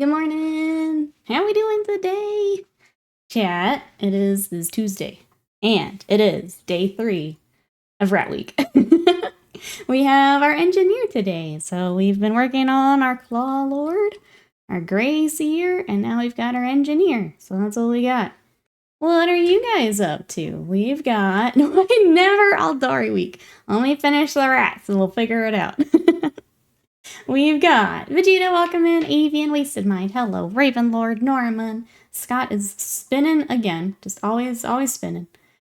Good morning. How we doing today? Chat, it is Tuesday. And it is day 3 of Rat Week. We have our engineer today. So we've been working on our Claw Lord, our Grey Seer, and now we've got our engineer. So that's what we got. What are you guys up to? We've got never Aldari week. Let me finish the rats and we'll figure it out. We've got Vegeta, welcome in, Avian, Wasted Mind, hello, Ravenlord, Norman, Scott is spinning again, just always spinning.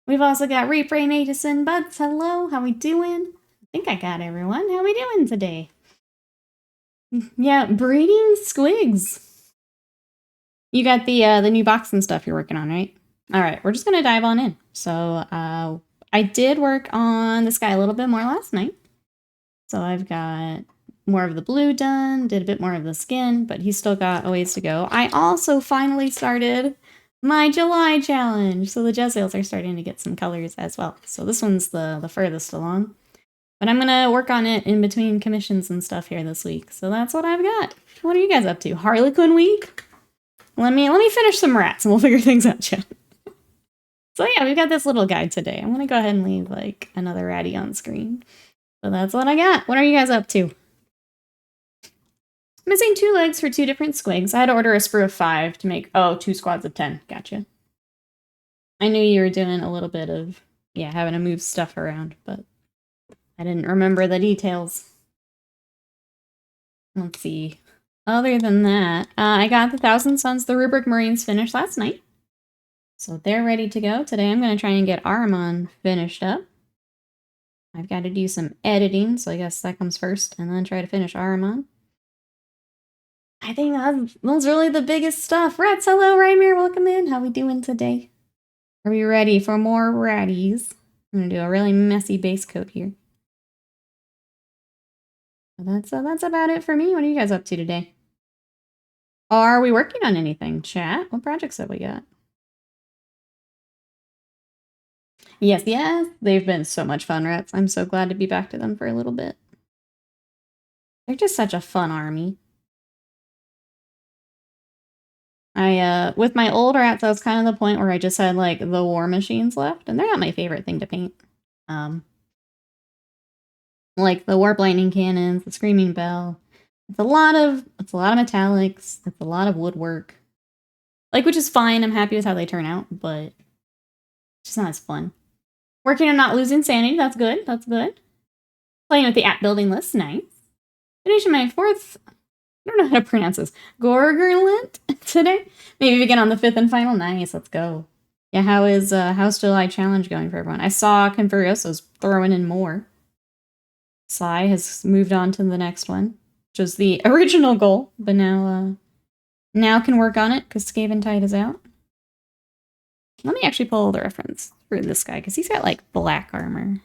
We've also got Reapray, Nathan, Buds, hello, how we doing? I think I got everyone, how we doing today? Yeah, breeding squigs. You got the new box and stuff you're working on, right? All right, we're just gonna dive on in. So I did work on this guy a little bit more last night. So I've got more of the blue done, did a bit more of the skin, but he's still got a ways to go. I also finally started my July challenge, so the Jezzails are starting to get some colors as well. So this one's the furthest along. But I'm gonna work on it in between commissions and stuff here this week. So that's what I've got. What are you guys up to? Harlequin week? Let me finish some rats and we'll figure things out, chat. So yeah, we've got this little guide today. I'm gonna go ahead and leave like another rattie on screen. So that's what I got. What are you guys up to? Missing 2 legs for 2 different squigs. I had to order a sprue of 5 to make, 2 squads of 10. Gotcha. I knew you were doing a little bit of, having to move stuff around, but I didn't remember the details. Let's see. Other than that, I got the Thousand Suns, the Rubric Marines finished last night. So they're ready to go. Today I'm going to try and get Ahriman finished up. I've got to do some editing, so I guess that comes first, and then try to finish Ahriman. I think that's really the biggest stuff. Rats, hello, Rymir, welcome in. How we doing today? Are we ready for more ratties? I'm gonna do a really messy base coat here. That's about it for me. What are you guys up to today? Are we working on anything, chat? What projects have we got? Yes, they've been so much fun, rats. I'm so glad to be back to them for a little bit. They're just such a fun army. With my old rats, I was kind of the point where I just had, like, the war machines left, and they're not my favorite thing to paint. Like the warp lightning cannons, the screaming bell. It's a lot of metallics. It's a lot of woodwork. Like, which is fine. I'm happy with how they turn out, but it's just not as fun. Working on not losing sanity. That's good. That's good. Playing with the app building list. Nice. Finishing my 4th. I don't know how to pronounce this. Gorgerlint today. Maybe we get on the 5th and final. Nice. Let's go. Yeah, how's July challenge going for everyone? I saw Confurioso's throwing in more. Sly has moved on to the next one, which was the original goal, but now can work on it because Skaventide is out. Let me actually pull the reference for this guy because he's got like black armor.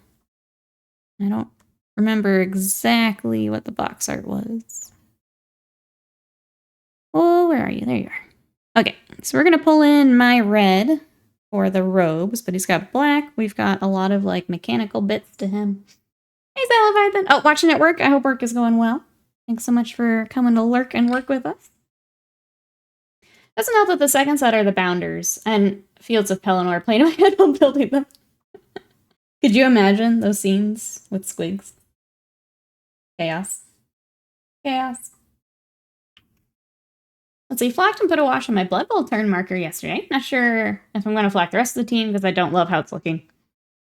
I don't remember exactly what the box art was. Oh, where are you? There you are. Okay, so we're gonna pull in my red for the robes, but he's got black. We've got a lot of like mechanical bits to him. Hey, Salivithan. Oh, watching it work. I hope work is going well. Thanks so much for coming to lurk and work with us. Doesn't help that the second set are the Bounders, and Fields of Pelennor playing in my head while building them. Could you imagine those scenes with squigs? Chaos. Chaos. Let's see, flacked and put a wash on my Blood Bowl turn marker yesterday. Not sure if I'm going to flack the rest of the team because I don't love how it's looking.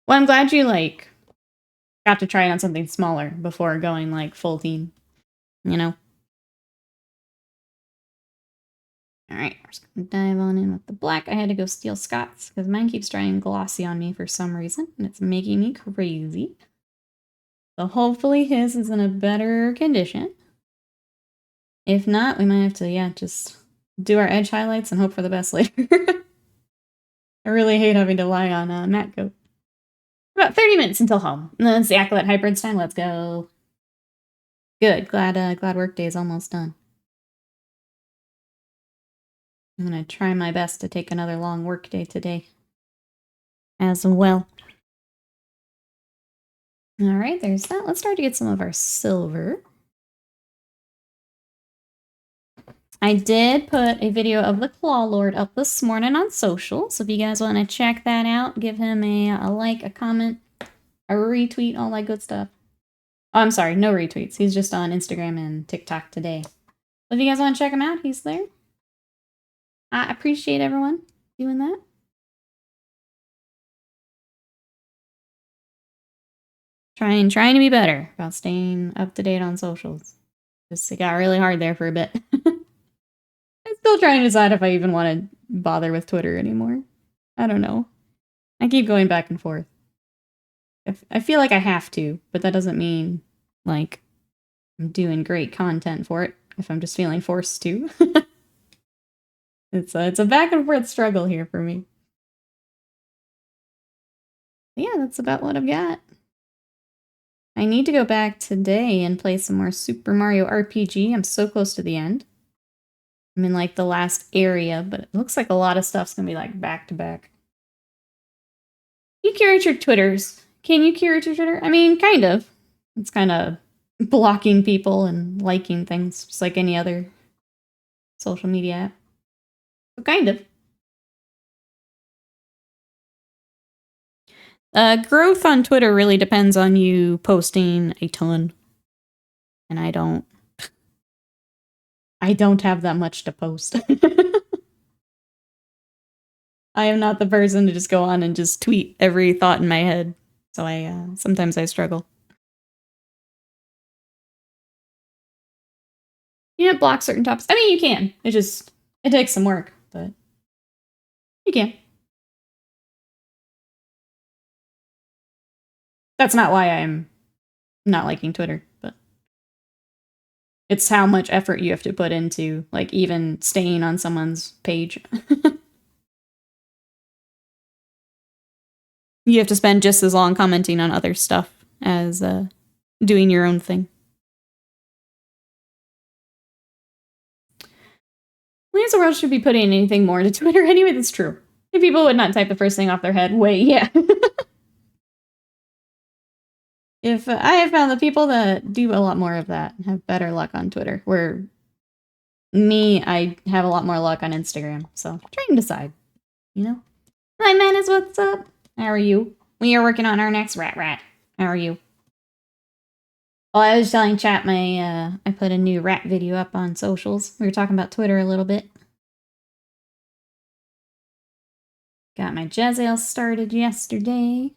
Well, I'm glad you, like, got to try it on something smaller before going, like, full team. You know? Alright, we're just gonna dive on in with the black. I had to go steal Scott's because mine keeps drying glossy on me for some reason, and it's making me crazy. So hopefully his is in a better condition. If not, we might have to, just do our edge highlights and hope for the best later. I really hate having to lie on matte coat. About 30 minutes until home. And then it's the Acolyte Hybrids time. Let's go. Good. Glad work day is almost done. I'm gonna try my best to take another long work day today as well. Alright, there's that. Let's start to get some of our silver. I did put a video of the Claw Lord up this morning on social, so if you guys want to check that out, give him a like, a comment, a retweet, all that good stuff. Oh, I'm sorry, no retweets. He's just on Instagram and TikTok today. If you guys want to check him out, he's there. I appreciate everyone doing that. Trying to be better about staying up to date on socials. Just it got really hard there for a bit. I'm still trying to decide if I even want to bother with Twitter anymore. I don't know. I keep going back and forth. I feel like I have to, but that doesn't mean, like, I'm doing great content for it if I'm just feeling forced to. It's a back and forth struggle here for me. Yeah, that's about what I've got. I need to go back today and play some more Super Mario RPG. I'm so close to the end. I'm in, like, the last area, but it looks like a lot of stuff's gonna be, like, back to back. You curate your Twitters. Can you curate your Twitter? I mean, kind of. It's kind of blocking people and liking things, just like any other social media app. But kind of. Growth on Twitter really depends on you posting a ton. And I don't have that much to post. I am not the person to just go on and just tweet every thought in my head. So sometimes I struggle. You can't block certain topics. I mean, you can. It takes some work, but you can. That's not why I'm not liking Twitter, but it's how much effort you have to put into, like, even staying on someone's page. You have to spend just as long commenting on other stuff as doing your own thing. Leaves the world should be putting anything more to Twitter anyway. That's true. If people would not type the first thing off their head, wait, yeah. If I have found the people that do a lot more of that have better luck on Twitter, where me, I have a lot more luck on Instagram. So try and decide, you know? Hi, Menace, what's up? How are you? We are working on our next rat. How are you? Well, I was telling chat I put a new rat video up on socials. We were talking about Twitter a little bit. Got my Jezzail started yesterday.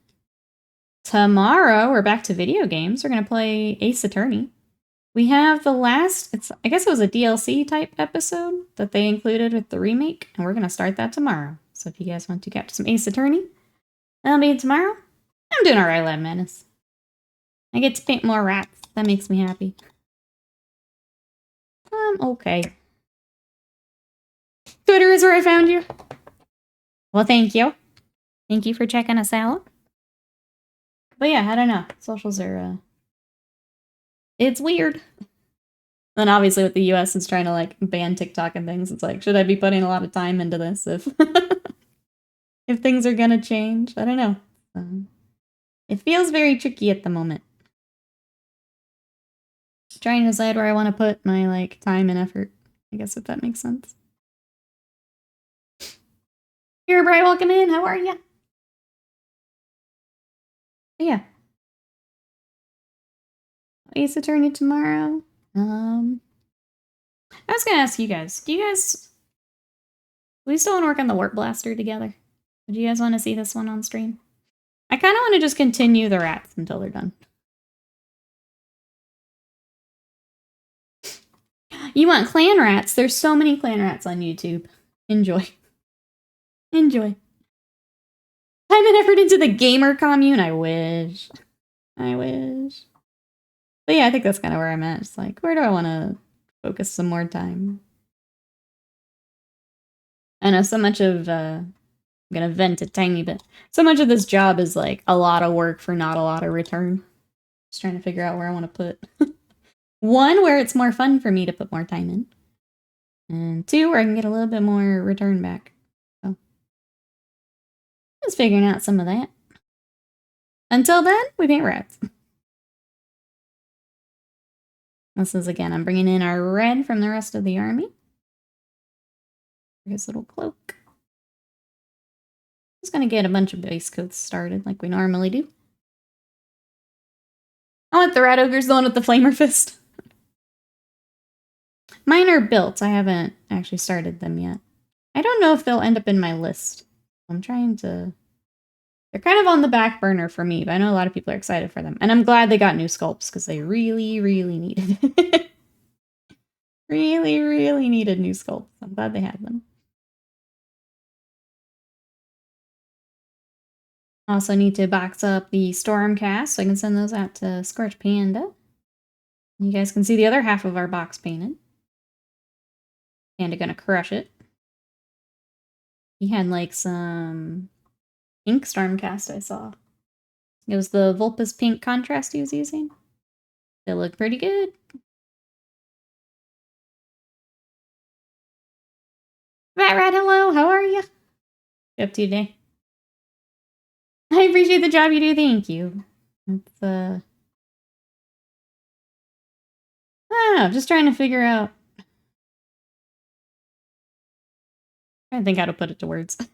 Tomorrow, we're back to video games. We're going to play Ace Attorney. We have the last, I guess it was a DLC type episode that they included with the remake, and we're going to start that tomorrow. So if you guys want to catch some Ace Attorney, that'll be tomorrow. I'm doing alright, Lab Menace. I get to paint more rats. That makes me happy. Okay. Twitter is where I found you. Well, thank you. Thank you for checking us out. But yeah, I don't know. Socials are, it's weird. Then obviously with the US is trying to, like, ban TikTok and things, it's like, should I be putting a lot of time into this if if things are gonna change? I don't know. It feels very tricky at the moment. Trying to decide where I want to put my, like, time and effort. I guess if that makes sense. Here, Bri, welcome in. How are ya? Yeah. Ace Attorney tomorrow. I was gonna ask you guys, do we still want to work on the Warp Blaster together? Do you guys want to see this one on stream? I kind of want to just continue the rats until they're done. You want clan rats? There's so many clan rats on YouTube. Enjoy. Enjoy. Time and effort into the gamer commune? I wish. I wish. But yeah, I think that's kind of where I'm at. It's like, where do I want to focus some more time? I know so much of, I'm gonna vent a tiny bit. So much of this job is like a lot of work for not a lot of return. Just trying to figure out where I want to put. One, where it's more fun for me to put more time in. And two, where I can get a little bit more return back. So, just figuring out some of that. Until then, we paint rats. This is, again, I'm bringing in our red from the rest of the army. his little cloak. Just gonna get a bunch of base coats started like we normally do. I want the rat ogres, the one with the flamer fist. Mine are built. I haven't actually started them yet. I don't know if they'll end up in my list. I'm trying to... They're kind of on the back burner for me, but I know a lot of people are excited for them. And I'm glad they got new sculpts, because they really, really needed it. Really, really needed new sculpts. I'm glad they had them. Also need to box up the Stormcast, so I can send those out to Scorch Panda. You guys can see the other half of our box painted. Panda gonna crush it. He had like some pink Stormcast I saw. It was the Vulpes pink contrast he was using. They look pretty good. Rat, hello, how are you? What you up to today? I appreciate the job you do, thank you. It's, I don't know, just trying to figure out... I don't think how to put it to words. Just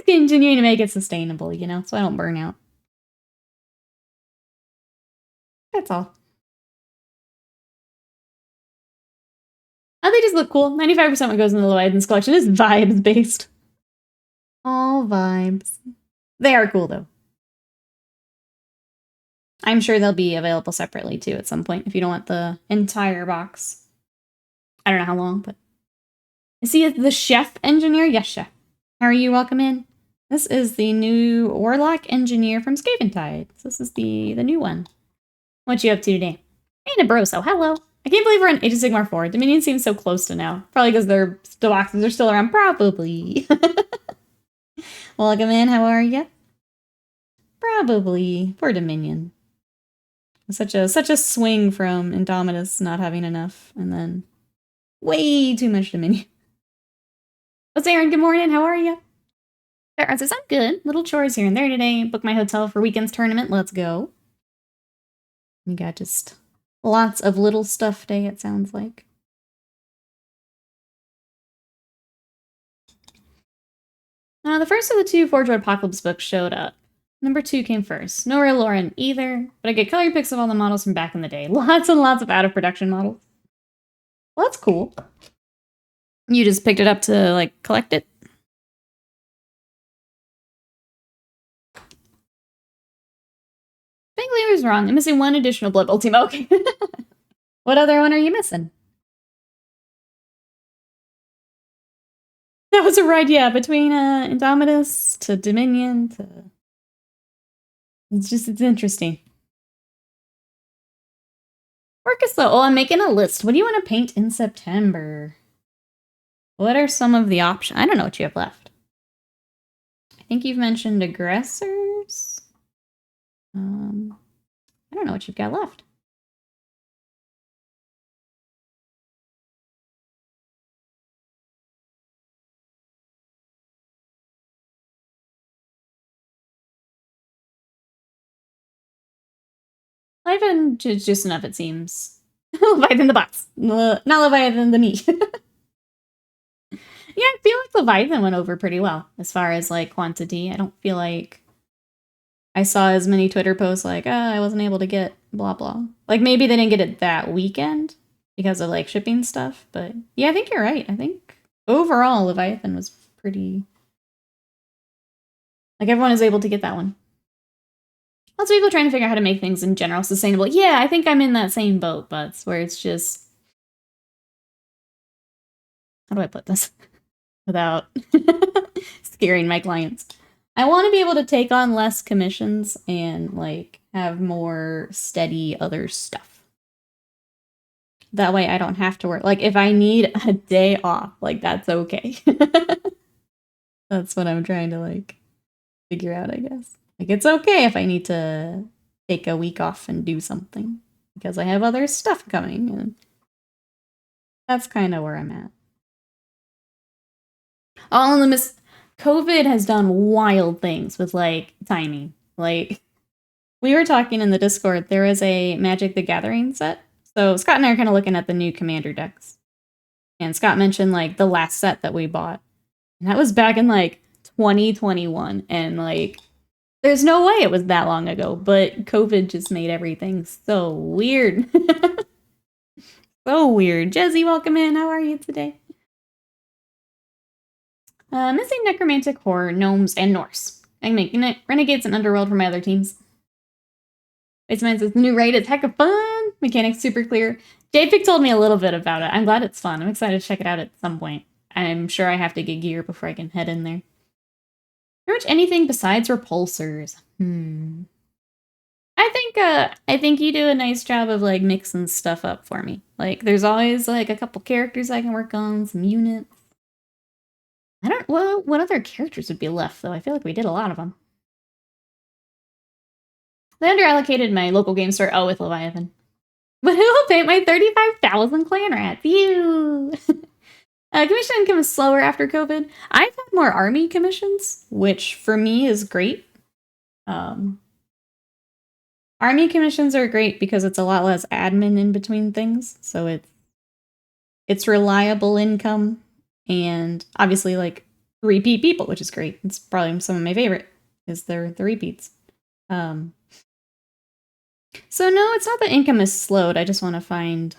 continuing to make it sustainable, you know, so I don't burn out. That's all. Oh, they just look cool. 95% what goes in the Leviathan's collection is vibes based. All vibes. They are cool though. I'm sure they'll be available separately too at some point if you don't want the entire box. I don't know how long, but... Is he the chef engineer? Yes, chef. How are you? Welcome in. This is the new Warlock engineer from Skaventide. So this is the new one. What you up to today? Hey, Nebroso, hello. I can't believe we're in Age of Sigmar 4. Dominion seems so close to now. Probably because their boxes are still around. Probably. Welcome in. How are you? Probably. Poor Dominion. Such a swing from Indomitus not having enough, and then way too much Dominion. What's Aaron? Good morning. How are you? Aaron says, I'm good. Little chores here and there today. Book my hotel for weekend's tournament. Let's go. You got just lots of little stuff day, it sounds like. The first of the two Forge World Apocalypse books showed up. Number 2 came first. No real lore in either, but I get color pics of all the models from back in the day. Lots and lots of out-of-production models. Well, that's cool. You just picked it up to, like, collect it? Big Leader's wrong. I'm missing one additional Blood Bowl team. Okay. What other one are you missing? That was a ride, yeah, between Indomitus to Dominion to... It's interesting. Work is slow. Oh, I'm making a list. What do you want to paint in September? What are some of the options? I don't know what you have left. I think you've mentioned aggressors. I don't know what you've got left. Leviathan is just enough, it seems. Leviathan the box. Not Leviathan the me. Yeah, I feel like Leviathan went over pretty well as far as, like, quantity. I don't feel like I saw as many Twitter posts like, oh, I wasn't able to get blah, blah. Like, maybe they didn't get it that weekend because of, like, shipping stuff. But, yeah, I think you're right. I think overall Leviathan was pretty... Like, everyone is able to get that one. Lots of people trying to figure out how to make things in general sustainable. Yeah, I think I'm in that same boat, but where it's just... How do I put this? Without scaring my clients. I want to be able to take on less commissions and, like, have more steady other stuff. That way I don't have to work. Like, if I need a day off, like, that's okay. That's what I'm trying to, like, figure out, I guess. Like, it's okay if I need to take a week off and do something. Because I have other stuff coming. And that's kind of where I'm at. All in the COVID has done wild things with, like, timing. Like, we were talking in the Discord, there is a Magic the Gathering set. So Scott and I are kind of looking at the new Commander decks. And Scott mentioned, like, the last set that we bought. And that was back in, like, 2021. And, like, there's no way it was that long ago. But COVID just made everything so weird. So weird. Jezzy, welcome in. How are you today? Missing necromantic horror, gnomes, and Norse. I can make renegades and underworld for my other teams. Baseman says the new raid is heck of fun. Mechanics super clear. JPIC told me a little bit about it. I'm glad it's fun. I'm excited to check it out at some point. I'm sure I have to get gear before I can head in there. Pretty much anything besides repulsors. I think you do a nice job of like mixing stuff up for me. Like there's always like a couple characters I can work on, some units. Well, what other characters would be left though? I feel like we did a lot of them. They underallocated my local game store. Oh, with Leviathan. But who will paint my 35,000 clan rats? You! Commission income is slower after COVID. I've had more army commissions, which for me is great. Army commissions are great because it's a lot less admin in between things. So it's reliable income and obviously like repeat people, which is great. It's probably some of my favorite is the repeats. So no, it's not that income is slowed. I just want to find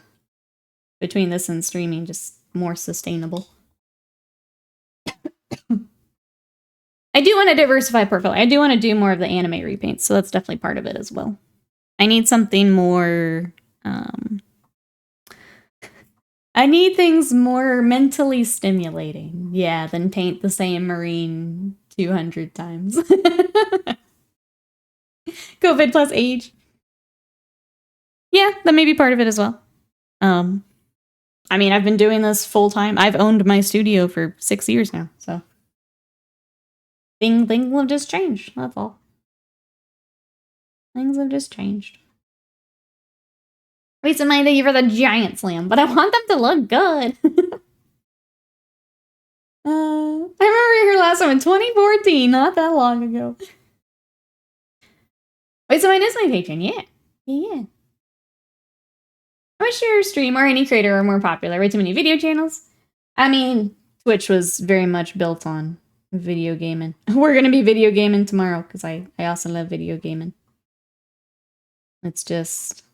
between this and streaming just more sustainable. I do want to diversify portfolio. I do want to do more of the anime repaints, so that's definitely part of it as well. I need something more... I need things more mentally stimulating, yeah, than paint the same marine 200 times. COVID plus age. Yeah, that may be part of it as well. I mean, I've been doing this full time. I've owned my studio for 6 years now, so things have just changed. That's all. Things have just changed. Wait, somebody, thank you for the giant slam, but I want them to look good. I remember your last one in 2014, not that long ago. Wait, so mine is my patron, yeah. Yeah. I wish your stream or any creator were more popular. Way too many video channels. I mean, Twitch was very much built on video gaming. We're going to be video gaming tomorrow because I also love video gaming. It's just...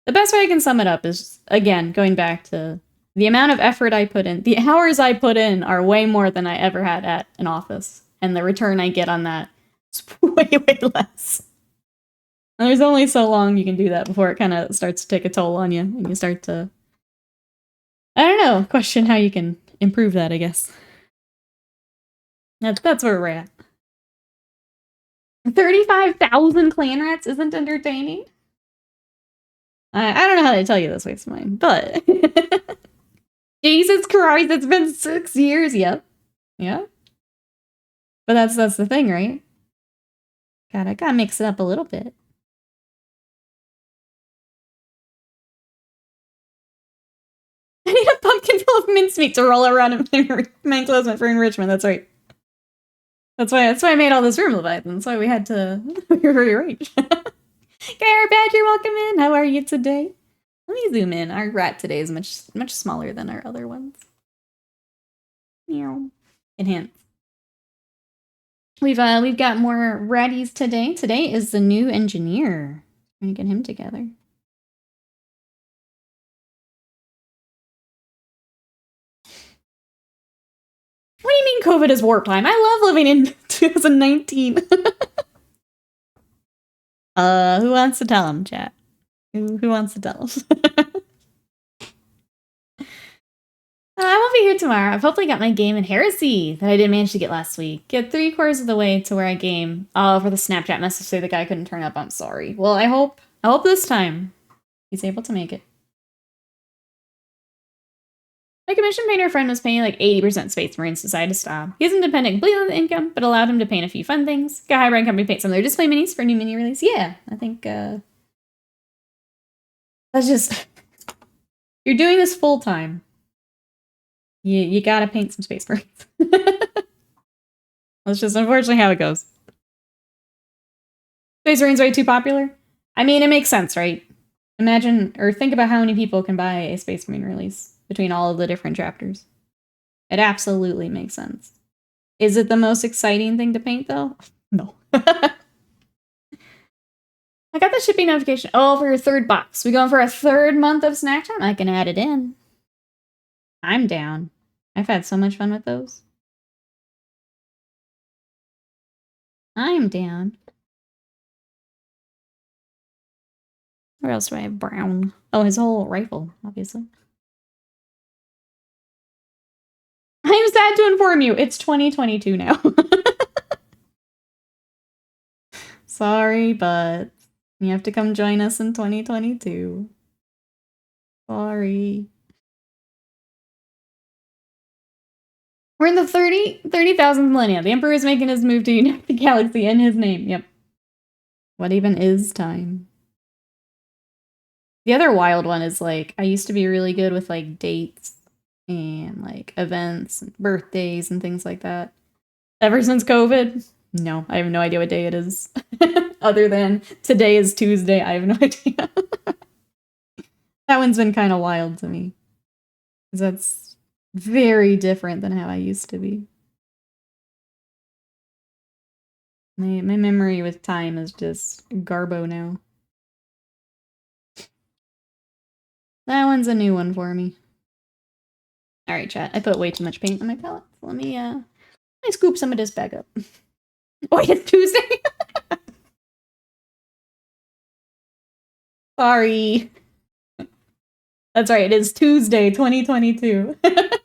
The best way I can sum it up is, again, going back to the amount of effort I put in. The hours I put in are way more than I ever had at an office. And the return I get on that is way, way less. And there's only so long you can do that before it kind of starts to take a toll on you. And you start to, I don't know, question how you can improve that, I guess. That's where we're at. 35,000 clan rats isn't entertaining? I don't know how to tell you this, Waste Mine, but... Jesus Christ, it's been 6 years, yep. Yeah. But that's the thing, right? Gotta mix it up a little bit. I need a pumpkin full of mincemeat to roll around in my enclosement for enrichment, that's right. That's why I made all this room, Leviathan. That's why we had to rearrange. Gayer Badger, welcome in. How are you today? Let me zoom in. Our rat today is much smaller than our other ones. Meow. Enhance. We've got more ratties today. Today is the new engineer. Trying to get him together. What do you mean COVID is warp time? I love living in 2019. Who wants to tell him, chat? Who wants to tell him? I won't be here tomorrow. I've hopefully got my game in Heresy that I didn't manage to get last week. Get 3/4 of the way to where I game. Oh, for the Snapchat message say the guy couldn't turn up. I'm sorry. Well, I hope this time he's able to make it. My commission painter friend was paying like 80% Space Marines, decided to stop. He isn't dependent completely on the income, but allowed him to paint a few fun things. Got Hybrid Company paint some of their display minis for a new mini release. Yeah, I think that's just... You're doing this full time. You gotta paint some Space Marines. That's just unfortunately how it goes. Space Marines way too popular? I mean, it makes sense, right? Imagine, or think about how many people can buy a Space Marine release. between all of the different chapters. It absolutely makes sense. Is it the most exciting thing to paint, though? No. I got the shipping notification. Oh, for your third box. We going for a third month of snack time? I can add it in. I'm down. I've had so much fun with those. I'm down. Where else do I have brown? Oh, his whole rifle, obviously. I am sad to inform you, it's 2022 now. Sorry, but you have to come join us in 2022. Sorry. We're in the 30,000th millennia. The Emperor is making his move to unite the galaxy in his name. Yep. What even is time? The other wild one is like, I used to be really good with like dates and like events and birthdays and things like that. Ever since COVID, no, I have no idea what day it is. Other than today is Tuesday, I have no idea. That one's been kind of wild to me. Because that's very different than how I used to be. My memory with time is just garbo now. That one's a new one for me. Alright, chat. I put way too much paint on my palette. Let me scoop some of this back up. Oh, wait, it's Tuesday? Sorry. That's right, it is Tuesday, 2022. The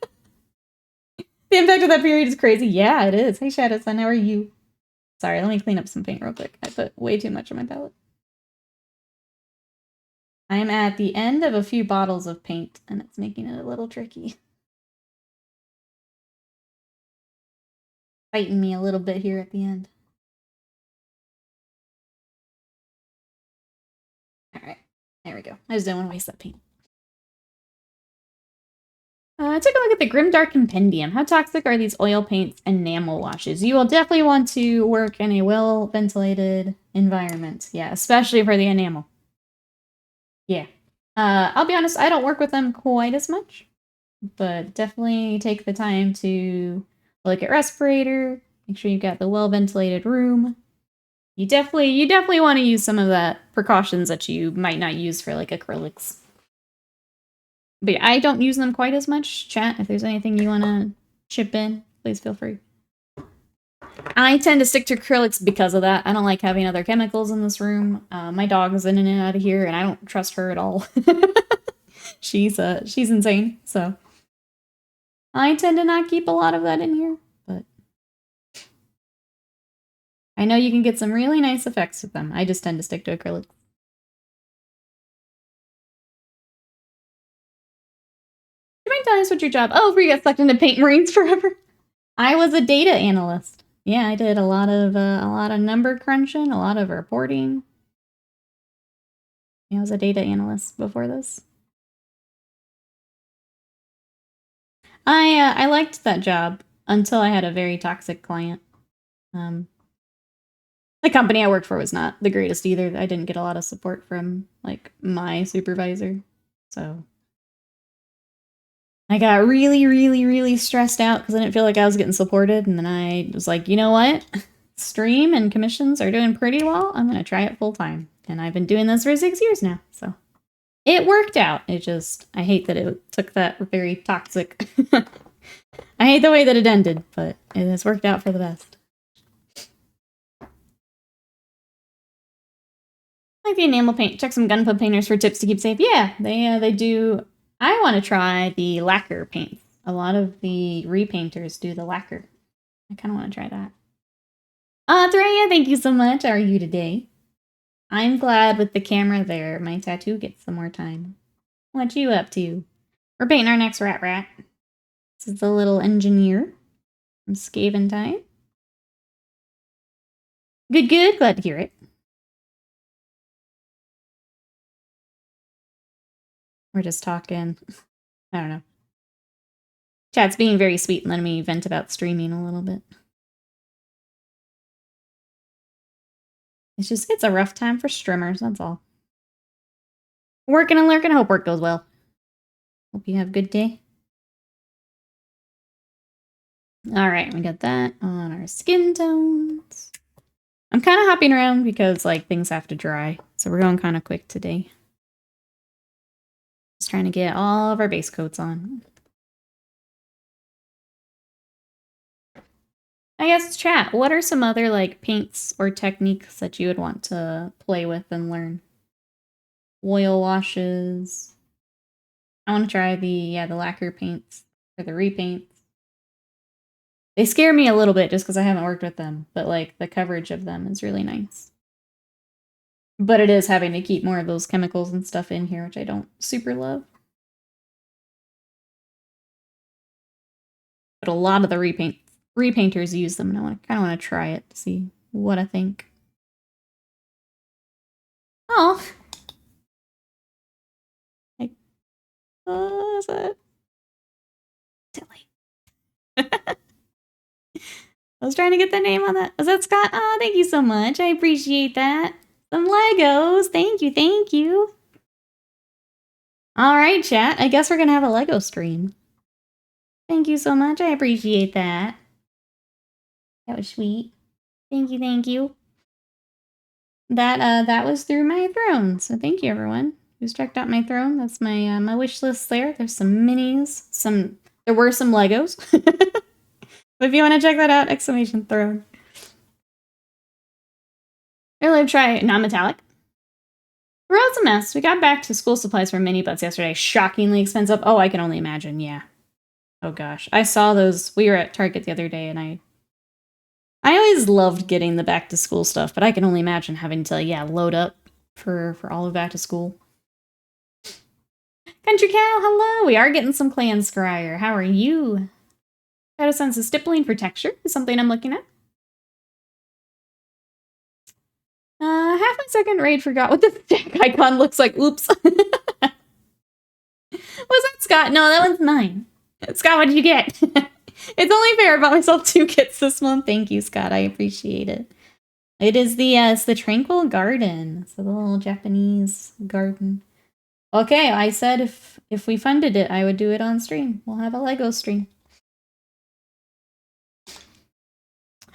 impact of that period is crazy. Yeah, it is. Hey, Shadow Sun, how are you? Sorry, let me clean up some paint real quick. I put way too much on my palette. I'm at the end of a few bottles of paint, and it's making it a little tricky. Fighting me a little bit here at the end. Alright, there we go. I just don't want to waste that paint. I took a look at the Grimdark Compendium. How toxic are these oil paints and enamel washes? You will definitely want to work in a well-ventilated environment. Yeah, especially for the enamel. Yeah. I'll be honest, I don't work with them quite as much. But definitely take the time to look at respirator. Make sure you've got the well-ventilated room. You definitely want to use some of that precautions that you might not use for like acrylics. But yeah, I don't use them quite as much. Chat, if there's anything you want to chip in, please feel free. I tend to stick to acrylics because of that. I don't like having other chemicals in this room. My dog is in and out of here, and I don't trust her at all. She's insane, so I tend to not keep a lot of that in here, but I know you can get some really nice effects with them. I just tend to stick to acrylics. You mind telling us what your job? Oh, where you got sucked into Paint Marines forever. I was a data analyst. Yeah, I did a lot of number crunching, a lot of reporting. Yeah, I was a data analyst before this. I liked that job until I had a very toxic client. The company I worked for was not the greatest either. I didn't get a lot of support from like my supervisor, so I got really, really, really stressed out because I didn't feel like I was getting supported. And then I was like, you know what? Stream and commissions are doing pretty well. I'm gonna try it full time, and I've been doing this for 6 years now, so it worked out. It just I hate that it took that very toxic. I hate the way that it ended, but it has worked out for the best. Like the enamel paint. Check some gunpowder painters for tips to keep safe. Yeah, they do. I want to try the lacquer paints. A lot of the repainters do the lacquer. I kind of want to try that. Threya, thank you so much. How are you today? I'm glad with the camera there, my tattoo gets some more time. What you up to? We're painting our next rat. This is the little engineer from Skaventide. Good. Glad to hear it. We're just talking. I don't know. Chat's being very sweet and letting me vent about streaming a little bit. It's a rough time for streamers, that's all. Working and lurking, I hope work goes well. Hope you have a good day. Alright, we got that on our skin tones. I'm kind of hopping around because, like, things have to dry. So we're going kind of quick today. Just trying to get all of our base coats on. I guess, chat, what are some other, like, paints or techniques that you would want to play with and learn? Oil washes. I want to try the lacquer paints or the repaints. They scare me a little bit just because I haven't worked with them, but, like, the coverage of them is really nice. But it is having to keep more of those chemicals and stuff in here, which I don't super love. But a lot of the repainters use them, and I kind of want to try it to see what I think. Oh! Like, is that? Silly. I was trying to get the name on that. Was that Scott? Oh, thank you so much. I appreciate that. Some Legos. Thank you, thank you. Alright, chat. I guess we're gonna have a Lego stream. Thank you so much. I appreciate that. That was sweet. Thank you, thank you. That was through my throne. So thank you, everyone who's checked out my throne. That's my my wish list there. There's some minis. There were some Legos. But if you want to check that out, exclamation throne. Really try non-metallic. The road's a mess. We got back to school supplies for mini butts yesterday. Shockingly expensive. Oh, I can only imagine. Yeah. Oh gosh. I saw those. We were at Target the other day and I always loved getting the back to school stuff, but I can only imagine having to, yeah, load up for all of back to school. Country Cow, hello! We are getting some clan scryer. How are you? Got a sense of stippling for texture is something I'm looking at. Half my second raid forgot what the stack icon looks like. Oops. Was that Scott? No, that one's mine. Scott, what did you get? It's only fair. I bought myself 2 kits this month. Thank you, Scott. I appreciate it. It is it's the Tranquil Garden. It's a little Japanese garden. Okay, I said if we funded it, I would do it on stream. We'll have a Lego stream.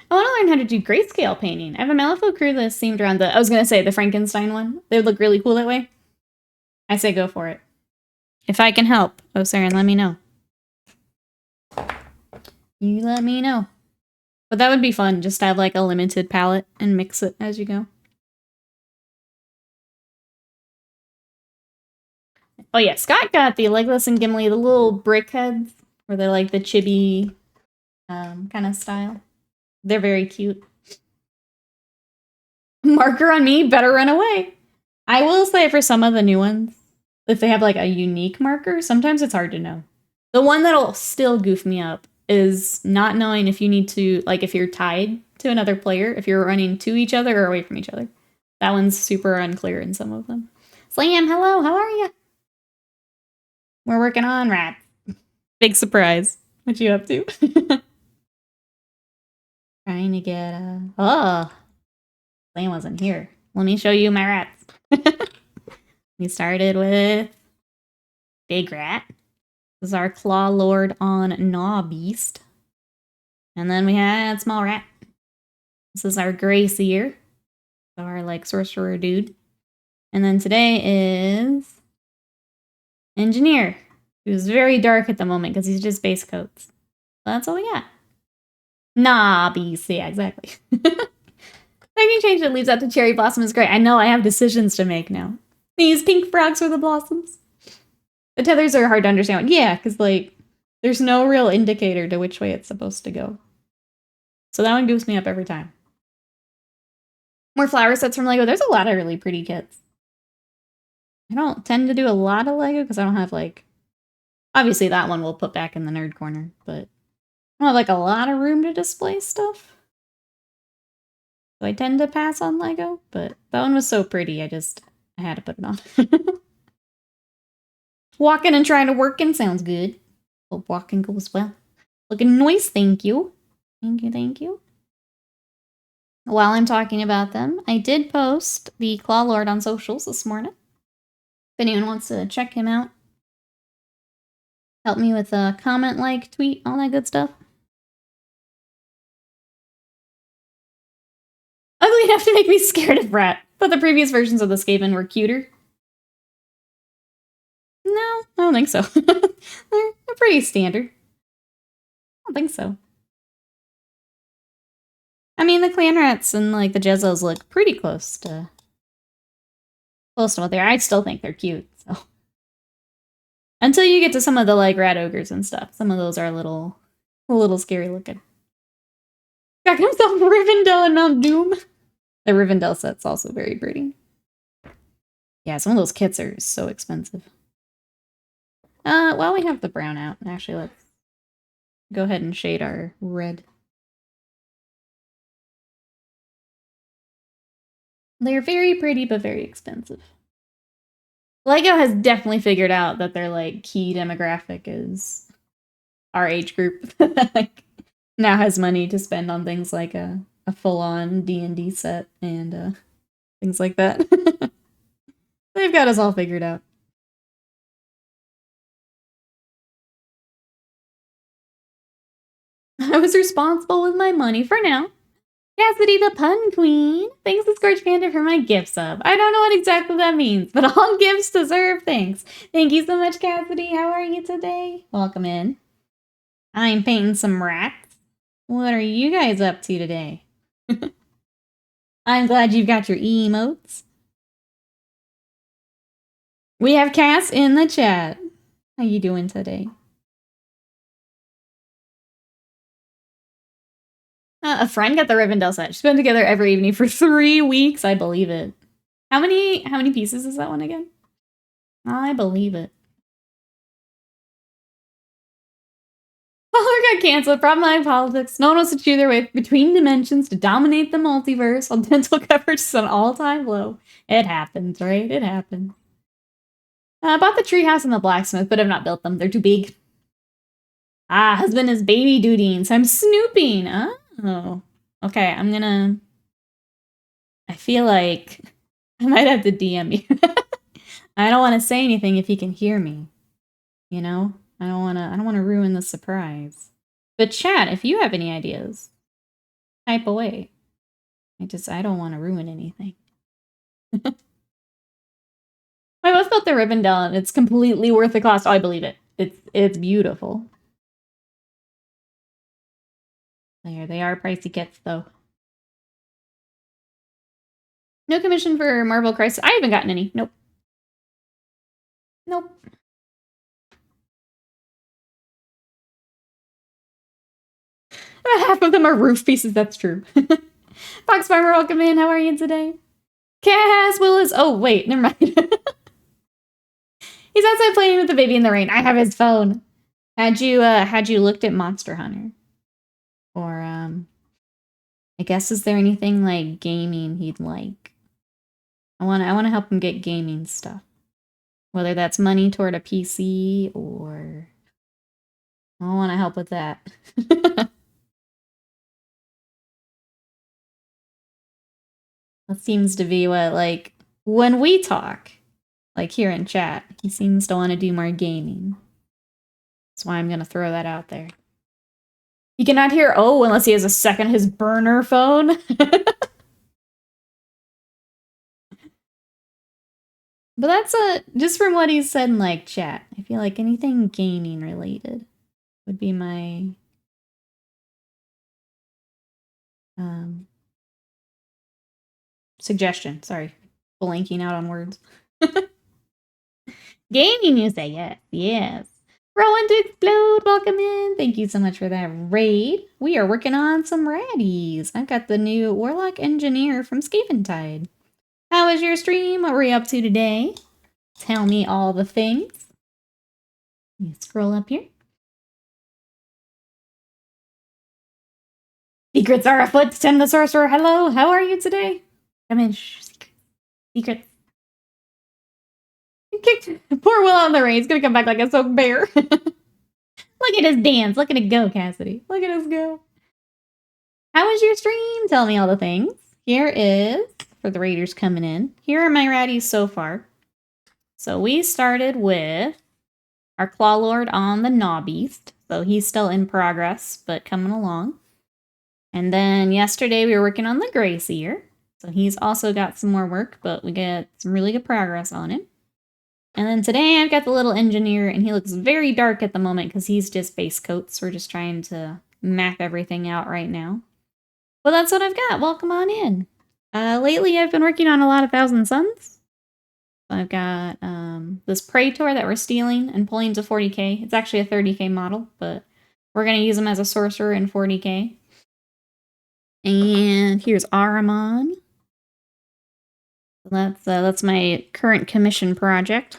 I want to learn how to do grayscale painting. I have a Malifaux crew that's themed around I was going to say the Frankenstein one. They would look really cool that way. I say go for it. If I can help, Saren, let me know. You let me know. But that would be fun, just to have like a limited palette and mix it as you go. Oh yeah, Scott got the Legolas and Gimli, the little brick heads, where they're like the chibi kind of style. They're very cute. Marker on me, better run away. I will say for some of the new ones, if they have like a unique marker, sometimes it's hard to know. The one that'll still goof me up is not knowing if you need to, like if you're tied to another player, if you're running to each other or away from each other. That one's super unclear in some of them. Slam, hello, how are you? We're working on rats. Big surprise. What you up to? Trying to get oh, Slam wasn't here. Let me show you my rats. We started with Big Rat. This is our Claw Lord on gnaw-beast. And then we had Small Rat. This is our Gray Seer. Our like sorcerer dude. And then today is Engineer, who's very dark at the moment because he's just base coats. That's all we got. Gnaw-beast, yeah, exactly. I can change the leaves out to cherry blossom is great. I know I have decisions to make now. These pink frogs are the blossoms. The tethers are hard to understand. Yeah, because like there's no real indicator to which way it's supposed to go. So that one goofs me up every time. More flower sets from Lego. There's a lot of really pretty kits. I don't tend to do a lot of Lego because I don't have like... Obviously that one we'll put back in the nerd corner, but I don't have like a lot of room to display stuff. So I tend to pass on Lego, but that one was so pretty, I had to put it on. Walking and trying to work in sounds good. Hope walking goes well. Looking nice, thank you. Thank you, thank you. While I'm talking about them, I did post the Claw Lord on socials this morning. If anyone wants to check him out. Help me with a comment, like, tweet, all that good stuff. Ugly enough to make me scared of Rat, but the previous versions of the Skaven were cuter. No, I don't think so. they're pretty standard. I don't think so. I mean, the clan rats and like the Jezzos look pretty close to what they are. I still think they're cute. So until you get to some of the like rat ogres and stuff, some of those are a little scary looking. Got himself Rivendell and Mount Doom. The Rivendell set's also very pretty. Yeah, some of those kits are so expensive. While we have the brown out, actually, let's go ahead and shade our red. They're very pretty, but very expensive. LEGO has definitely figured out that their like key demographic is our age group. Like, now has money to spend on things like a full-on D&D set and things like that. They've got us all figured out. I was responsible with my money for now. Cassidy the Pun Queen. Thanks to Scorch Panda for my gift sub. I don't know what exactly that means, but all gifts deserve thanks. Thank you so much, Cassidy. How are you today? Welcome in. I'm painting some rats. What are you guys up to today? I'm glad you've got your emotes. We have Cass in the chat. How you doing today? A friend got the Rivendell set. She's been together every evening for 3 weeks. I believe it. How many pieces is that one again? I believe it. Polar got canceled. Problematic politics. No one wants to chew their way between dimensions to dominate the multiverse. While dental coverage is an all-time low. It happens, right? It happens. I bought the treehouse and the blacksmith, but have not built them. They're too big. Ah, husband is baby dutying, so I'm snooping. Oh. Okay, I'm gonna... I feel like I might have to DM you. I don't want to say anything if he can hear me. You know? I don't want to ruin the surprise. But chat, if you have any ideas, type away. I don't want to ruin anything. I both built the Rivendell and it's completely worth the cost. Oh, I believe it. It's beautiful. They are pricey kits though. No commission for Marvel Crisis. I haven't gotten any. Nope. Nope. Half of them are roof pieces, that's true. Fox Farmer, welcome in. How are you today? Cass Willis. Oh, wait, never mind. He's outside playing with the baby in the rain. I have his phone. Had you looked at Monster Hunter? Or, I guess, is there anything like gaming he'd like? I wanna help him get gaming stuff. Whether that's money toward a PC or I wanna help with that. That seems to be what, like, when we talk, like here in chat, he seems to want to do more gaming. That's why I'm gonna throw that out there. He cannot hear oh unless he has a second his burner phone. But that's just from what he said in like chat. I feel like anything gaming related would be my suggestion. Sorry, blanking out on words. Gaming, you say? Yes, yes. Rowan to Explode, welcome in. Thank you so much for that raid. We are working on some ratties. I've got the new Warlock Engineer from Skaventide. How was your stream? What were you up to today? Tell me all the things. Let me scroll up here. Secrets are afoot. Tim the Sorcerer, hello. How are you today? Come in. Shh, secrets. Poor Will on the rain. He's gonna come back like a soaked bear. Look at his dance. Look at it go, Cassidy. Look at us go. How was your stream? Tell me all the things. Here is, for the raiders coming in, here are my ratties so far. So we started with our Claw Lord on the gnaw-beast. So he's still in progress, but coming along. And then yesterday we were working on the Grey Seer. So he's also got some more work, but we got some really good progress on him. And then today I've got the little engineer, and he looks very dark at the moment because he's just base coats. We're just trying to map everything out right now. Well, that's what I've got. Welcome on in. Lately I've been working on a lot of Thousand Suns. So I've got this Praetor that we're stealing and pulling to 40k. It's actually a 30k model, but we're going to use him as a sorcerer in 40k. And here's Ahriman. That's my current commission project.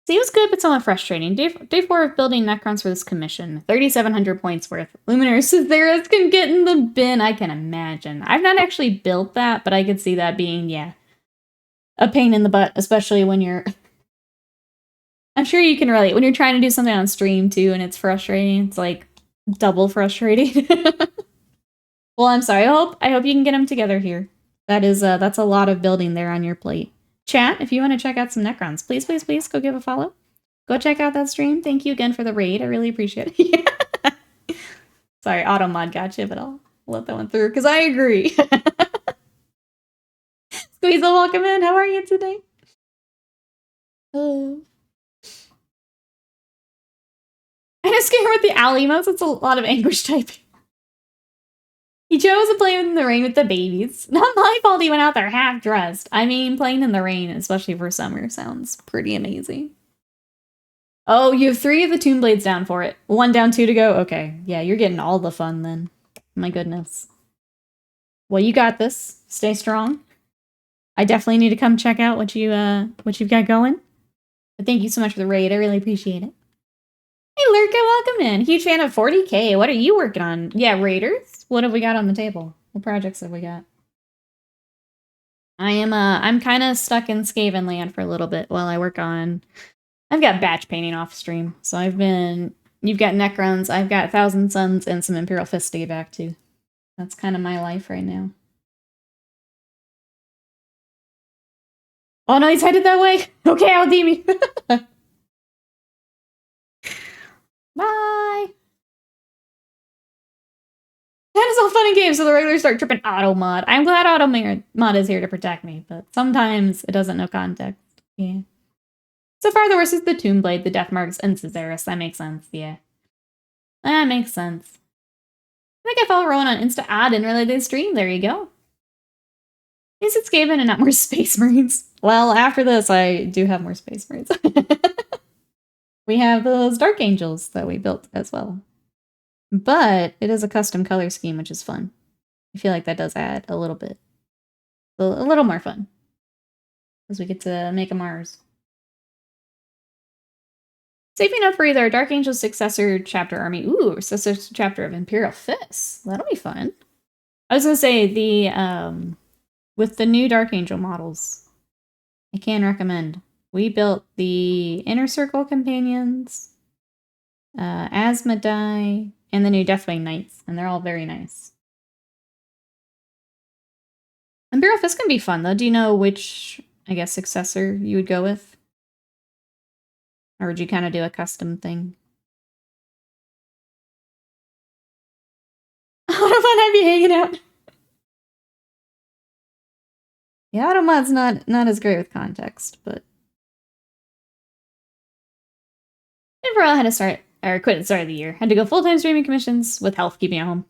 So he was good, but somewhat frustrating. Day 4 of building Necrons for this commission. 3,700 points worth. Luminous Theris can get in the bin, I can imagine. I've not actually built that, but I could see that being, yeah, a pain in the butt, especially when you're... I'm sure you can relate. When you're trying to do something on stream, too, and it's frustrating. It's, like, double frustrating. Well, I'm sorry. I hope you can get them together here. That's a lot of building there on your plate. Chat, if you want to check out some Necrons, please, please, please go give a follow. Go check out that stream. Thank you again for the raid. I really appreciate it. Sorry, Automod got you, but I'll let that one through because I agree. Squeeze, welcome in. How are you today? I'm scared with the owl emotes. It's a lot of anguish typing. He chose to play in the rain with the babies. Not my fault he went out there half dressed. I mean, playing in the rain, especially for summer, sounds pretty amazing. Oh, you have 3 of the Tomb Blades down for it. 1 down, 2 to go? Okay. Yeah, you're getting all the fun then. My goodness. Well, you got this. Stay strong. I definitely need to come check out what you've got going. But thank you so much for the raid. I really appreciate it. Hey, Lurka, welcome in. Huge fan of 40k. What are you working on? Yeah, Raiders? What have we got on the table? What projects have we got? I'm kind of stuck in Skaven land for a little bit while I work on... I've got batch painting off stream. So you've got Necrons, I've got Thousand Suns, and some Imperial Fists to get back to. That's kind of my life right now. Oh no, he's headed that way? Okay, I'll DM you. Bye! That is all fun and games, so the regulars start tripping auto mod. I'm glad auto mod is here to protect me, but sometimes it doesn't know context. Yeah. So far, the worst is the Tomb Blade, the Death Marks, and Caesaris. That makes sense, yeah. That makes sense. I think I follow Rowan on Insta. I didn't really do the stream. There you go. Is it Skaven and not more Space Marines? Well, after this, I do have more Space Marines. We have those Dark Angels that we built as well. But it is a custom color scheme, which is fun. I feel like that does add a little bit. A little more fun. Because we get to make them ours. Saving up for either a Dark Angel successor chapter army. Ooh, successor chapter of Imperial Fists. That'll be fun. I was going to say, with the new Dark Angel models, I can recommend. We built the Inner Circle Companions, Asmodai, and the new Deathwing Knights, and they're all very nice. Imperial Fist can be fun, though. Do you know which, I guess, successor you would go with? Or would you kind of do a custom thing? What fun I'd be hanging out. Yeah, Automod's not as great with context, but... Overall, I had to start, or quit at the start of the year. Had to go full-time streaming commissions with health keeping at home.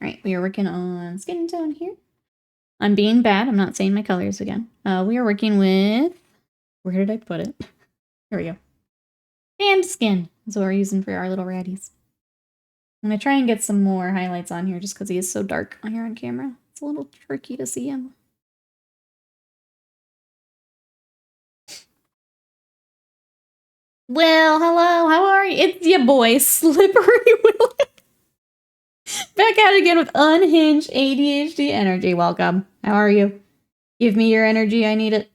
Alright, we are working on skin tone here. I'm being bad, I'm not saying my colors again. We are working with... Where did I put it? Here we go. And skin is what we're using for our little ratties. I'm going to try and get some more highlights on here just because he is so dark on here on camera. It's a little tricky to see him. Well, hello, how are you? It's your boy, Slippery Willow. Back at it again with unhinged ADHD energy. Welcome. How are you? Give me your energy, I need it.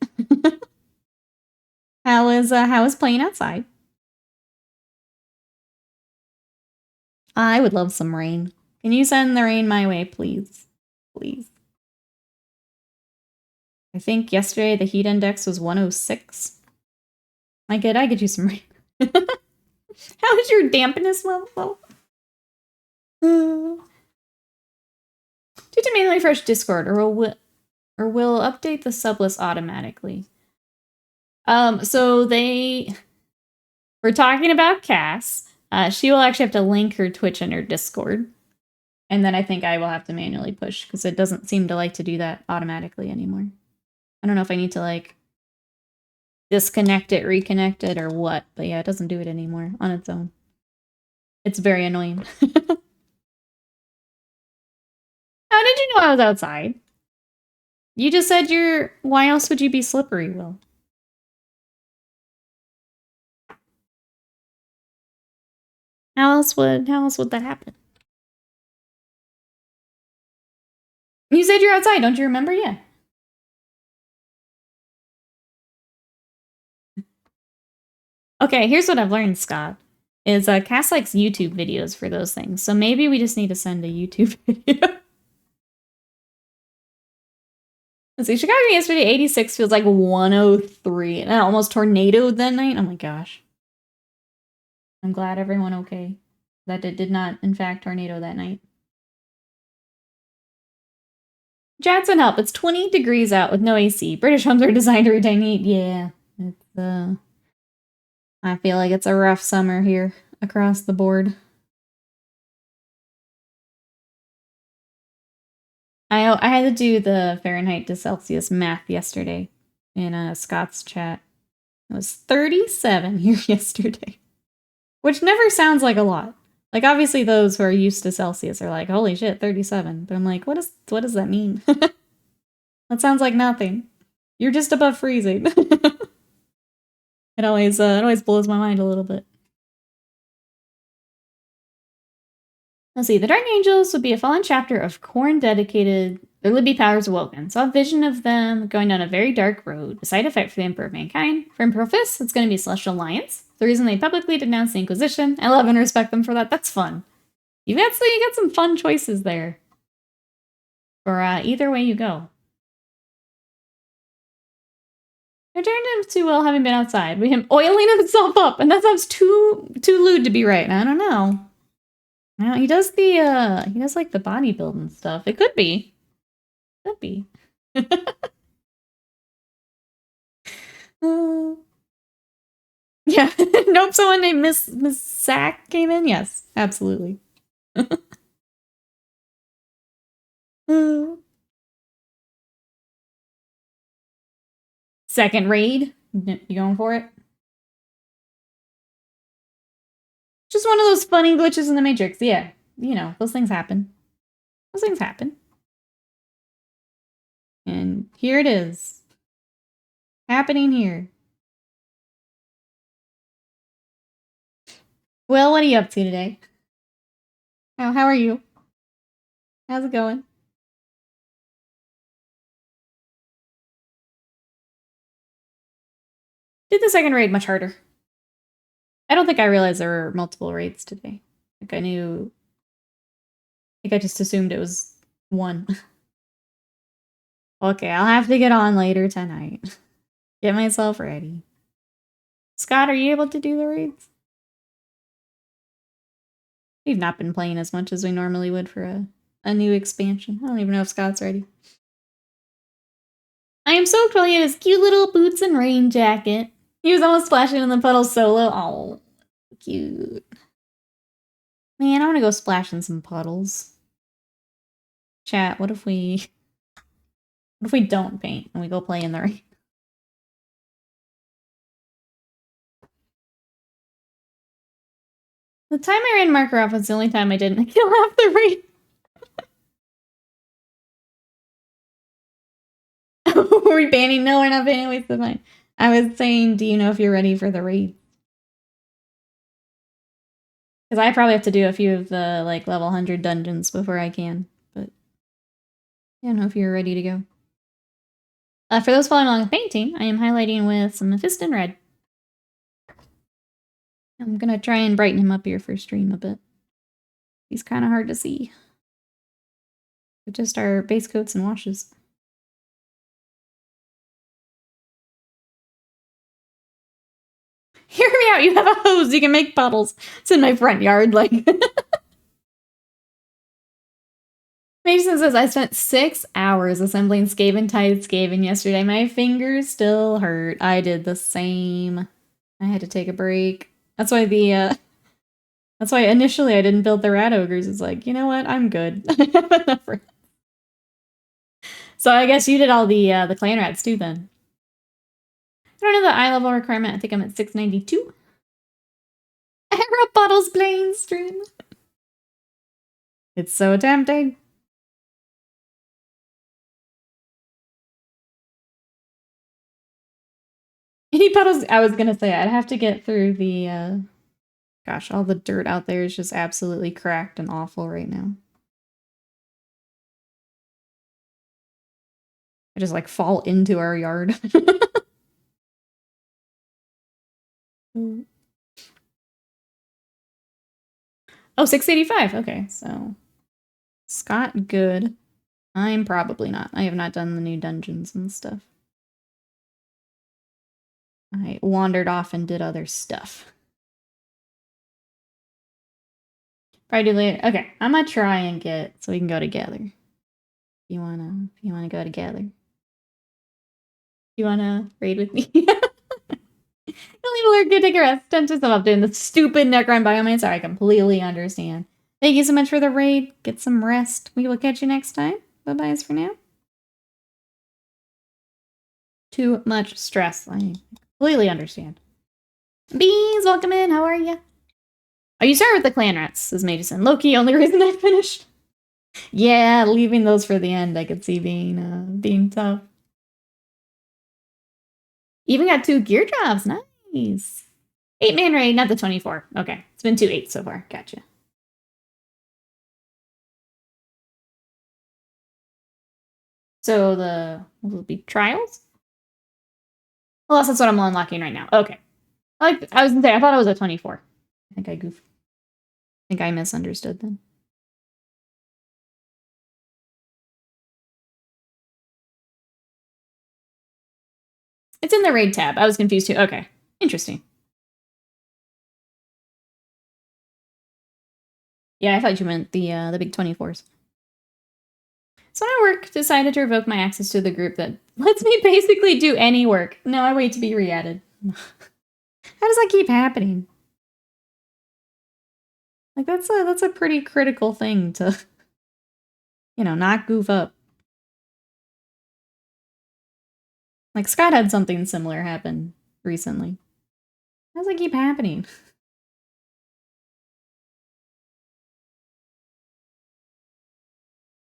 How is playing outside? I would love some rain. Can you send the rain my way, please? Please. I think yesterday the heat index was 106. I get you some rain. How is your dampness level? Due to manually refresh Discord, or will update the sublist automatically. So we're talking about Cass. She will actually have to link her Twitch and her Discord. And then I think I will have to manually push, because it doesn't seem to like to do that automatically anymore. I don't know if I need to, like, disconnect it, reconnect it, or what. But yeah, it doesn't do it anymore on its own. It's very annoying. How did you know I was outside? You just said why else would you be slippery, Will? How else would that happen? You said you're outside, don't you remember? Yeah. Okay, here's what I've learned, Scott. Is Cass likes YouTube videos for those things. So maybe we just need to send a YouTube video. Let's see, Chicago yesterday, 86 feels like 103. And I almost tornadoed that night. Oh my gosh. I'm glad everyone okay. That it did not, in fact, tornado that night. Jadson, help. It's 20 degrees out with no AC. British homes are designed to retain heat. Yeah. It's, I feel like it's a rough summer here across the board. I had to do the Fahrenheit to Celsius math yesterday in Scott's chat. It was 37 here yesterday, which never sounds like a lot. Like, obviously those who are used to Celsius are like, holy shit, 37. But I'm like, what does that mean? That sounds like nothing. You're just above freezing. It always blows my mind a little bit. Let's see, the Dark Angels would be a fallen chapter of Khorne dedicated, their Libby powers awoken. Saw a vision of them going down a very dark road, a side effect for the Emperor of Mankind. For Emperor Fist, it's going to be Celestial Alliance. The reason they publicly denounced the Inquisition. I love and respect them for that. That's fun. You got some fun choices there. For either way you go. I turned him to Will having been outside, with him oiling himself up, and that sounds too lewd to be right. I don't know. Now he does like the bodybuilding stuff. It could be. Could be. Yeah. Nope, someone named Miss Sack came in? Yes, absolutely. Second raid? You going for it? Just one of those funny glitches in the Matrix. Yeah. You know, those things happen. Those things happen. And here it is. Happening here. Well, what are you up to today? How are you? How's it going? Did the second raid much harder. I don't think I realized there were multiple raids today. Like I just assumed it was one. Okay, I'll have to get on later tonight. Get myself ready. Scott, are you able to do the raids? We've not been playing as much as we normally would for a new expansion. I don't even know if Scott's ready. I am so excited in his cute little boots and rain jacket. He was almost splashing in the puddle solo. Oh, cute. Man, I want to go splash in some puddles. Chat, what if we don't paint and we go play in the rain? The time I ran marker off was the only time I didn't kill half the rain. Were we banning? No, we're not banning. Waste of time. I was saying, do you know if you're ready for the raid? Because I probably have to do a few of the like level 100 dungeons before I can. But I don't know if you're ready to go. For those following along with painting, I am highlighting with some Mephiston Red. I'm gonna try and brighten him up here for stream a bit. He's kind of hard to see. Just our base coats and washes. Hear me out, you have a hose, you can make puddles. It's in my front yard, like. Mason says, I spent 6 hours assembling Skaventide Skaven yesterday. My fingers still hurt. I did the same. I had to take a break. That's why that's why initially I didn't build the rat ogres. It's like, you know what? I'm good. So I guess you did all the clan rats too then. I don't know the eye level requirement. I think I'm at 692. Arrow bottles playing stream. It's so tempting. Any puddles? I was gonna say I'd have to get through the gosh, all the dirt out there is just absolutely cracked and awful right now. I just like fall into our yard. Oh, 685. Okay, so Scott good. I'm probably not. I have not done the new dungeons and stuff. I wandered off and did other stuff. Probably do later. Okay, I'm gonna try and get so we can go together. If you wanna go together. You wanna raid with me? You'll leave alert, go take a rest. Don't just up doing the stupid Necron biome. Sorry, I completely understand. Thank you so much for the raid. Get some rest. We will catch you next time. Bye-byes for now. Too much stress. I completely understand. Beans, welcome in. How are you? Oh, you started with the clan rats, says Mason. Loki, only reason I finished. Yeah, leaving those for the end, I could see being tough. Even got 2 gear drops. Nice. 8-man raid, not the 24. Okay, it's been 2 8 so far. Gotcha. So will it be trials? Well, that's what I'm unlocking right now. Okay. I was gonna say, I thought it was a 24. I think I goofed. I think I misunderstood then. It's in the raid tab. I was confused too. Okay. Interesting. Yeah, I thought you meant the big 24s. So when I decided to revoke my access to the group that lets me basically do any work. No, I wait to be re-added. How does that keep happening? Like, that's a pretty critical thing to, not goof up. Like, Scott had something similar happen recently. How does that keep happening?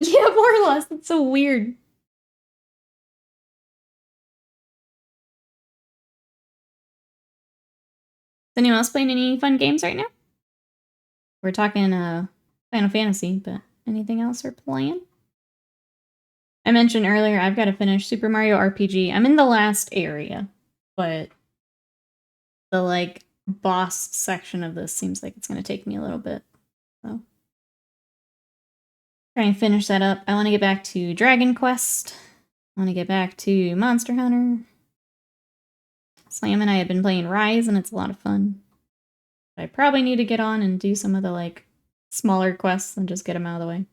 Yeah, more or less. It's so weird. Is anyone else playing any fun games right now? We're talking Final Fantasy, but anything else we're playing? I mentioned earlier I've got to finish Super Mario RPG. I'm in the last area, but the boss section of this seems like it's going to take me a little bit. So try and finish that up. I want to get back to Dragon Quest. I want to get back to Monster Hunter. Slam and I have been playing Rise, and it's a lot of fun. But I probably need to get on and do some of the smaller quests and just get them out of the way.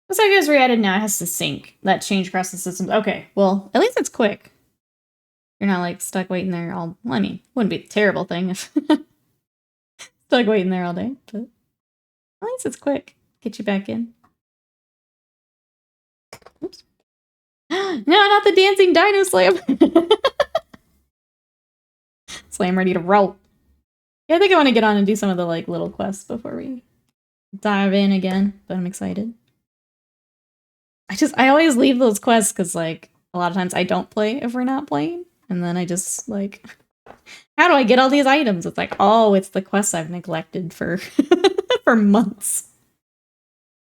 Looks like it was re-added now. It has to sync. That change across the systems. Okay, well, at least it's quick. You're not stuck waiting there all. Well, I mean, wouldn't be a terrible thing if stuck waiting there all day, but at least it's quick. Get you back in. Oops. No, not the dancing dino slam. Slam ready to roll. Yeah, I think I want to get on and do some of the little quests before we dive in again, but I'm excited. I always leave those quests because a lot of times I don't play if we're not playing. And then I just how do I get all these items? It's oh, it's the quests I've neglected for for months.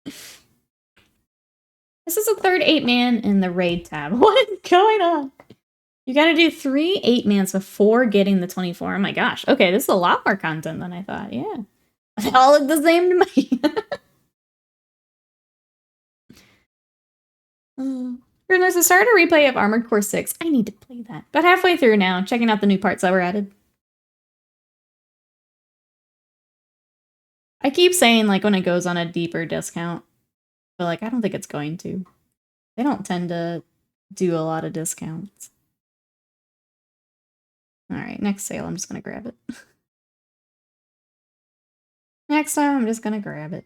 This is a third 8-man in the raid tab. What is going on? You gotta do 3 8-mans before getting the 24. Oh my gosh. Okay, this is a lot more content than I thought. Yeah. They all look the same to me. There's a starter replay of Armored Core 6. I need to play that. But halfway through now, checking out the new parts that were added. I keep saying, like, when it goes on a deeper discount, but, like, I don't think it's going to. They don't tend to do a lot of discounts. Alright, next sale, I'm just gonna grab it. Next time, I'm just gonna grab it.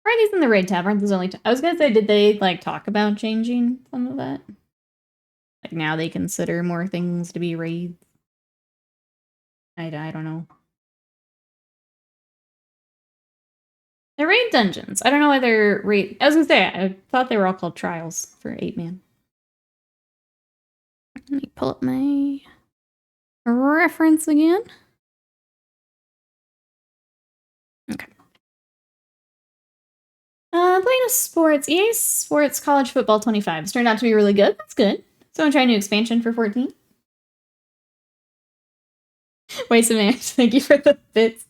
Are these in the raid tab? Aren't these only... I was gonna say, did they, like, talk about changing some of that? Like, now they consider more things to be raids? I don't know. They're raid dungeons. I don't know why they're raid... I was gonna say, I thought they were all called trials for 8-man. Let me pull up my reference again. Okay. Playing sports. EA Sports College Football 25. It's turned out to be really good. That's good. Someone try a new expansion for 14. Waste of man. Thank you for the bits.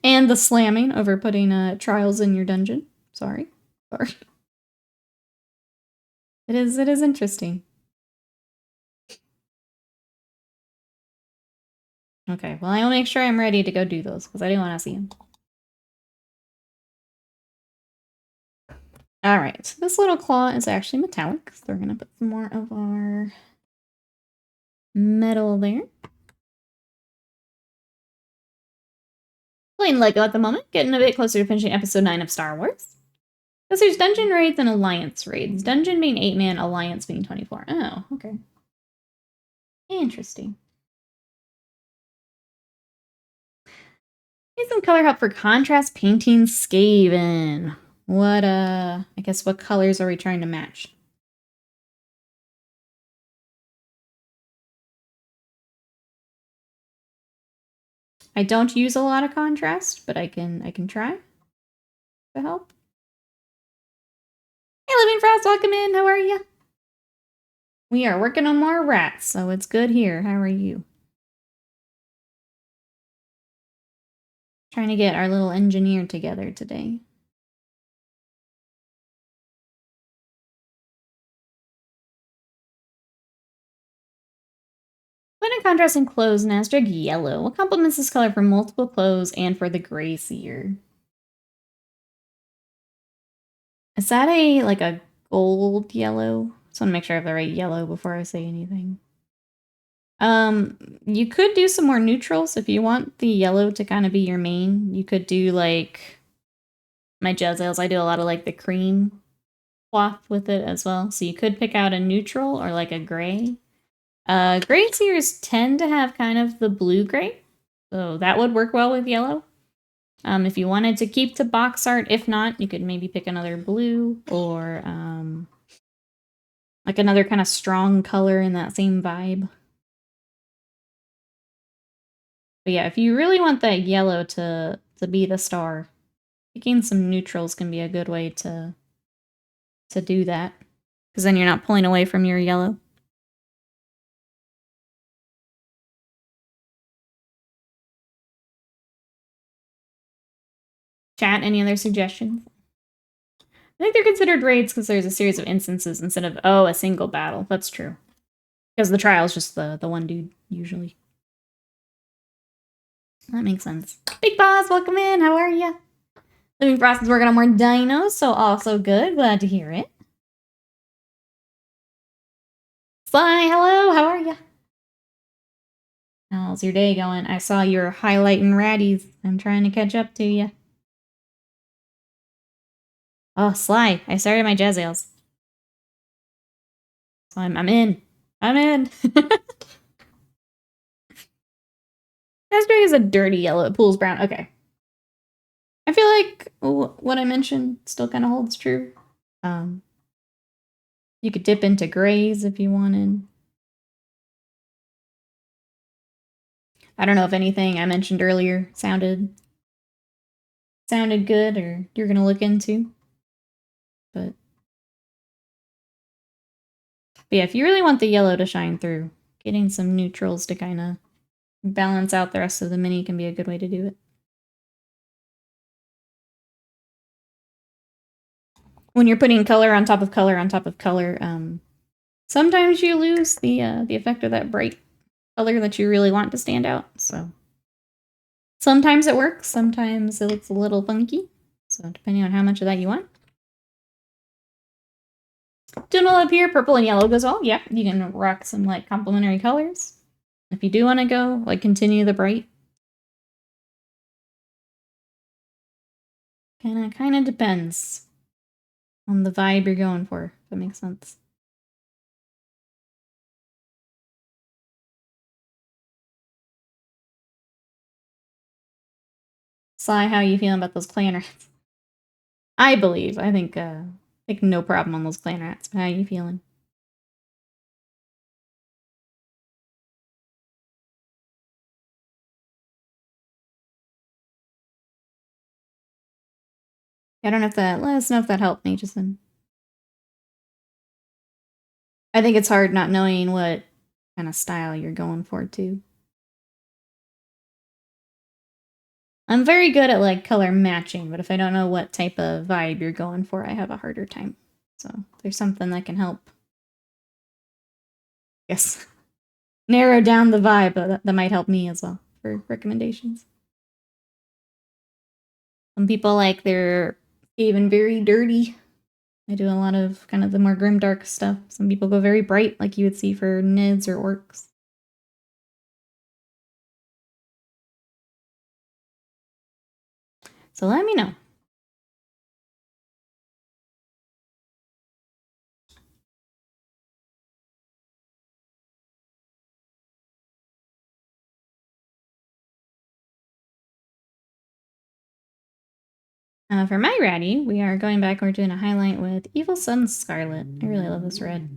And the slamming over putting trials in your dungeon. Sorry. It is interesting. Okay, well, I'll make sure I'm ready to go do those, because I do want to see them. Alright, this little claw is actually metallic, so we're going to put some more of our metal there. Playing Lego at the moment, getting a bit closer to finishing episode 9 of Star Wars. Because there's dungeon raids and alliance raids. Dungeon being 8-man, alliance being 24. Oh, okay. Interesting. Need some color help for contrast painting Skaven. What, I guess what colors are we trying to match? I don't use a lot of contrast, but I can try to help. Hey, Living Frost, welcome in. How are you? We are working on more rats, so it's good here. How are you? Trying to get our little engineer together today. When in contrast in clothes, Nastreg yellow. What complements this color for multiple clothes and for the gray seer? Is that a gold yellow? Just want to make sure I have the right yellow before I say anything. You could do some more neutrals if you want the yellow to kind of be your main. You could do like my Jezzails. I do a lot of like the cream cloth with it as well. So you could pick out a neutral or like a gray. Gray seers tend to have kind of the blue gray, so that would work well with yellow. If you wanted to keep to box art, if not, you could maybe pick another blue or like another kind of strong color in that same vibe. But yeah, if you really want that yellow to be the star, picking some neutrals can be a good way to do that, because then you're not pulling away from your yellow. Chat, any other suggestions? I think they're considered raids because there's a series of instances instead of, oh, a single battle. That's true. Because the trial's just the one dude, usually. That makes sense. Big Boss, welcome in. How are ya? Living Frost is working on more dinos, so also good. Glad to hear it. Sly, hello. How are ya? How's your day going? I saw you were highlighting ratties. I'm trying to catch up to you. Oh, Sly, I started my Jezzails. So I'm in. I'm in. Asbury is a dirty yellow. It pools brown. Okay. I feel like what I mentioned still kind of holds true. You could dip into grays if you wanted. I don't know if anything I mentioned earlier sounded good or you're gonna look into. But yeah, if you really want the yellow to shine through, getting some neutrals to kind of balance out the rest of the mini can be a good way to do it. when you're putting color on top of color on top of color, sometimes you lose the effect of that bright color that you really want to stand out. So sometimes it works, sometimes it looks a little funky. So depending on how much of that you want. Doing well up here, purple and yellow goes well. Yeah, you can rock some like complementary colors. If you do want to go, like continue the bright. Kind of depends on the vibe you're going for, if that makes sense. Sly, how are you feeling about those clan rats? I believe. I think no problem on those clan rats. How are you feeling? I don't know if that. Let us know if that helped me, Jason. I think it's hard not knowing what kind of style you're going for too. I'm very good at like color matching, but if I don't know what type of vibe you're going for, I have a harder time. So if there's something that can help, yes, narrow down the vibe, that might help me as well for recommendations. Some people like their even very dirty. I do a lot of kind of the more grimdark stuff. Some people go very bright, like you would see for Nids or Orcs. So let me know. For my rattie, we are going back and we're doing a highlight with Evil Sun Scarlet. I really love this red.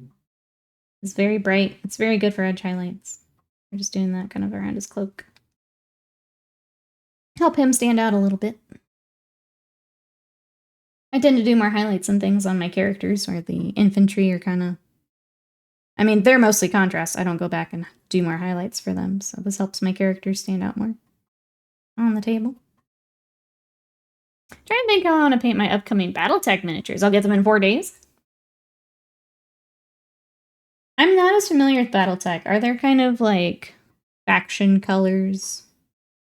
It's very bright. It's very good for edge highlights. We're just doing that kind of around his cloak. Help him stand out a little bit. I tend to do more highlights and things on my characters where the infantry are kind of... I mean, they're mostly contrast. I don't go back and do more highlights for them, so this helps my characters stand out more. On the table. Trying to think how I want to paint my upcoming Battletech miniatures. I'll get them in 4 days. I'm not as familiar with Battletech. Are there kind of like faction colors?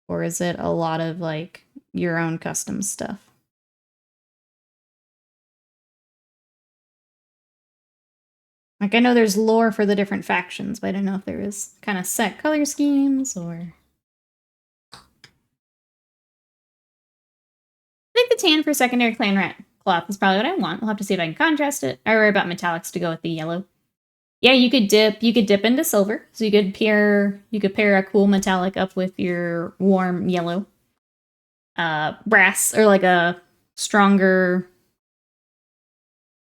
Or is it a lot of like your own custom stuff? Like I know there's lore for the different factions, but I don't know if there is kind of set color schemes or... I think the tan for secondary clan rat cloth is probably what I want. We'll have to see if I can contrast it. I worry about metallics to go with the yellow. Yeah, you could dip into silver. So you could pair a cool metallic up with your warm yellow. Brass or like a stronger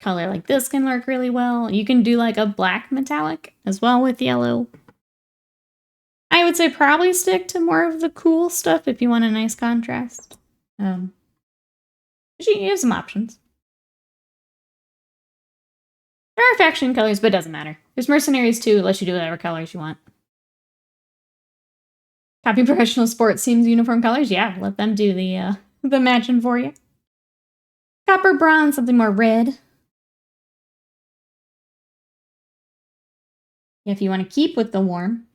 color like this can work really well. You can do like a black metallic as well with yellow. I would say probably stick to more of the cool stuff if you want a nice contrast. You have some options. There are faction colors, but it doesn't matter. There's mercenaries too, it lets you do whatever colors you want. Copy professional sports teams uniform colors? Yeah, let them do the matching for you. Copper, bronze, something more red. If you want to keep with the warm,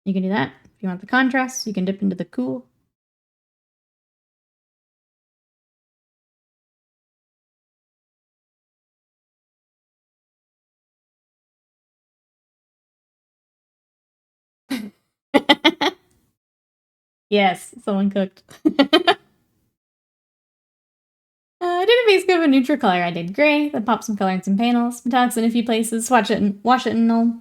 you can do that. If you want the contrast, you can dip into the cool. Yes, someone cooked. I did a base coat of a neutral color. I did gray, then popped some color in some panels, metallics in a few places, wash it in null.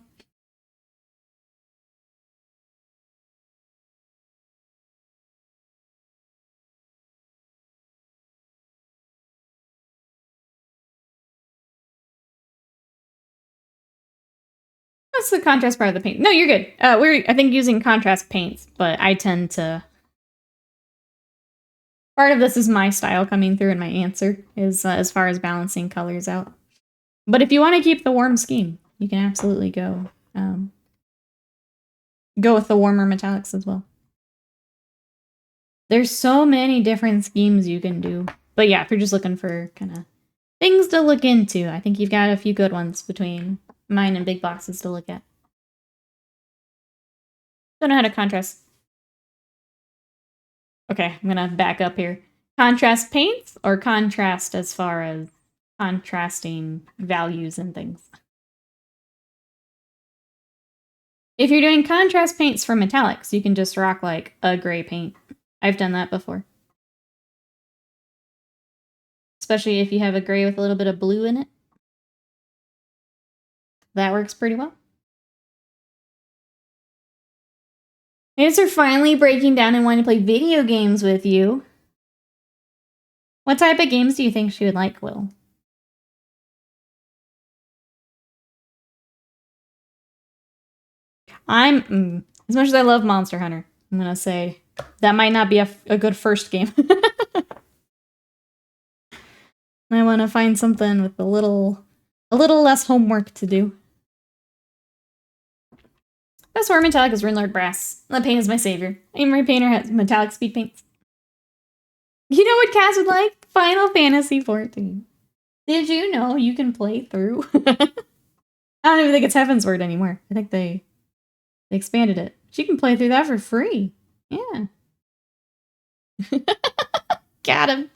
That's the contrast part of the paint. No, you're good. We're, I think, using contrast paints, but I tend to... Part of this is my style coming through in my answer, is as far as balancing colors out. But if you want to keep the warm scheme, you can absolutely go with the warmer metallics as well. There's so many different schemes you can do. But yeah, if you're just looking for kind of Things to look into. I think you've got a few good ones between mine and big boxes to look at. Don't know how to contrast. Okay, I'm gonna back up here. Contrast paints or contrast as far as contrasting values and things? If you're doing contrast paints for metallics, you can just rock like a gray paint. I've done that before. Especially if you have a gray with a little bit of blue in it. That works pretty well. Thanks for finally breaking down and wanting to play video games with you. What type of games do you think she would like, Will? As much as I love Monster Hunter, I'm gonna say that might not be a good first game. I want to find something with a little less homework to do. Best War metallic is Runelord Brass. That paint is my savior. Amory Painter has metallic speed paints. You know what Cass would like? Final Fantasy 14. Did you know you can play through? I don't even think it's Heavensward anymore. I think they expanded it. She can play through that for free. Yeah. Got him.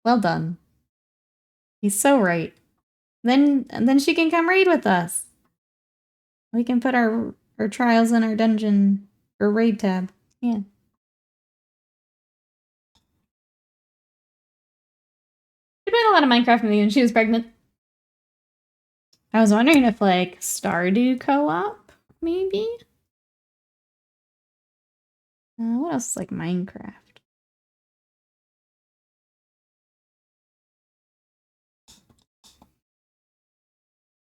Well done. He's so right. Then she can come raid with us. We can put our trials in our dungeon or raid tab. Yeah. She played a lot of Minecraft with me when she was pregnant. I was wondering if like Stardew co-op, maybe? What else is like Minecraft?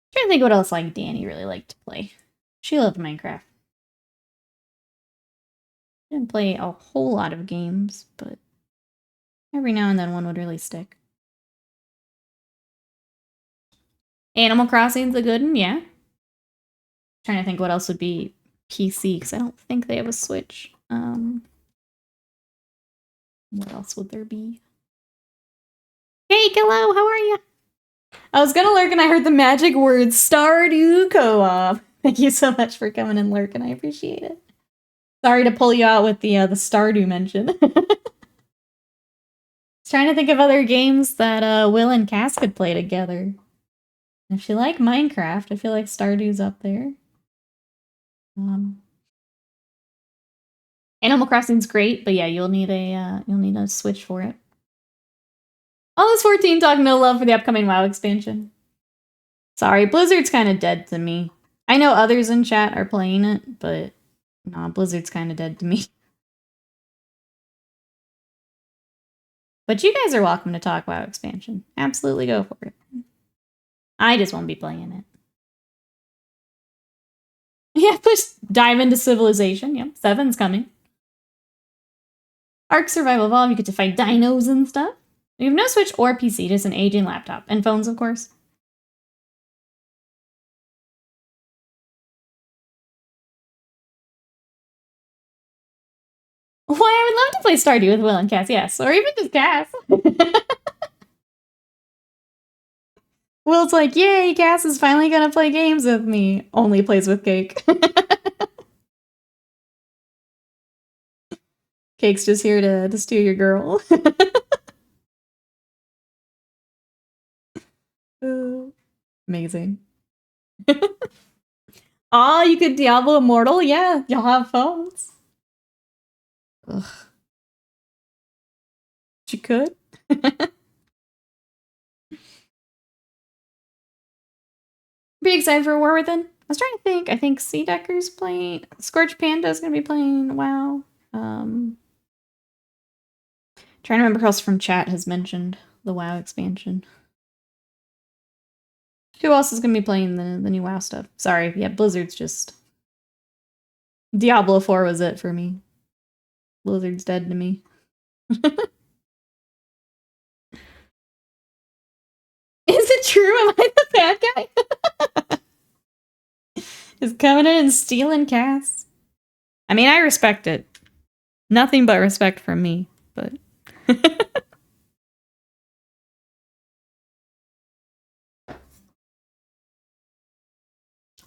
I'm trying to think what else like Danny really liked to play. She loved Minecraft. Didn't play a whole lot of games, but every now and then one would really stick. Animal Crossing's a good one, yeah. Trying to think what else would be PC, because I don't think they have a Switch. What else would there be? Hey, hello, how are you? I was gonna lurk and I heard the magic word Stardew Co-op. Thank you so much for coming and lurking, I appreciate it. Sorry to pull you out with the Stardew mention. Trying to think of other games that Will and Cass could play together. If you like Minecraft, I feel like Stardew's up there. Animal Crossing's great, but yeah, you'll need a Switch for it. All this 14 talk no love for the upcoming WoW expansion. Sorry, Blizzard's kind of dead to me. I know others in chat are playing it, but nah, Blizzard's kind of dead to me. But you guys are welcome to talk WoW expansion. Absolutely go for it. I just won't be playing it. Yeah, just dive into Civilization. Yep, 7's coming. Ark Survival Evolved, you get to fight dinos and stuff. You have no Switch or PC, just an aging laptop. And phones, of course. Why, I would love to play Stardew with Will and Cass, yes. Or even just Cass. Will's like, yay, Cass is finally gonna play games with me. Only plays with Cake. Cake's just here to steal your girl. Amazing. Oh, you could Diablo Immortal? Yeah, y'all have phones. Ugh. You could? Pretty excited for War Within. I was trying to think. I think Sea Decker's playing. Scorch Panda's gonna be playing WoW. Trying to remember who else from chat has mentioned the WoW expansion. Who else is gonna be playing the new WoW stuff? Sorry, yeah, Blizzard's just... Diablo 4 was it for me. Blizzard's dead to me. Is it true? Am I the bad guy? Is coming in and stealing Cass? I mean, I respect it. Nothing but respect from me, but...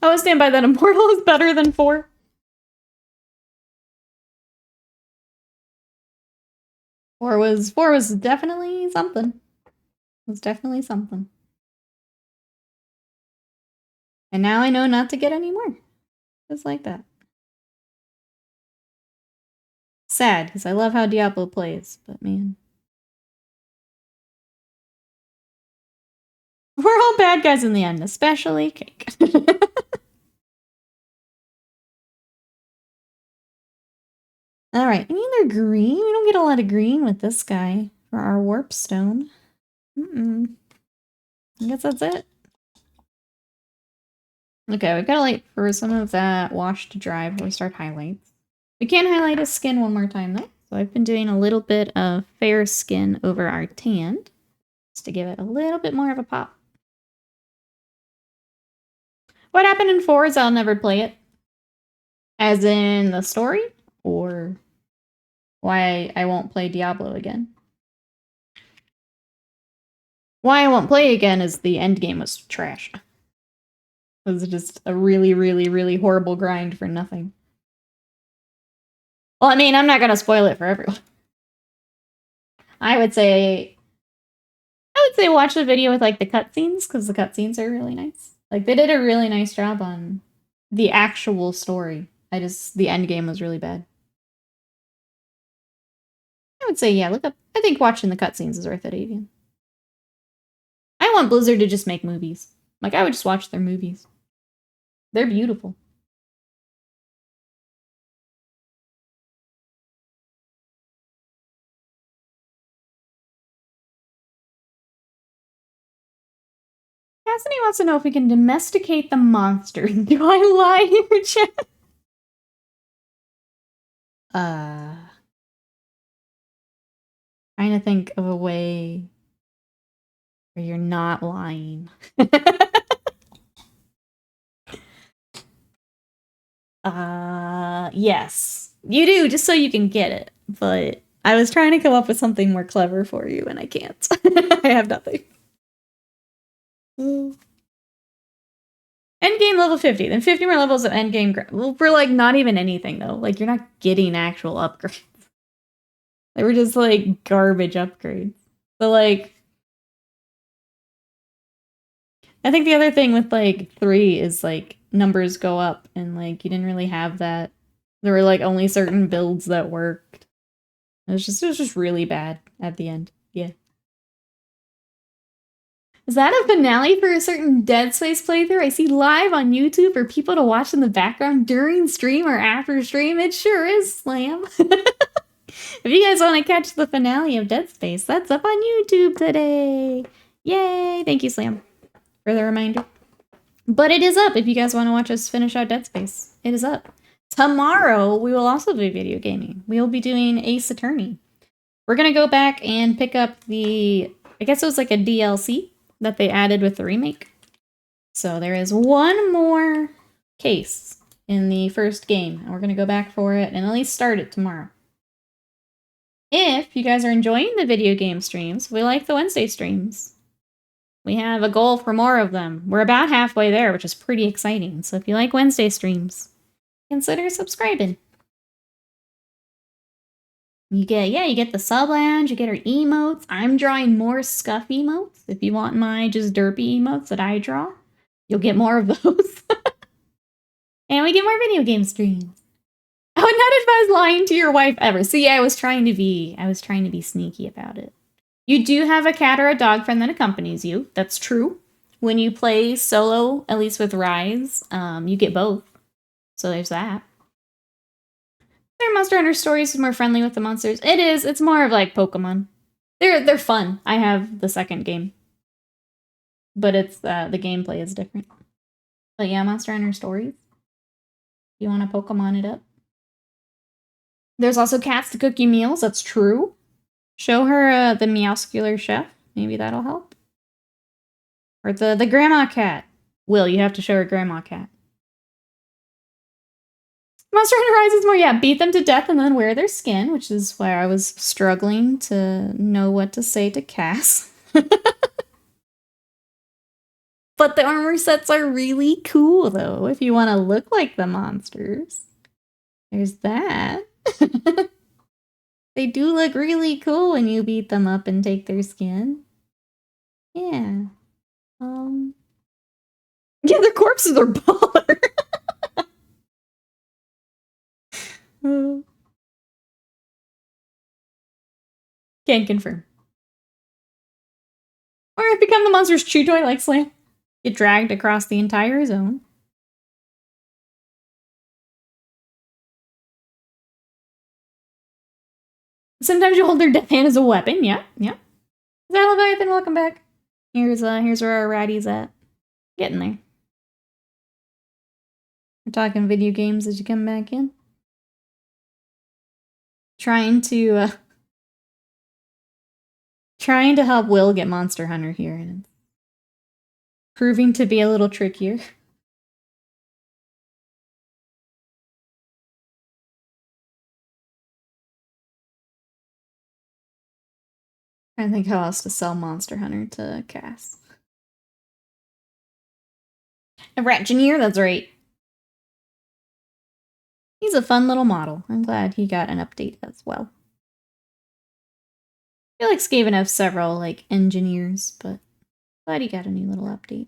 I would stand by that Immortal is better than 4. Four was definitely something. It was definitely something. And now I know not to get any more. Just like that. Sad, because I love how Diablo plays, but man. We're all bad guys in the end, especially Cake. Alright, I mean they're green. We don't get a lot of green with this guy for our warpstone. I guess that's it. Okay, we've got to wait for some of that wash to dry before we start highlights. We can highlight his skin one more time though. So I've been doing a little bit of fair skin over our tanned, just to give it a little bit more of a pop. What happened in 4 is I'll never play it. As in the story? Or why I won't play Diablo again? Why I won't play again is the end game was trash. It was just a really, really, really horrible grind for nothing. Well, I mean, I'm not gonna spoil it for everyone. I would say watch the video with like the cutscenes, because the cutscenes are really nice. Like they did a really nice job on the actual story. The end game was really bad. I would say, yeah, look up. I think watching the cutscenes is worth it, Avian. I want Blizzard to just make movies. Like, I would just watch their movies. They're beautiful. Cassidy wants to know if we can domesticate the monster. Do I lie here, chat? Trying to think of a way where you're not lying. Yes. You do, just so you can get it. But I was trying to come up with something more clever for you, and I can't. I have nothing. Endgame level 50. Then 50 more levels of endgame. Well, for like not even anything though. Like you're not getting actual upgrades. They were just like garbage upgrades. So like, I think the other thing with like 3 is like numbers go up, and like you didn't really have that. There were like only certain builds that worked. It was just really bad at the end. Yeah. Is that a finale for a certain Dead Space playthrough I see live on YouTube for people to watch in the background during stream or after stream? It sure is, Slam. If you guys want to catch the finale of Dead Space, that's up on YouTube today. Yay! Thank you, Slam, for the reminder. But it is up if you guys want to watch us finish out Dead Space. It is up. Tomorrow, we will also do video gaming. We will be doing Ace Attorney. We're going to go back and pick up the... I guess it was like a DLC that they added with the remake. So there is one more case in the first game, and we're going to go back for it and at least start it tomorrow. If you guys are enjoying the video game streams, we like the Wednesday streams. We have a goal for more of them. We're about halfway there, which is pretty exciting. So if you like Wednesday streams, consider subscribing. You get the sub lounge, you get our emotes. I'm drawing more scuff emotes. If you want my just derpy emotes that I draw, you'll get more of those. And we get more video game streams. I would not advise lying to your wife ever. See, I was trying to be sneaky about it. You do have a cat or a dog friend that accompanies you. That's true. When you play solo, at least with Rise, you get both. So there's that. Their Monster Hunter stories is more friendly with the monsters. It is. It's more of like Pokemon. They're fun. I have the second game, but it's the gameplay is different. But yeah, Monster Hunter stories. You want to Pokemon it up? There's also cats to cook you meals. That's true. Show her the Meowscular chef. Maybe that'll help. Or the grandma cat. Will, you have to show her grandma cat. Monster Hunter Rise is more, yeah, beat them to death and then wear their skin, which is where I was struggling to know what to say to Cass. But the armor sets are really cool, though, if you want to look like the monsters. There's that. They do look really cool when you beat them up and take their skin. Yeah. Yeah, their corpses are baller. Can't confirm. Or become the monster's chew toy like Slam. Get dragged across the entire zone. Sometimes you hold their death hand as a weapon. Yeah, yeah. Is that Leviathan? Welcome back. Here's where our rattie's at. Getting there. We're talking video games as you come back in. Trying to help Will get Monster Hunter here, and it's proving to be a little trickier. I think how else to sell Monster Hunter to Cass. A Ratgineer, that's right. He's a fun little model. I'm glad he got an update as well. I feel like Skaven have several, like, engineers, but glad he got a new little update.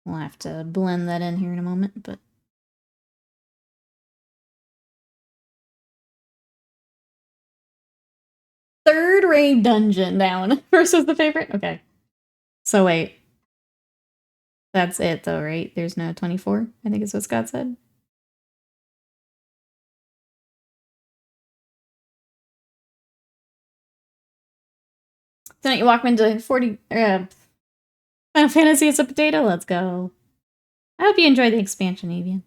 We'll have to blend that in here in a moment, but... Third raid dungeon down. First was the favorite? Okay. So wait. That's it though, right? There's no 24, I think is what Scott said. Tonight you walk into 40... Final Fantasy is a potato? Let's go. I hope you enjoy the expansion, Avian.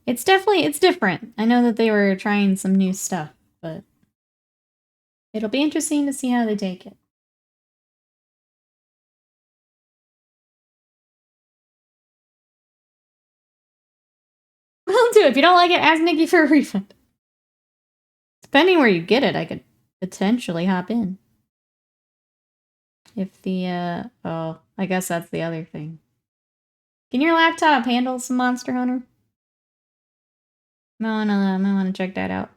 It's different. I know that they were trying some new stuff, but... It'll be interesting to see how they take it. Will do. If you don't like it, ask Nikki for a refund. Depending where you get it, I could potentially hop in. If the, oh, I guess that's the other thing. Can your laptop handle some Monster Hunter? I wanna check that out.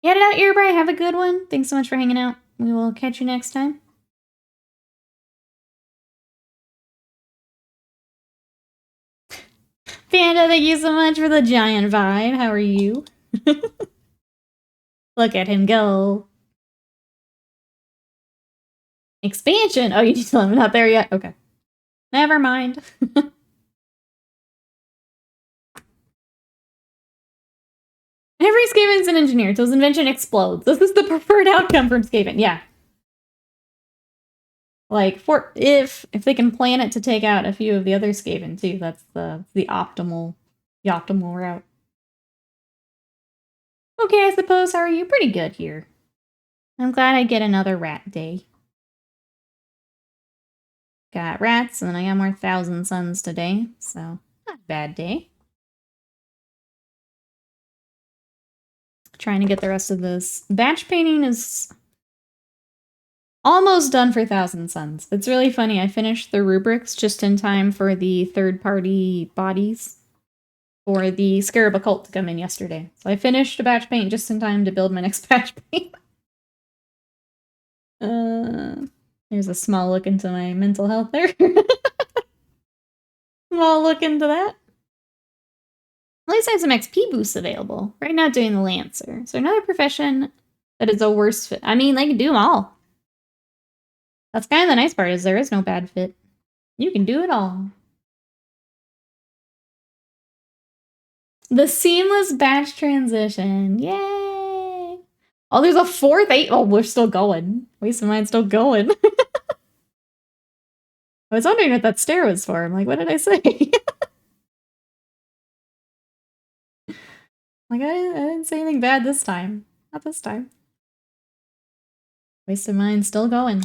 Get it out, Earbright. Have a good one. Thanks so much for hanging out. We will catch you next time. Panda, thank you so much for the giant vibe. How are you? Look at him go. Expansion? Oh, you need to tell him not there yet? Okay. Never mind. Every Skaven's an engineer till his invention explodes. This is the preferred outcome from Skaven. Yeah. Like, if they can plan it to take out a few of the other Skaven too, that's the optimal route. Okay, I suppose. How are you? Pretty good here. I'm glad I get another rat day. Got rats, and then I got more Thousand Suns today, so not a bad day. Trying to get the rest of this. Batch painting is almost done for Thousand Suns. It's really funny. I finished the rubrics just in time for the third-party bodies for the Scarab Occult to come in yesterday. So I finished a batch paint just in time to build my next batch paint. There's a small look into my mental health there. Small look into that. At least I have some XP boosts available. Right now doing the Lancer. So another profession that is a worse fit. I mean, they can do them all. That's kind of the nice part, is there is no bad fit. You can do it all. The seamless batch transition. Yay! Oh, there's a fourth 8. Oh, we're still going. Waste of Mine's still going. I was wondering what that stare was for. I'm like, what did I say? Like, I didn't say anything bad this time. Not this time. Waste of Mine still going.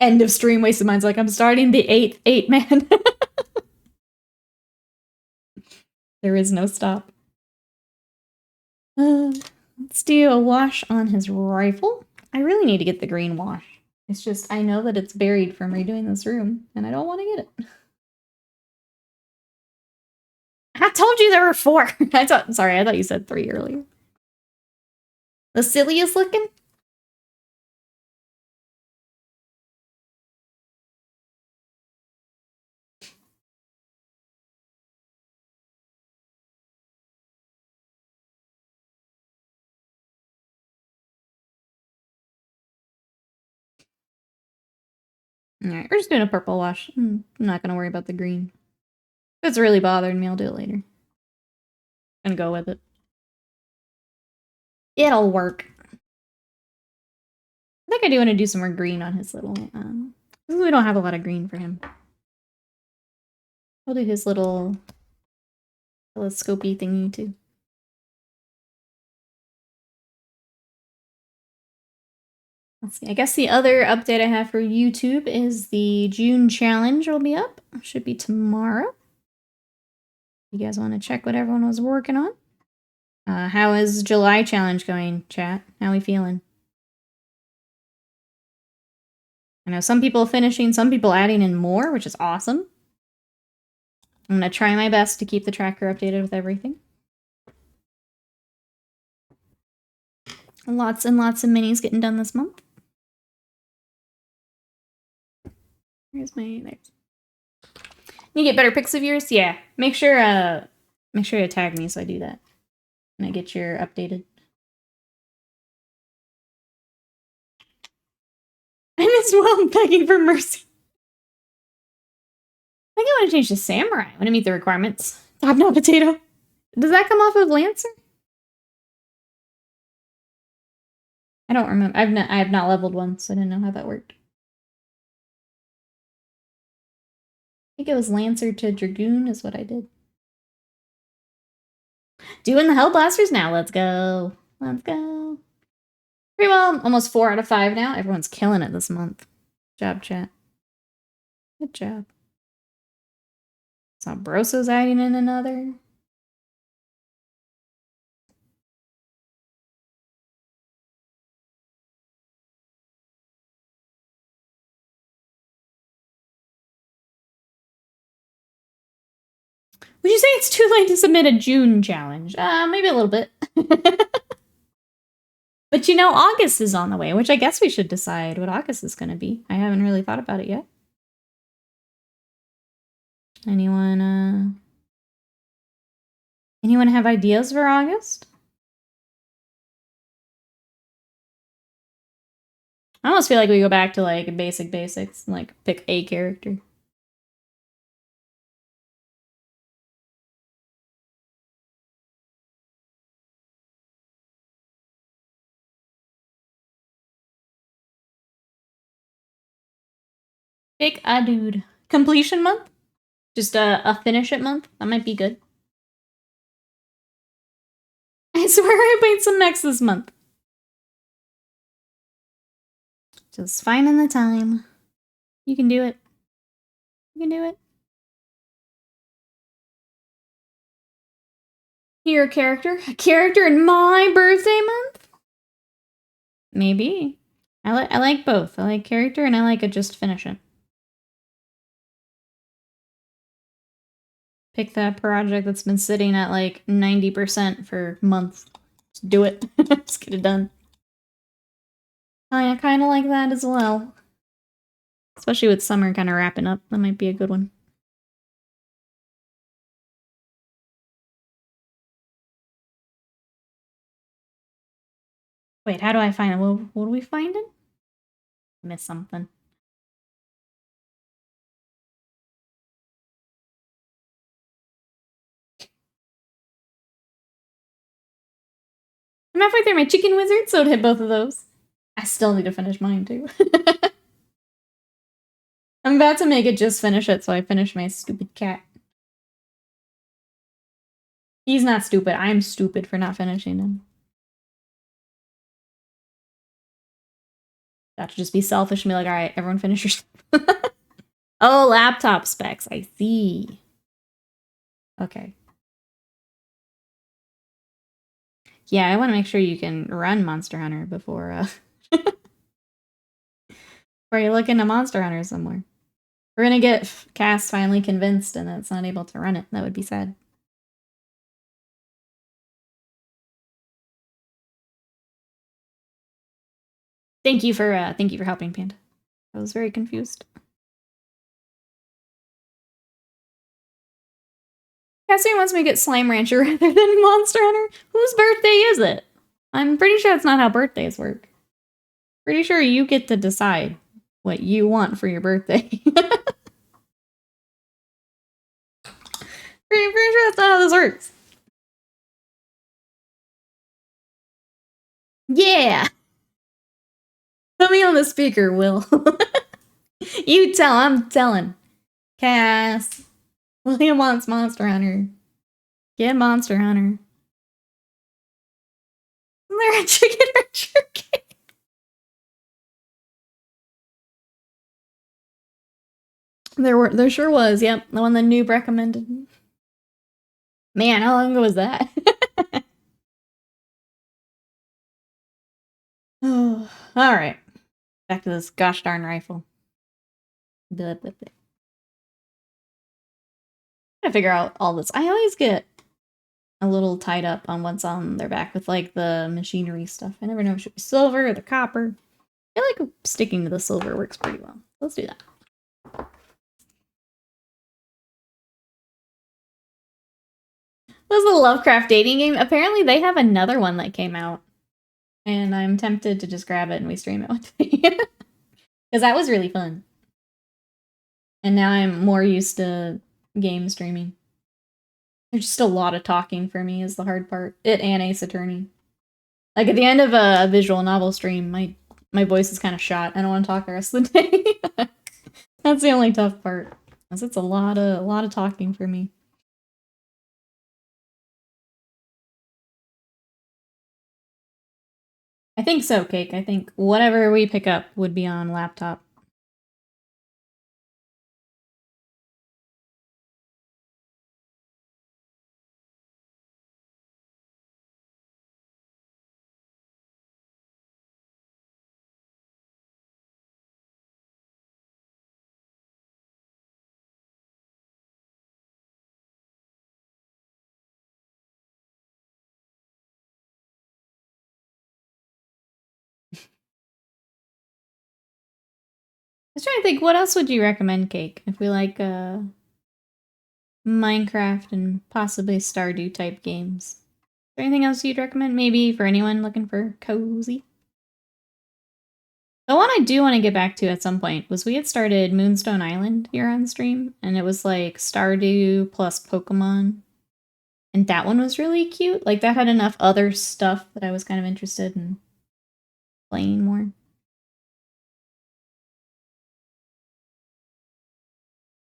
End of stream. Waste of Mine's like, I'm starting the 8th 8, man. There is no stop. let's do a wash on his rifle. I really need to get the green wash. It's just, I know that it's buried from redoing this room, and I don't want to get it. I told you there were 4. Sorry, I thought you said 3 earlier. The silliest looking? Alright, we're just doing a purple wash. I'm not gonna worry about the green. If it's really bothering me, I'll do it later. And go with it. It'll work. I think I do want to do some more green on his little, we don't have a lot of green for him. We'll do his little telescopey thingy too. Let's see, I guess the other update I have for YouTube is the June challenge will be up. Should be tomorrow. You guys want to check what everyone was working on? How is July challenge going, chat? How are we feeling? I know some people finishing, some people adding in more, which is awesome. I'm going to try my best to keep the tracker updated with everything. Lots and lots of minis getting done this month. There's. You get better pics of yours? Yeah. Make sure you tag me so I do that. And I get your updated. I'm as well begging for mercy. I think I want to change to samurai. I want to meet the requirements. Top no potato. Does that come off of Lancer? I don't remember. I have not leveled one, so I didn't know how that worked. I think it was Lancer to Dragoon is what I did. Doing the Hellblasters now. Let's go. Let's go. Pretty well, almost 4 out of 5 now. Everyone's killing it this month. Good job, chat. Good job. Saw Broso's adding in another. Would you say it's too late to submit a June challenge? Maybe a little bit. But you know, August is on the way, which I guess we should decide what August is going to be. I haven't really thought about it yet. Anyone have ideas for August? I almost feel like we go back to like basics, like pick a character. Pick a dude. Completion month? Just a finish it month? That might be good. I swear I played some mechs this month. Just finding the time. You can do it. You can do it. You're a character? A character in my birthday month? Maybe. I like both. I like character and I like a just finish it. Pick that project that's been sitting at like 90% for months. Just do it. Just get it done. I kind of like that as well. Especially with summer kind of wrapping up. That might be a good one. Wait, how do I find it? What do we find it? I missed something. I'm halfway through my chicken wizard, so to hit both of those. I still need to finish mine too. I'm about to make it just finish it, so I finish my stupid cat. He's not stupid. I'm stupid for not finishing him. Got to just be selfish and be like, alright, everyone finish your stuff. Oh, laptop specs. I see. Okay. Yeah, I want to make sure you can run Monster Hunter before before you look into Monster Hunter somewhere. We're gonna get Cass finally convinced and it's not able to run it. That would be sad. Thank you for helping, Panda. I was very confused. Cassie wants me to get Slime Rancher rather than Monster Hunter. Whose birthday is it? I'm pretty sure that's not how birthdays work. Pretty sure you get to decide what you want for your birthday. pretty sure that's not how this works. Yeah! Put me on the speaker, Will. You tell, I'm telling. Cass. William wants Monster Hunter. Get Monster Hunter. They're a chicken Rancher game. There sure was, yep. The one that Noob recommended. Man, how long ago was that? Oh, alright. Back to this gosh darn rifle. Blah, blah, blah. I gotta figure out all this. I always get a little tied up on what's on their back with like the machinery stuff. I never know if it should be silver or the copper. I feel like sticking to the silver works pretty well. Let's do that. Was the Lovecraft dating game? Apparently they have another one that came out. And I'm tempted to just grab it and we stream it one day. Because that was really fun. And now I'm more used to game streaming. There's just a lot of talking for me is the hard part. It and Ace Attorney. Like at the end of a visual novel stream, my voice is kind of shot. I don't want to talk the rest of the day. That's the only tough part. Because it's a lot of talking for me. I think so, Cake. I think whatever we pick up would be on laptop. I was trying to think, what else would you recommend, Cake? If we like Minecraft and possibly Stardew type games. Is there anything else you'd recommend? Maybe for anyone looking for cozy? The one I do want to get back to at some point was we had started Moonstone Island here on stream, and it was like Stardew plus Pokemon. And that one was really cute. Like, that had enough other stuff that I was kind of interested in playing more.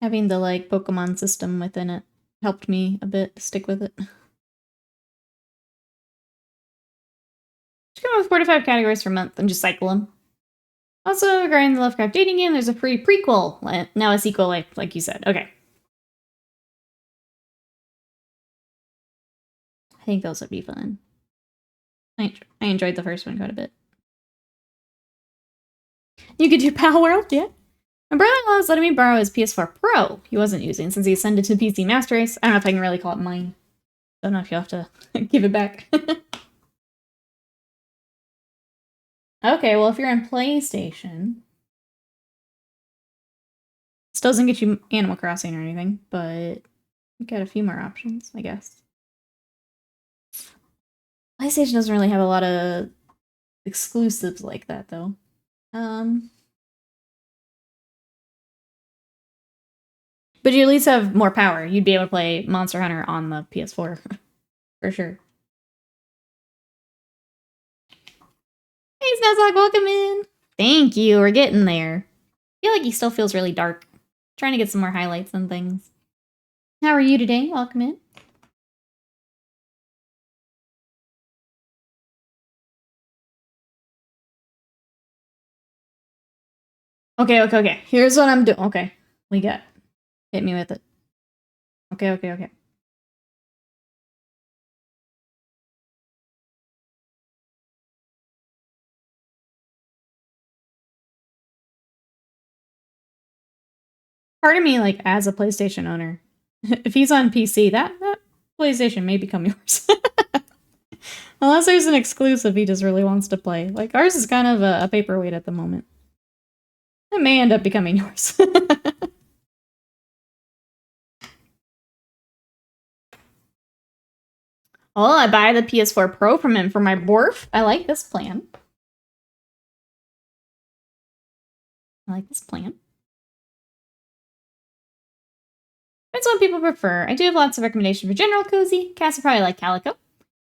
Having the, like, Pokemon system within it helped me a bit to stick with it. Just come up with 4 to 5 categories per month and just cycle them. Also, regarding the Lovecraft dating game, there's a free prequel. Now a sequel, like you said. Okay. I think those would be fun. I enjoyed the first one quite a bit. You could do Pal World, yeah. My brother-in-law was letting me borrow his PS4 Pro he wasn't using since he sent it to PC Master Race. I don't know if I can really call it mine. Don't know if you'll have to give it back. Okay, well, if you're on PlayStation, this doesn't get you Animal Crossing or anything, but you got a few more options, I guess. PlayStation doesn't really have a lot of exclusives like that, though. But you at least have more power. You'd be able to play Monster Hunter on the PS4, for sure. Hey, Snowdog, welcome in. Thank you, we're getting there. I feel like he still feels really dark. Trying to get some more highlights and things. How are you today? Welcome in. Okay. Here's what I'm doing. Okay, we got. Hit me with it. Okay. Part of me, like, as a PlayStation owner, if he's on PC, that PlayStation may become yours. Unless there's an exclusive he just really wants to play. Like, ours is kind of a paperweight at the moment. It may end up becoming yours. Oh, I buy the PS4 Pro from him for my Borf. I like this plan. That's what people prefer. I do have lots of recommendations for general cozy. Cass would probably like Calico.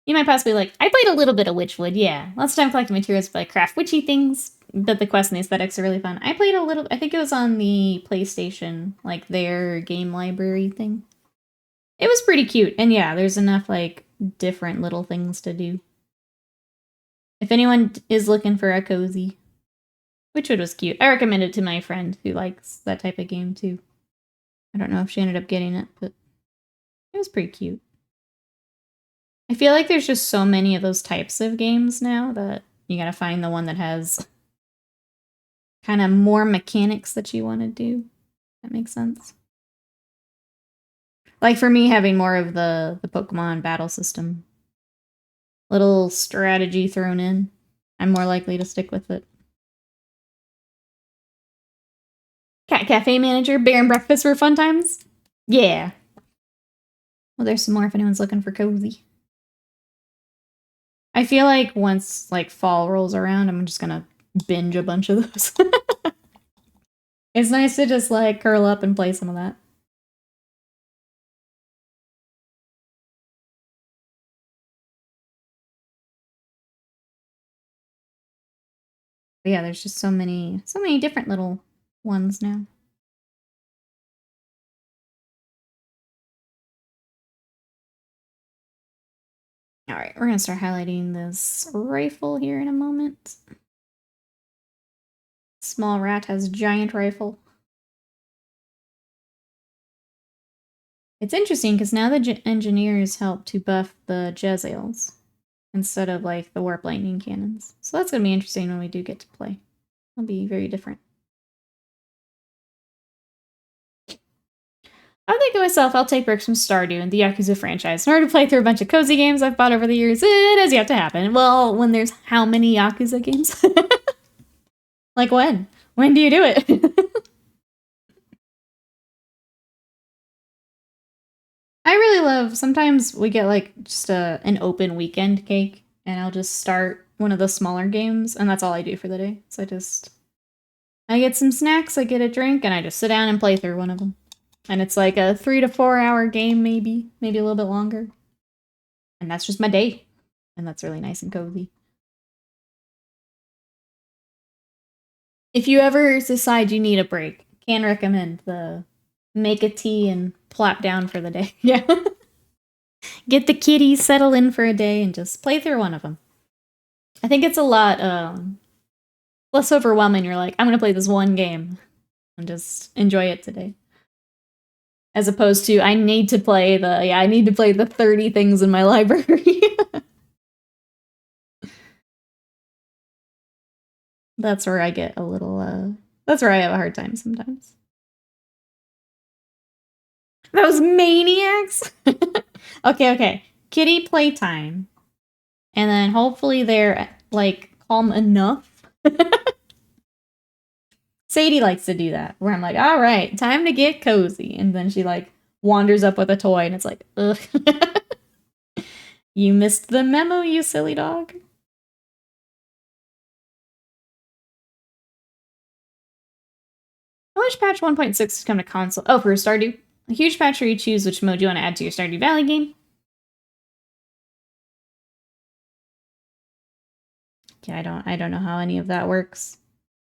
You might possibly like, I played a little bit of Witchwood, yeah. Lots of time collecting materials to like craft witchy things, but the quests and the aesthetics are really fun. I played a little, I think it was on the PlayStation, like their game library thing. It was pretty cute, and yeah, there's enough like different little things to do. If anyone is looking for a cozy, Witchwood was cute. I recommend it to my friend who likes that type of game too. I don't know if she ended up getting it, but it was pretty cute. I feel like there's just so many of those types of games now that you gotta find the one that has kind of more mechanics that you want to do. That makes sense. Like for me, having more of the Pokemon battle system, little strategy thrown in, I'm more likely to stick with it. Cat Cafe Manager, Bear and Breakfast for fun times? Yeah. Well, there's some more if anyone's looking for cozy. I feel like once like fall rolls around, I'm just gonna binge a bunch of those. It's nice to just like curl up and play some of that. But yeah, there's just so many different little ones now. All right, we're gonna start highlighting this rifle here in a moment. Small rat has giant rifle. It's interesting because now the engineers help to buff the Jezzails instead of like the warp lightning cannons. So that's gonna be interesting when we do get to play. It'll be very different. I'm thinking to myself, I'll take breaks from Stardew and the Yakuza franchise in order to play through a bunch of cozy games I've bought over the years. It has yet to happen. Well, when there's how many Yakuza games? Like when? When do you do it? I really love, sometimes we get like just an open weekend cake and I'll just start one of the smaller games and that's all I do for the day. So I get some snacks, I get a drink, and I just sit down and play through one of them. And it's like a 3 to 4 hour game, maybe a little bit longer. And that's just my day. And that's really nice and cozy. If you ever decide you need a break, can recommend the make a tea and plop down for the day. Yeah. Get the kitties, settle in for a day, and just play through one of them. I think it's a lot less overwhelming. You're like, I'm going to play this one game and just enjoy it today. As opposed to, I need to play the 30 things in my library. That's where I get a little, that's where I have a hard time sometimes. Those maniacs! Okay. Kitty playtime. And then hopefully they're, like, calm enough. Sadie likes to do that, where I'm like, all right, time to get cozy. And then she, like, wanders up with a toy, and it's like, ugh. You missed the memo, you silly dog. How much patch 1.6 has come to console? Oh, for Stardew. A huge patch where you choose which mode you want to add to your Stardew Valley game. Yeah, I don't know how any of that works.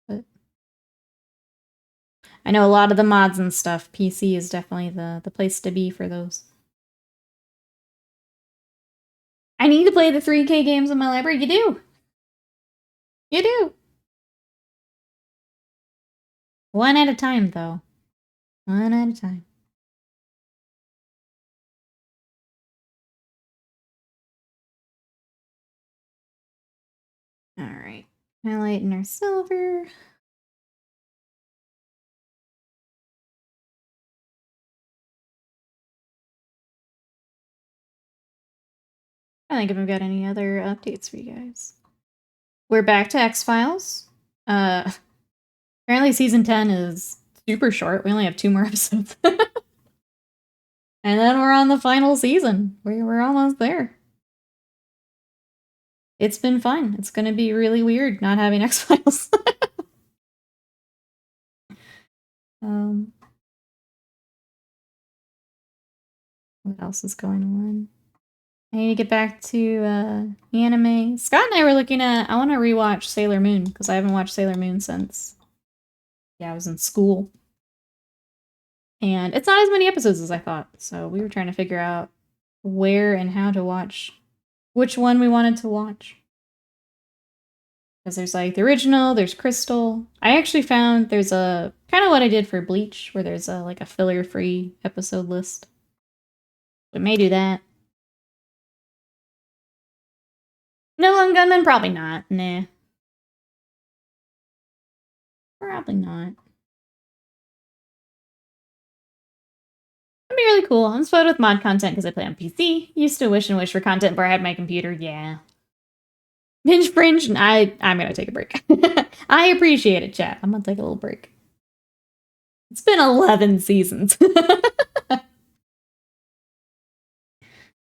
But I know a lot of the mods and stuff. PC is definitely the place to be for those. I need to play the 3K games in my library. You do. You do. One at a time, though. One at a time. All right. Highlighting our silver. I think if I've got any other updates for you guys. We're back to X-Files. Apparently season 10 is super short. We only have 2 more episodes. And then we're on the final season. We're almost there. It's been fun. It's gonna be really weird not having X-Files. What else is going on? I need to get back to anime. Scott and I were looking at, I want to rewatch Sailor Moon, because I haven't watched Sailor Moon since, I was in school. And it's not as many episodes as I thought, so we were trying to figure out where and how to watch, which one we wanted to watch. Because there's like the original, there's Crystal. I actually found there's a, kind of what I did for Bleach, where there's a like a filler-free episode list. We may do that. No Lone Gunman? Probably not. Nah. Probably not. That'd be really cool. I'm spoiled with mod content because I play on PC. Used to wish and wish for content where I had my computer. Yeah. Binge fringe, and I'm gonna take a break. I appreciate it, chat. I'm gonna take a little break. It's been 11 seasons.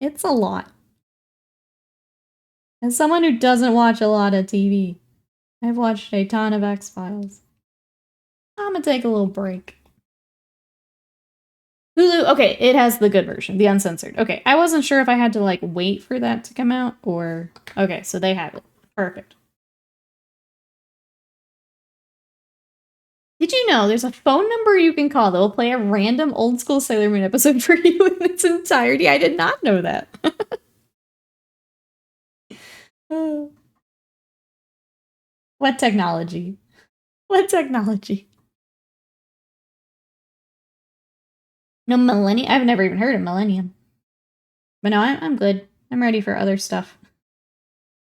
It's a lot. As someone who doesn't watch a lot of TV, I've watched a ton of X-Files. I'm gonna take a little break. Hulu, okay, it has the good version, the uncensored. Okay, I wasn't sure if I had to, like, wait for that to come out, or... Okay, so they have it. Perfect. Did you know there's a phone number you can call that will play a random old-school Sailor Moon episode for you in its entirety? I did not know that. What technology? What technology? No, Millennium? I've never even heard of Millennium. But no, I'm good. I'm ready for other stuff.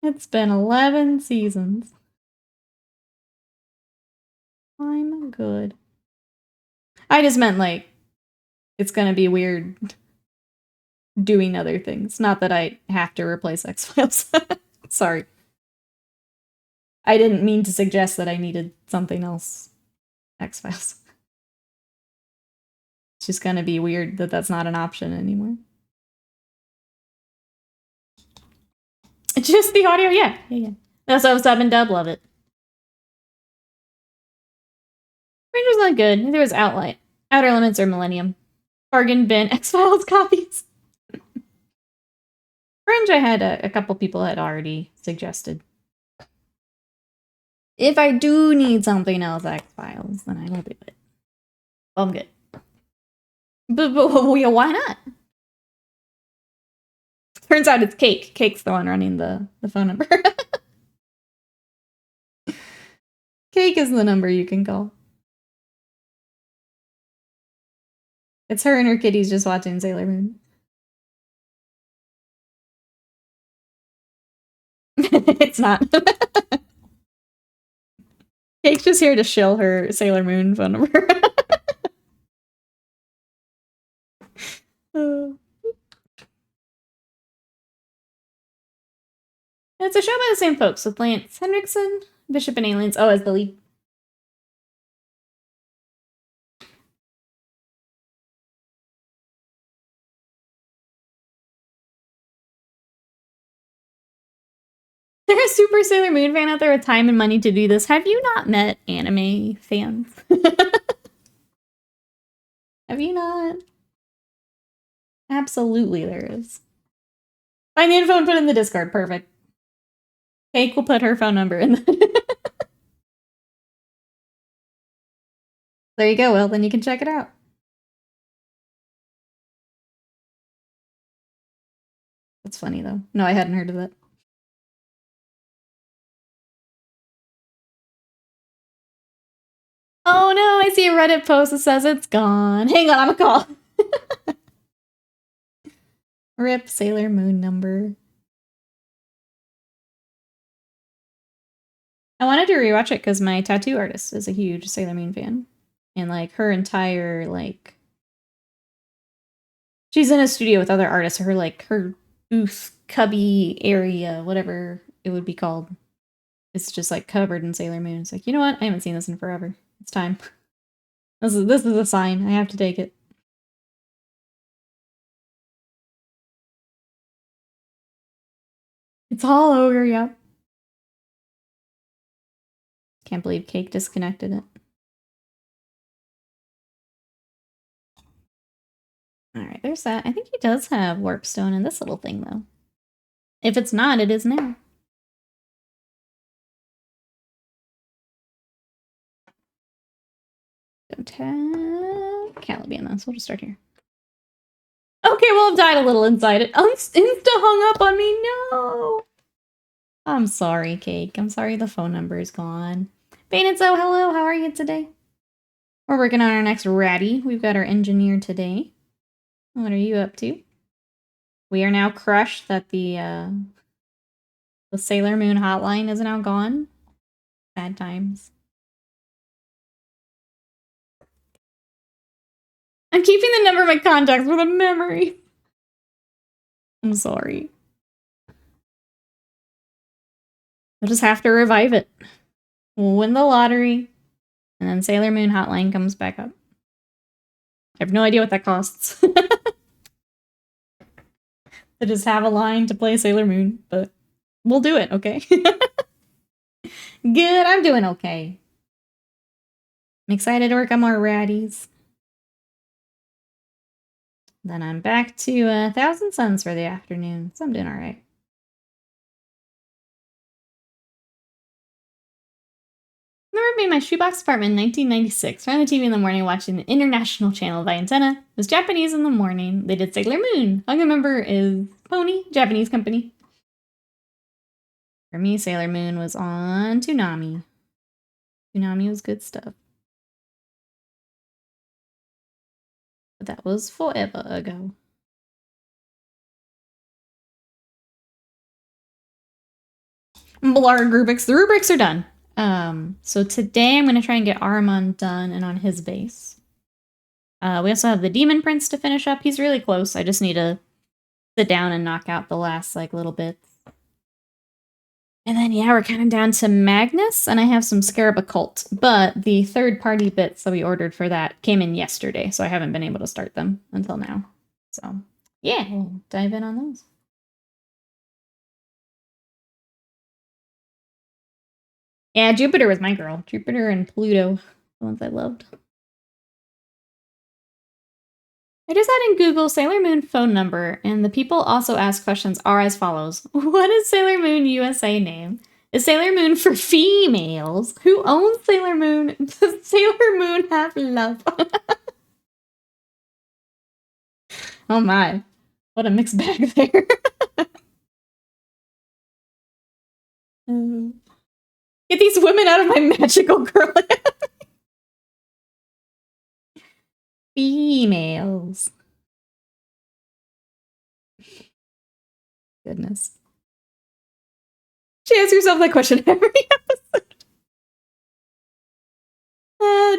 It's been 11 seasons. I'm good. I just meant, like, it's gonna be weird doing other things. Not that I have to replace X-Files. Sorry. I didn't mean to suggest that I needed something else. X-Files. It's just gonna be weird that that's not an option anymore. Just the audio? Yeah. That's what sub and dub, love it. Ranger's not good. There was Outer Limits or Millennium. Bargain bin X-Files copies. Fringe I had a couple people had already suggested. If I do need something else X-Files, then I will do it. Well, I'm good. But why not? Turns out it's Cake. Cake's the one running the phone number. Cake is the number you can call. It's her and her kitties just watching Sailor Moon. It's not. Cake's just here to shill her Sailor Moon phone number. It's a show by the same folks with Lance Henriksen, Bishop and Aliens. Oh, as the lead. There's a super Sailor Moon fan out there with time and money to do this. Have you not met anime fans? Have you not? Absolutely there is. Find the info and put it in the Discord. Perfect. Cake will put her phone number in the... There you go, Will. Then you can check it out. That's funny, though. No, I hadn't heard of that. Oh no, I see a Reddit post that says it's gone. Hang on, I'm a call. Rip Sailor Moon number. I wanted to rewatch it because my tattoo artist is a huge Sailor Moon fan. And, like, her entire, like... She's in a studio with other artists. Her booth cubby area, whatever it would be called. It's just like covered in Sailor Moon. It's like, you know what? I haven't seen this in forever. It's time. This is a sign. I have to take it. It's all ogre, yep. Can't believe Cake disconnected it. Alright, there's that. I think he does have Warpstone in this little thing, though. If it's not, it is now. Don't have Calibi in this. We'll just start here. Okay, well, I've died a little inside it. Insta hung up on me. No! I'm sorry, Cake. I'm sorry the phone number is gone. Bainitzo, hello. How are you today? We're working on our next rattie. We've got our engineer today. What are you up to? We are now crushed that the Sailor Moon hotline is now gone. Sad times. I'm keeping the number of my contacts with a memory. I'm sorry. We'll just have to revive it. We'll win the lottery, and then Sailor Moon hotline comes back up. I have no idea what that costs. To just have a line to play Sailor Moon, but we'll do it, okay? Good, I'm doing okay. I'm excited to work on more ratties. Then I'm back to 1,000 Suns for the afternoon, so I'm doing alright. I remember being in my shoebox apartment in 1996. Turned on the TV in the morning watching the international channel by antenna. It was Japanese in the morning. They did Sailor Moon. All I remember is Pony, Japanese company. For me, Sailor Moon was on Toonami. Toonami was good stuff. But that was forever ago. Blarg rubrics. The rubrics are done. So today I'm going to try and get Aramon done and on his base. We also have the Demon Prince to finish up. He's really close. I just need to sit down and knock out the last like little bits. And then, yeah, we're kind of down to Magnus, and I have some Scarab Occult. But the third-party bits that we ordered for that came in yesterday, so I haven't been able to start them until now. So, yeah, we'll dive in on those. Yeah, Jupiter was my girl. Jupiter and Pluto, the ones I loved. I just had in Google Sailor Moon phone number, and the people also ask questions are as follows. What is Sailor Moon USA name? Is Sailor Moon for females? Who owns Sailor Moon? Does Sailor Moon have love? Oh my. What a mixed bag there. Get these women out of my magical girl. Females. Goodness. She asks herself that question every episode.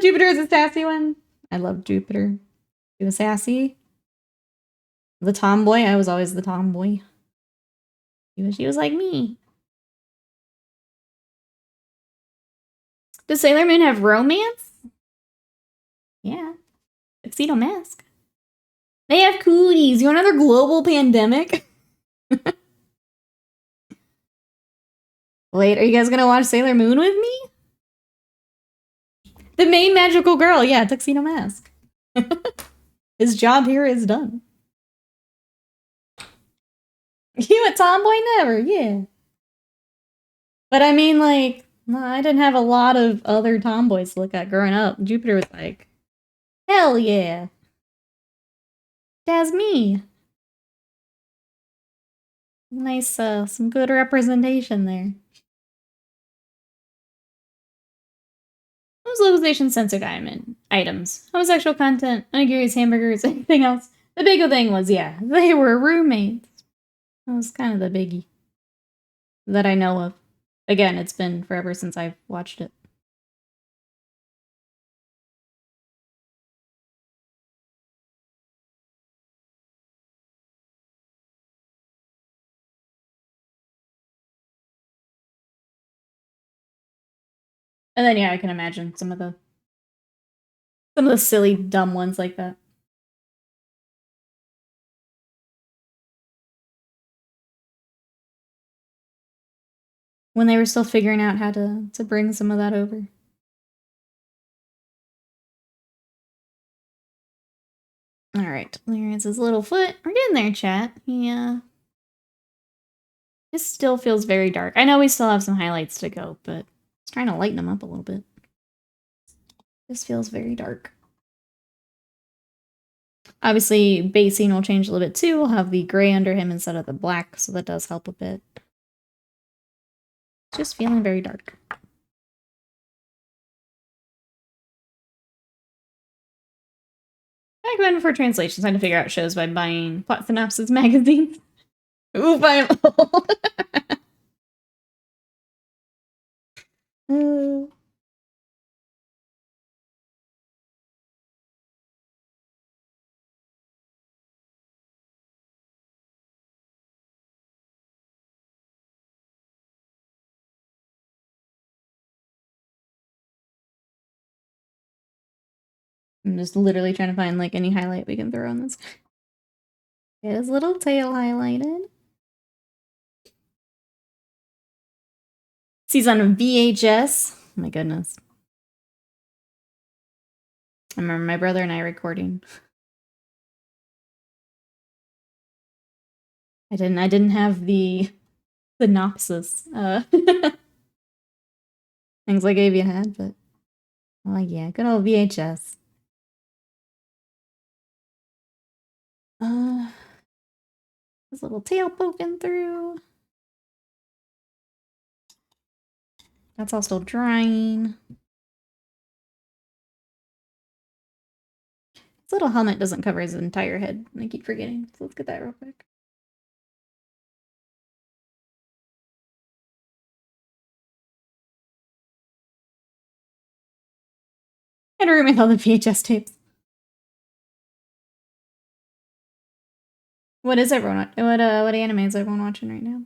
Jupiter is a sassy one. I love Jupiter. She was sassy. The tomboy. I was always the tomboy. She was like me. Does Sailor Moon have romance? Yeah. Tuxedo Mask. They have cooties. You want another global pandemic? Wait, are you guys gonna watch Sailor Moon with me? The main magical girl, yeah, Tuxedo Mask. His job here is done. You a tomboy? Never, yeah. But I mean, like, I didn't have a lot of other tomboys to look at growing up. Jupiter was like, hell yeah. That's me. Nice, some good representation there. Localization censored items. Homosexual content, onigiri's, hamburgers, anything else. The big thing was, yeah, they were roommates. That was kind of the biggie that I know of. Again, it's been forever since I've watched it. And then yeah, I can imagine some of the silly, dumb ones like that. When they were still figuring out how to bring some of that over. Alright, there's his little foot. We're getting there, chat. Yeah. This still feels very dark. I know we still have some highlights to go, but it's trying to lighten them up a little bit. This feels very dark. Obviously, basing will change a little bit too. We'll have the gray under him instead of the black, so that does help a bit. Just feeling very dark. I went for translations, trying to figure out shows by buying plot synopsis magazines. Oof, I'm old. I'm just literally trying to find like any highlight we can throw on this. Get his little tail highlighted. He's on VHS. Oh my goodness. I remember my brother and I recording. I didn't have the synopsis. Things like Avia had, but oh yeah, good old VHS. His little tail poking through. That's all still drying. His little helmet doesn't cover his entire head. I keep forgetting, so let's get that real quick. I had a room with all the VHS tapes. What is everyone? What anime is everyone watching right now?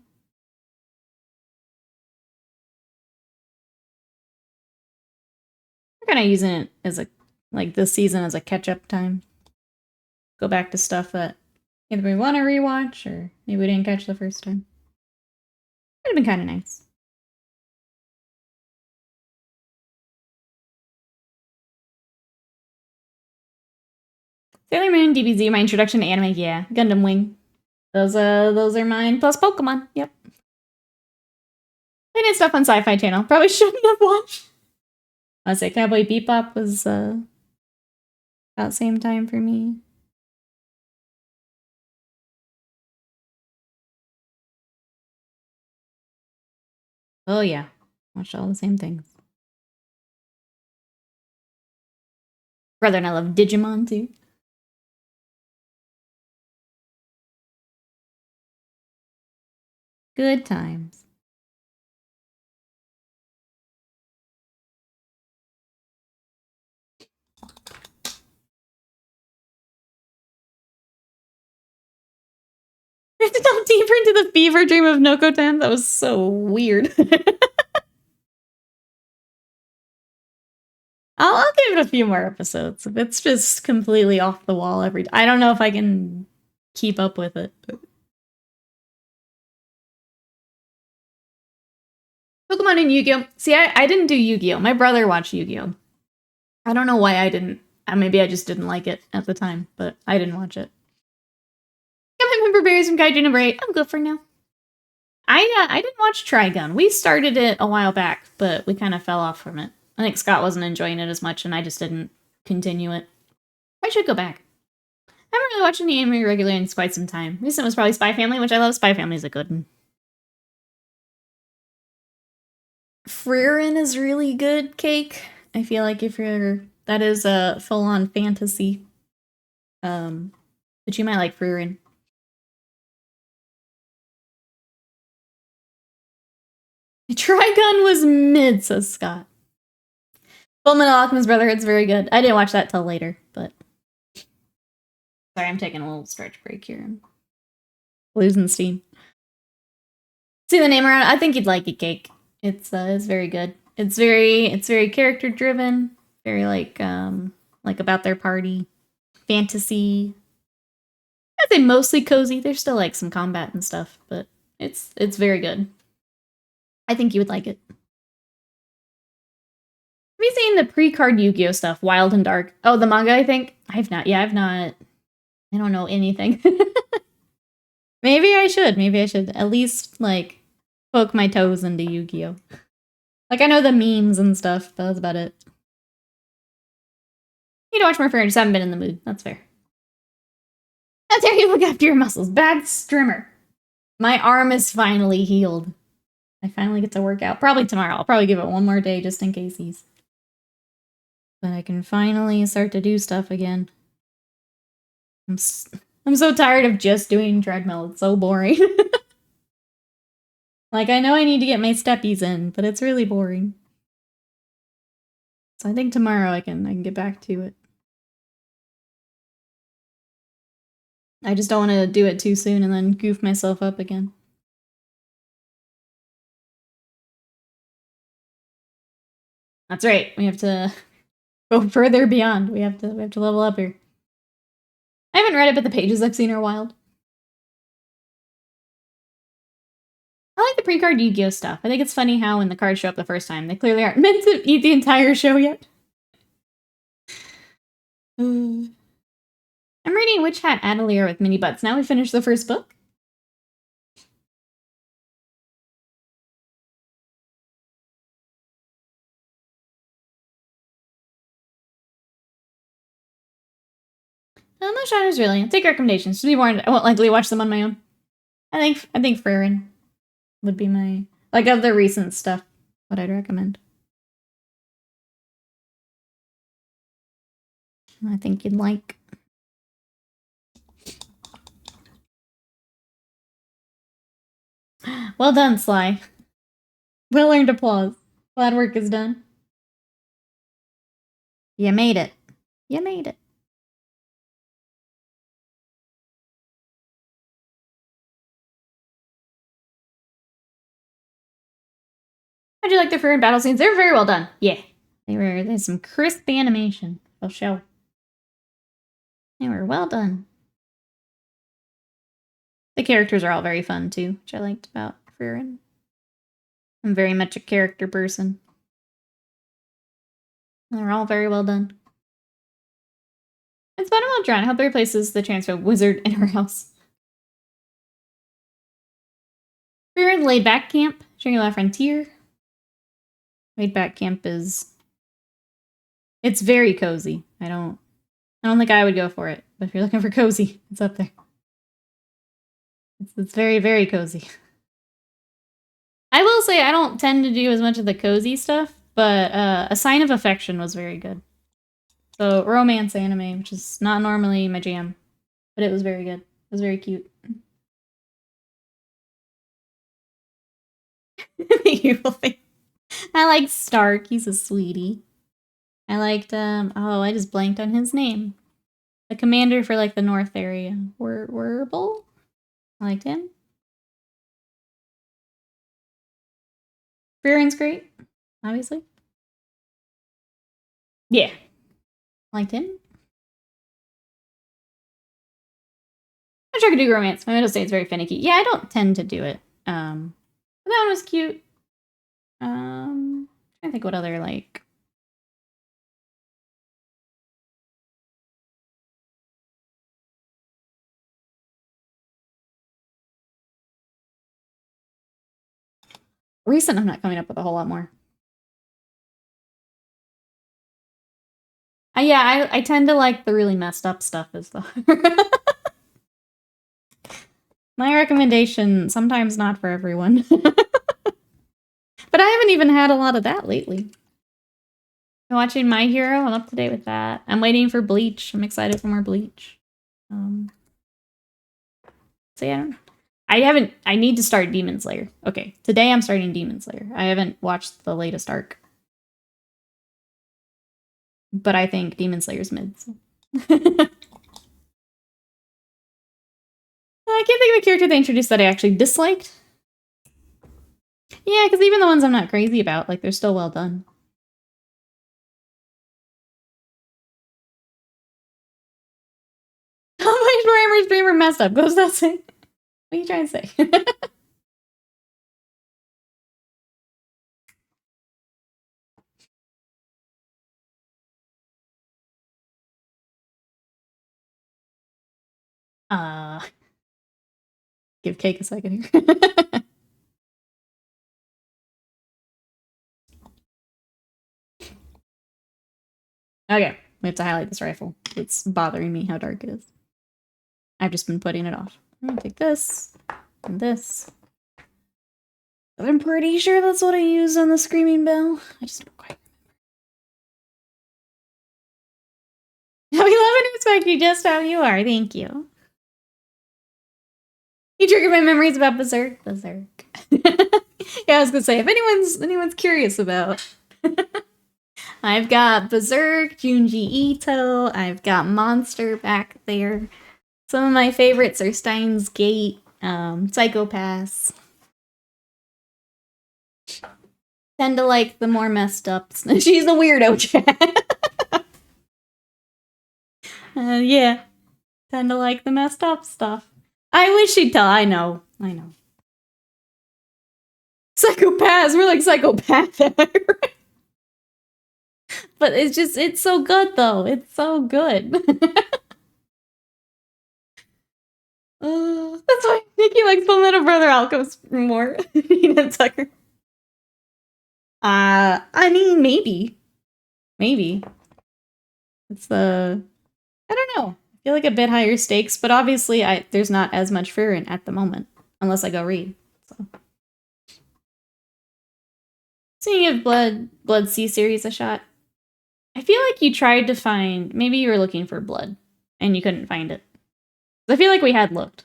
We're kind of using it as a this season as a catch-up time. Go back to stuff that either we want to rewatch or maybe we didn't catch the first time. Would have been kind of nice. Sailor Moon, DBZ, my introduction to anime, yeah. Gundam Wing. Those are mine. Plus Pokemon, yep. They did stuff on Sci-Fi Channel. Probably shouldn't have watched. I would say Cowboy Bebop was about same time for me. Oh yeah, watched all the same things. Brother and I love Digimon too. Good times. I have to delve deeper into the fever dream of Nokotan. That was so weird. I'll give it a few more episodes. If it's just completely off the wall every. I don't know if I can keep up with it. Pokemon and Yu-Gi-Oh! See, I didn't do Yu-Gi-Oh! My brother watched Yu-Gi-Oh! I don't know why I didn't. Maybe I just didn't like it at the time, but I didn't watch it. Got my member berries from Kaiju number 8. I'm good for now. I didn't watch Trigun. We started it a while back, but we kind of fell off from it. I think Scott wasn't enjoying it as much, and I just didn't continue it. I should go back. I haven't really watched any anime regularly in quite some time. Recent was probably Spy Family, which I love. Spy Family is a good one. Frieren is really good, Cake. I feel like if you're... That is a full-on fantasy. But you might like Frieren. Trigun was mid, says Scott. Fullmetal Alchemist Brotherhood's very good. I didn't watch that till later, but... Sorry, I'm taking a little stretch break here. I'm losing steam. See the name around? I think you'd like it, Cake. It's very good. It's very character driven, very like about their party, fantasy. I'd say mostly cozy. There's still like some combat and stuff, but it's very good. I think you would like it. Have you seen the pre-card Yu-Gi-Oh stuff, Wild and Dark? Oh, the manga, I think? I've not. Yeah, I've not. I don't know anything. Maybe I should. Maybe I should at least, like, poke my toes into Yu-Gi-Oh! Like, I know the memes and stuff, but that's about it. You need to watch more Fair, just haven't been in the mood. That's fair. How dare you look after your muscles? Bad strimmer. My arm is finally healed. I finally get to work out. Probably tomorrow. I'll probably give it one more day just in case he's... But I can finally start to do stuff again. I'm so tired of just doing treadmill. It's so boring. Like, I know I need to get my steppies in, but it's really boring. So I think tomorrow I can get back to it. I just don't want to do it too soon and then goof myself up again. That's right. We have to go further beyond. We have to level up here. I haven't read it, but the pages I've seen are wild. I like the pre-card Yu-Gi-Oh stuff. I think it's funny how when the cards show up the first time, they clearly aren't meant to eat the entire show yet. I'm reading Witch Hat Atelier with Mini Butts. Now we finished the first book. No shadows really. Take recommendations. Just be warned, I won't likely watch them on my own. I think Freyrin would be my, like, of the recent stuff, what I'd recommend. I think you'd like. Well done, Sly. Well-earned applause. Glad work is done. You made it. You made it. How'd you like the Freyrin battle scenes? They were very well done. Yeah. There's some crisp animation. I'll show. They were well done. The characters are all very fun, too, which I liked about Freyrin. I'm very much a character person. They're all very well done. It's fun and well drawn. I hope it replaces the transfer wizard in her house. Freyrin Laid Back Camp, Shangri-La Frontier. Laid Back Camp is... It's very cozy. I don't think I would go for it, but if you're looking for cozy, it's up there. It's very, very cozy. I will say I don't tend to do as much of the cozy stuff, but A Sign of Affection was very good. So, romance anime, which is not normally my jam, but it was very good. It was very cute. I like Stark. He's a sweetie. I liked, oh, I just blanked on his name. The commander for, like, the north area. Werble? I liked him. Freyrin's great, obviously. Yeah. Liked him. I'm sure I could do romance. My middle state's very finicky. Yeah, I don't tend to do it. But that one was cute. I think what other, like... Recent, I'm not coming up with a whole lot more. Yeah, I tend to like the really messed up stuff as the... My recommendation, sometimes not for everyone. But I haven't even had a lot of that lately. I'm watching My Hero, I'm up to date with that. I'm waiting for Bleach, I'm excited for more Bleach. So yeah, I need to start Demon Slayer. Okay, today I'm starting Demon Slayer. I haven't watched the latest arc. But I think Demon Slayer's mid, so. I can't think of a character they introduced that I actually disliked. Yeah, because even the ones I'm not crazy about, like, they're still well done. How much Warhammer streamer messed up? Goes that saying? What are you trying to say? Give Cake a second here. Okay, we have to highlight this rifle. It's bothering me how dark it is. I've just been putting it off. I'm gonna take this and this. I'm pretty sure that's what I used on the Screaming Bell. I just don't quite remember. We love and respect you just how you are. Thank you. You triggered my memories about Berserk. Yeah, I was gonna say, if anyone's curious about, I've got Berserk, Junji Ito. I've got Monster back there. Some of my favorites are Steins Gate, Psychopaths. Tend to like the more messed up. She's a weirdo, chat. Yeah. Tend to like the messed up stuff. I wish she'd tell. I know. Psychopaths. We're like psychopaths. But it's so good, though. It's so good. That's why Nikki likes Full Metal Brother Alchemist more. Nina Tucker. I mean, maybe. It's I don't know. I feel like a bit higher stakes, but obviously there's not as much Furin at the moment, unless I go read. So. Speaking of Blood Sea series a shot. I feel like you tried to find, maybe you were looking for blood, and you couldn't find it. I feel like we had looked.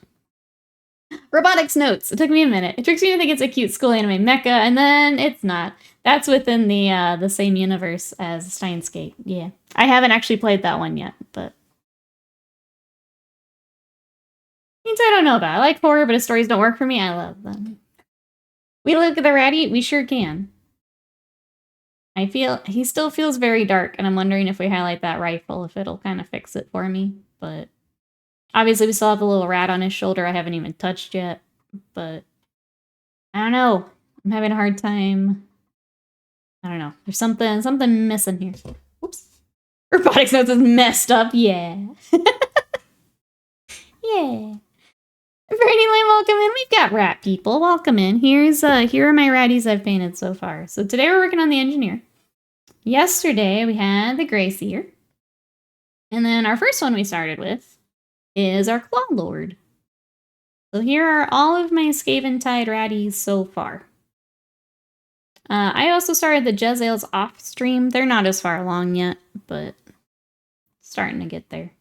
Robotics notes. It took me a minute. It tricks me to think it's a cute school anime mecha, and then it's not. That's within the same universe as Steins Gate. Yeah. I haven't actually played that one yet, but means I don't know about. I like horror, but if stories don't work for me, I love them. We look at the rattie, we sure can. I feel he still feels very dark, and I'm wondering if we highlight that rifle, if it'll kind of fix it for me. But obviously, we still have a little rat on his shoulder I haven't even touched yet. But I don't know. I'm having a hard time. I don't know. There's something missing here. Oops. Robotics notes is messed up. Yeah. Yeah. Brady Lane, welcome in. We've got rat people. Welcome in. Here are my ratties I've painted so far. So today we're working on the engineer. Yesterday we had the Grey Seer. And then our first one we started with is our Claw Lord. So here are all of my Skaventide ratties so far. I also started the Jezzails off stream. They're not as far along yet, but starting to get there.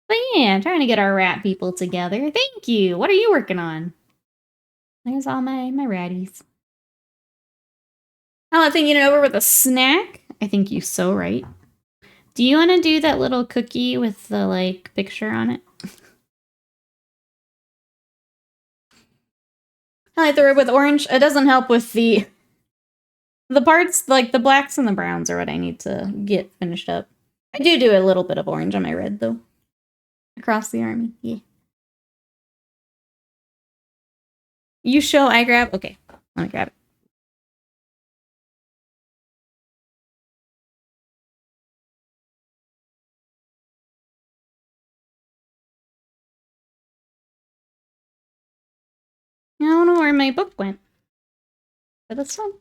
But yeah, trying to get our rat people together. Thank you. What are you working on? There's all my ratties. I love thinking it over with a snack. I think you're so right. Do you want to do that little cookie with the, like, picture on it? I like the red with orange. It doesn't help with the parts, like the blacks and the browns are what I need to get finished up. I do a little bit of orange on my red, though. Across the army, yeah. You show, I grab? Okay, let me grab it. I don't know where my book went. But that's fun.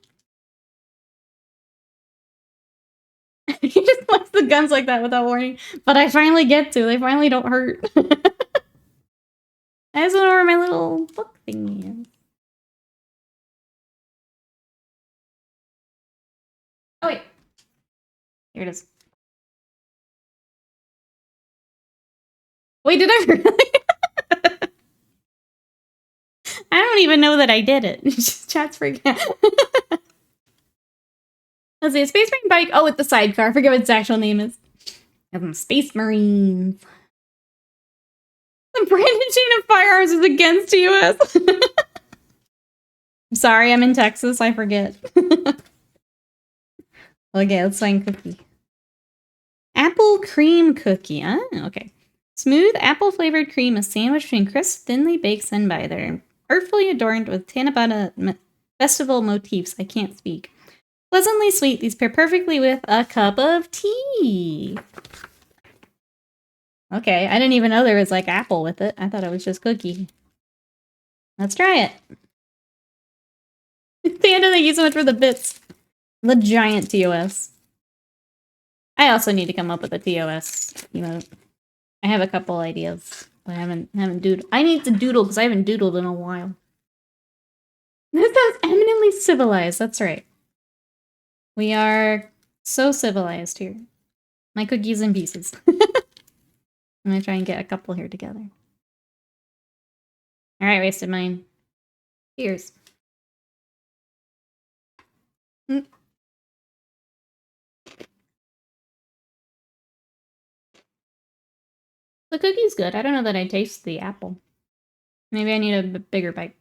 He just lets the guns like that without warning. But I finally get to. They finally don't hurt. I just don't know where my little book thingy is. Oh, wait. Here it is. Wait, did I really? I don't even know that I did it. Just chat's freaking out. Let's see, a Space Marine bike. Oh, with the sidecar. I forget what its actual name is. Space Marines. The brandishing of firearms is against the U.S. Sorry, I'm in Texas. I forget. Okay, let's find cookie. Apple cream cookie. Oh, okay. Smooth apple-flavored cream is sandwiched between crisp, thinly baked sun butter, artfully adorned with Tanabata festival motifs. I can't speak. Pleasantly sweet, these pair perfectly with a cup of tea. Okay, I didn't even know there was like apple with it. I thought it was just cookie. Let's try it. Panda, thank you so much for the bits. The giant TOS. I also need to come up with a TOS emote. I have a couple ideas, but I haven't doodled. I need to doodle because I haven't doodled in a while. This sounds eminently civilized. That's right. We are so civilized here. My cookies in pieces. I'm gonna try and get a couple here together. All right, wasted mine. Cheers. Mm. The cookie's good. I don't know that I taste the apple. Maybe I need a bigger bite.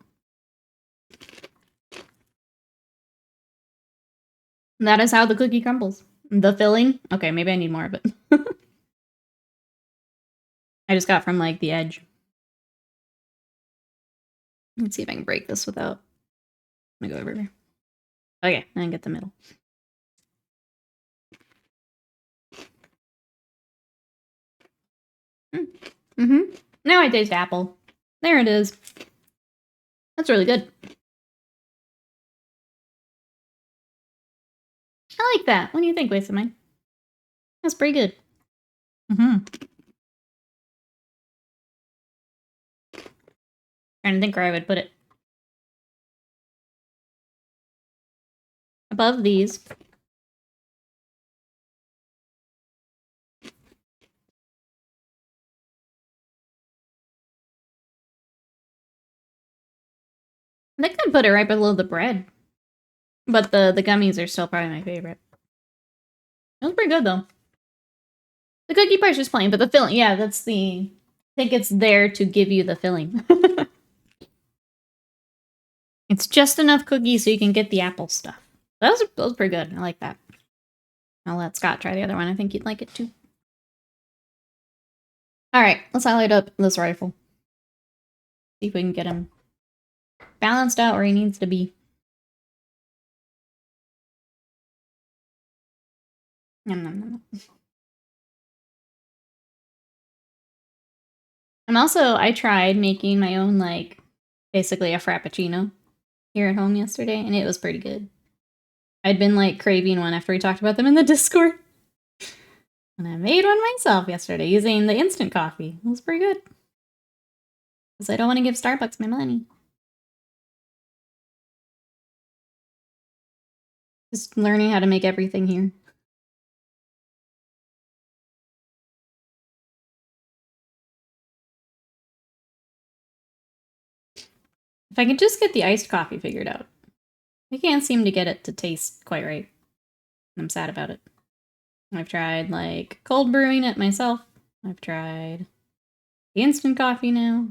That is how the cookie crumbles. The filling? Okay, maybe I need more of it. I just got from, like, the edge. Let's see if I can break this without... Let me go over here. Okay, and get the middle. Mm-hmm. Now I taste apple. There it is. That's really good. I like that. What do you think, Wasted Mine? That's pretty good. Mm-hmm. Trying to think where I would put it. Above these. I think I'd put it right below the bread. But the gummies are still probably my favorite. That was pretty good, though. The cookie part's just plain, but the filling, yeah, that's the... I think it's there to give you the filling. It's just enough cookies so you can get the apple stuff. That was pretty good. I like that. I'll let Scott try the other one. I think he'd like it, too. Alright, let's highlight up this rifle. See if we can get him balanced out where he needs to be. Nom, nom, nom. I tried making my own, like, basically a frappuccino here at home yesterday, and it was pretty good. I'd been, like, craving one after we talked about them in the Discord. And I made one myself yesterday using the instant coffee. It was pretty good. Because I don't want to give Starbucks my money. Just learning how to make everything here. If I could just get the iced coffee figured out. I can't seem to get it to taste quite right. I'm sad about it. I've tried, like, cold brewing it myself. I've tried the instant coffee now.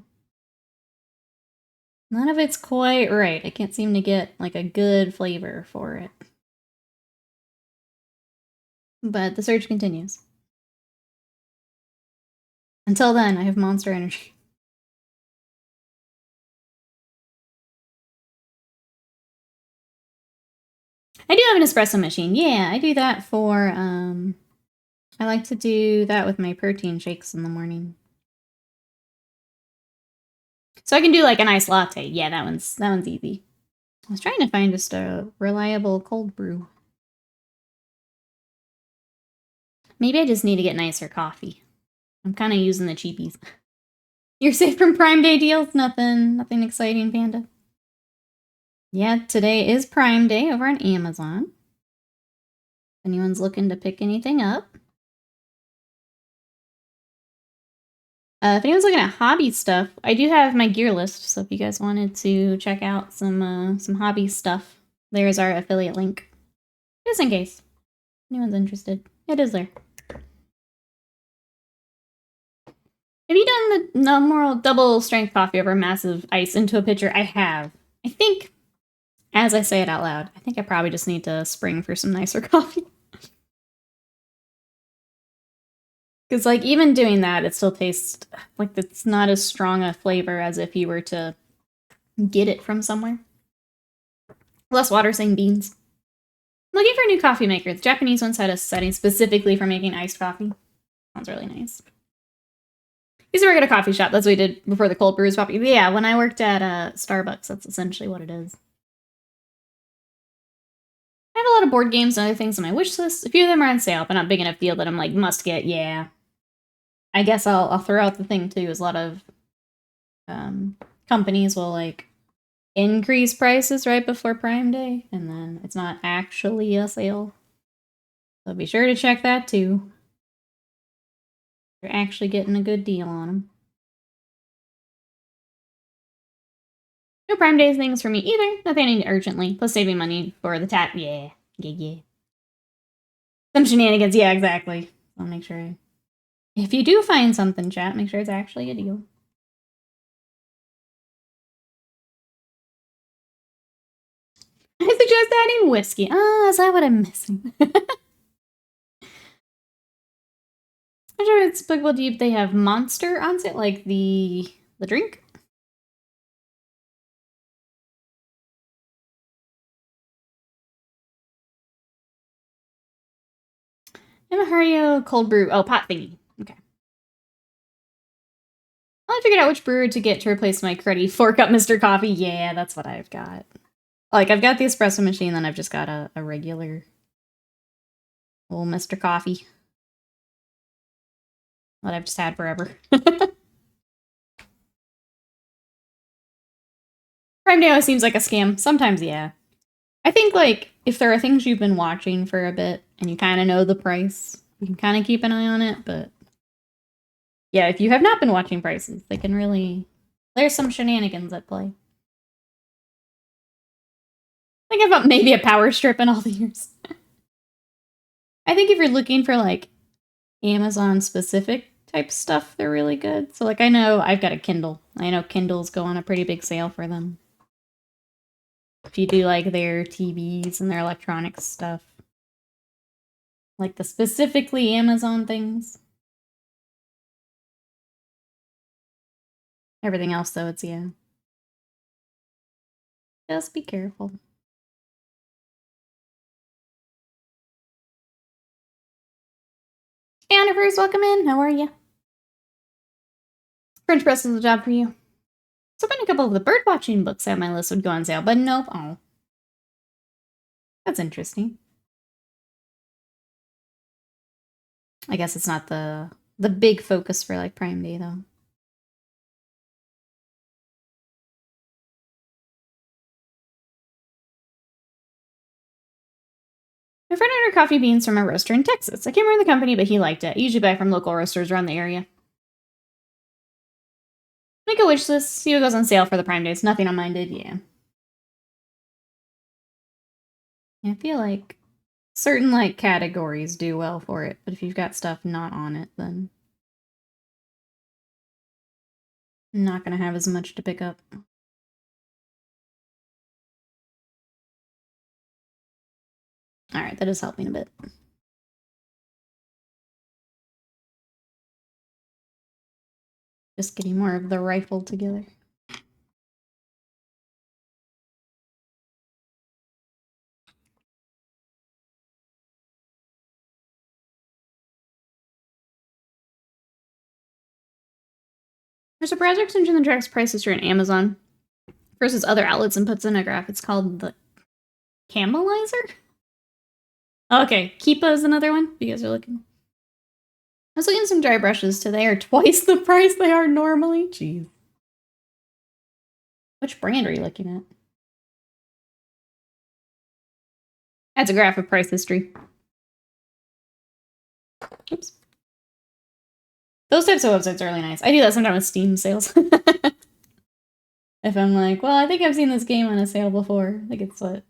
None of it's quite right. I can't seem to get, like, a good flavor for it. But the search continues. Until then, I have Monster Energy. I do have an espresso machine. Yeah, I do that for, I like to do that with my protein shakes in the morning. So I can do, like, a nice latte. Yeah, that one's easy. I was trying to find just a reliable cold brew. Maybe I just need to get nicer coffee. I'm kind of using the cheapies. You're safe from Prime Day deals? Nothing exciting, Panda. Yeah, today is Prime Day over on Amazon. If anyone's looking to pick anything up. If anyone's looking at hobby stuff, I do have my gear list, so if you guys wanted to check out some hobby stuff, there's our affiliate link. Just in case anyone's interested. It is there. Have you done the normal double strength coffee over massive ice into a pitcher? I have. I think As I say it out loud, I think I probably just need to spring for some nicer coffee. Because, like, even doing that, it still tastes like it's not as strong a flavor as if you were to get it from somewhere. Less water, same beans. I'm looking for a new coffee maker. The Japanese ones had a setting specifically for making iced coffee. Sounds really nice. Used to work at a coffee shop. That's what we did before the cold brew was popular. Yeah, when I worked at Starbucks, that's essentially what it is. I have a lot of board games and other things on my wish list. A few of them are on sale, but not big enough deal that I'm like, must get, yeah. I guess I'll throw out the thing, too, is a lot of companies will, like, increase prices right before Prime Day, and then it's not actually a sale. So be sure to check that, too. You're actually getting a good deal on them. No Prime Day things for me either. Nothing I need urgently. Plus saving money for the tap. Yeah. Some shenanigans. Yeah, exactly. I'll make sure. If you do find something, chat, make sure it's actually a deal. I suggest adding whiskey. Ah, is that what I'm missing? I'm sure it's applicable to you if they have Monster on it, like the drink. Mahario cold brew. Oh, pot thingy. Okay. I figured out which brewer to get to replace my cruddy 4-cup Mr. Coffee. Yeah, that's what I've got. Like, I've got the espresso machine, then I've just got a regular old Mr. Coffee. What I've just had forever. Prime Day always seems like a scam. Sometimes, yeah. I think, like, if there are things you've been watching for a bit and you kind of know the price, you can kind of keep an eye on it, but yeah, if you have not been watching prices, they can really... There's some shenanigans at play. Think about maybe a power strip in all the years. I think if you're looking for, like, Amazon-specific type stuff, they're really good. So, like, I know I've got a Kindle. I know Kindles go on a pretty big sale for them. If you do, like, their TVs and their electronics stuff. Like, the specifically Amazon things. Everything else, though, it's, yeah. Just be careful. Annivers, welcome in. How are you? French press is a job for you. So been a couple of the bird watching books on my list would go on sale, but nope. Oh. That's interesting. I guess it's not the big focus for, like, Prime Day, though. My friend ordered coffee beans from a roaster in Texas. I can't remember the company, but he liked it. I usually buy from local roasters around the area. Make a wish list, see what goes on sale for the Prime Days. Nothing on mine did, yeah. I feel like certain, like, categories do well for it, but if you've got stuff not on it, then I'm not gonna have as much to pick up. Alright, that is helping a bit. Just getting more of the rifle together. There's a browser extension that tracks prices through an Amazon versus other outlets and puts in a graph. It's called the Camelizer? Okay, Keepa is another one. You guys are looking. I was looking at some dry brushes today are twice the price they are normally. Jeez. Which brand are you looking at? That's a graph of price history. Oops. Those types of websites are really nice. I do that sometimes with Steam sales. If I'm like, well, I think I've seen this game on a sale before. I think it's what?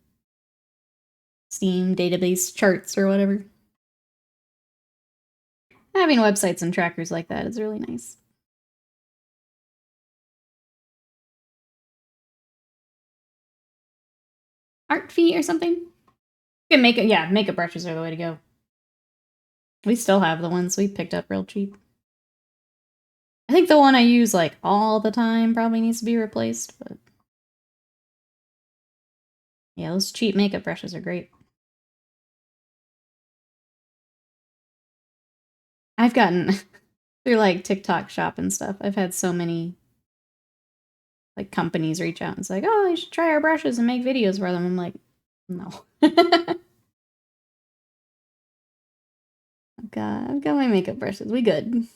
Steam database charts or whatever. Having websites and trackers like that is really nice. art feet or something. You can make it, yeah, makeup brushes are the way to go. We still have the ones we picked up real cheap. I think the one I use like all the time probably needs to be replaced, but yeah, those cheap makeup brushes are great. I've gotten through like TikTok shop and stuff. I've had so many like companies reach out and it's like, oh, you should try our brushes and make videos for them. I'm like, no. I've got my makeup brushes. We good.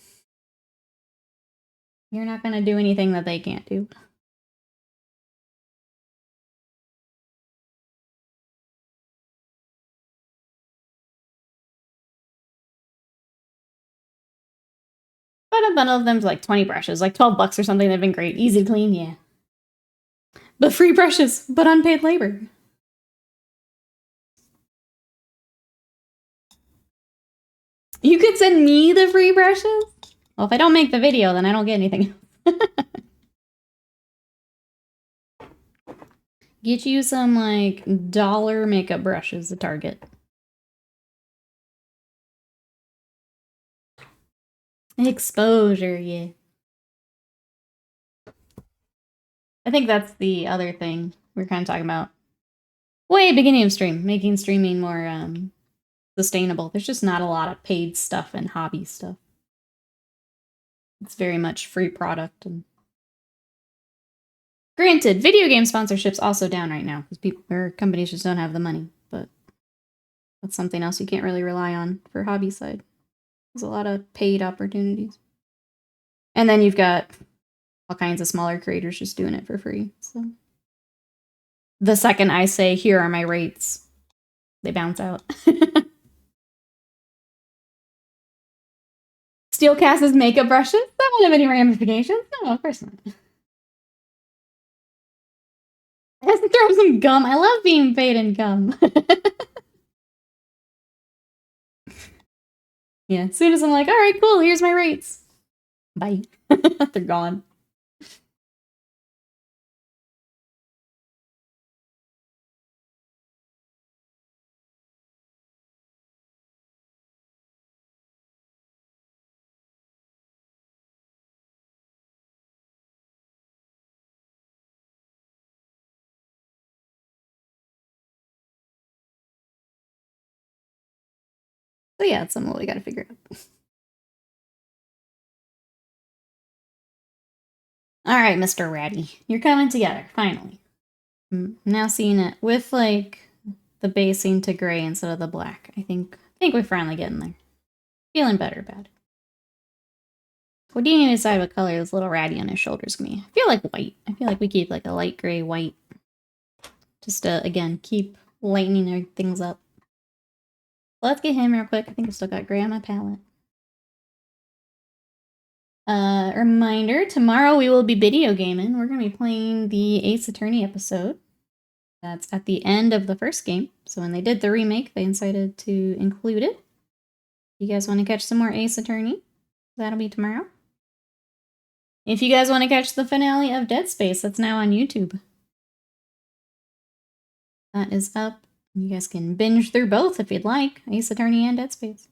You're not gonna do anything that they can't do. But a bundle of them's like 20 brushes, like 12 bucks or something. They've been great. Easy to clean, yeah. But free brushes, but unpaid labor. You could send me the free brushes? Well, if I don't make the video, then I don't get anything. Get you some, like, dollar makeup brushes at Target. Exposure, yeah. I think that's the other thing we're kind of talking about. Way beginning of stream, making streaming more, sustainable. There's just not a lot of paid stuff and hobby stuff. It's very much free product. And granted, video game sponsorship's also down right now because people or companies just don't have the money. But that's something else you can't really rely on for hobby side. There's a lot of paid opportunities, and then you've got all kinds of smaller creators just doing it for free. So the second I say, "Here are my rates," they bounce out. Steelcast's makeup brushes? That won't have any ramifications. No, of course not. Let's throw some gum. I love being paid in gum. Yeah, as soon as I'm like, all right, cool, here's my rates. Bye. They're gone. So yeah, it's something we gotta figure out. All right, Mr. Ratty, you're coming together, finally. I'm now seeing it with, like, the basing to gray instead of the black. I think we're finally getting there. Feeling better about it. What do you need to decide what color this little ratty on his shoulders can be? I feel like white. I feel like we keep, like, a light gray white. Just to, again, keep lightening things up. Let's get him real quick. I think I've still got gray on my palette. Reminder, tomorrow we will be video gaming. We're going to be playing the Ace Attorney episode. That's at the end of the first game. So when they did the remake, they decided to include it. You guys want to catch some more Ace Attorney? That'll be tomorrow. If you guys want to catch the finale of Dead Space, that's now on YouTube. That is up. You guys can binge through both if you'd like. Ace Attorney and Dead Space.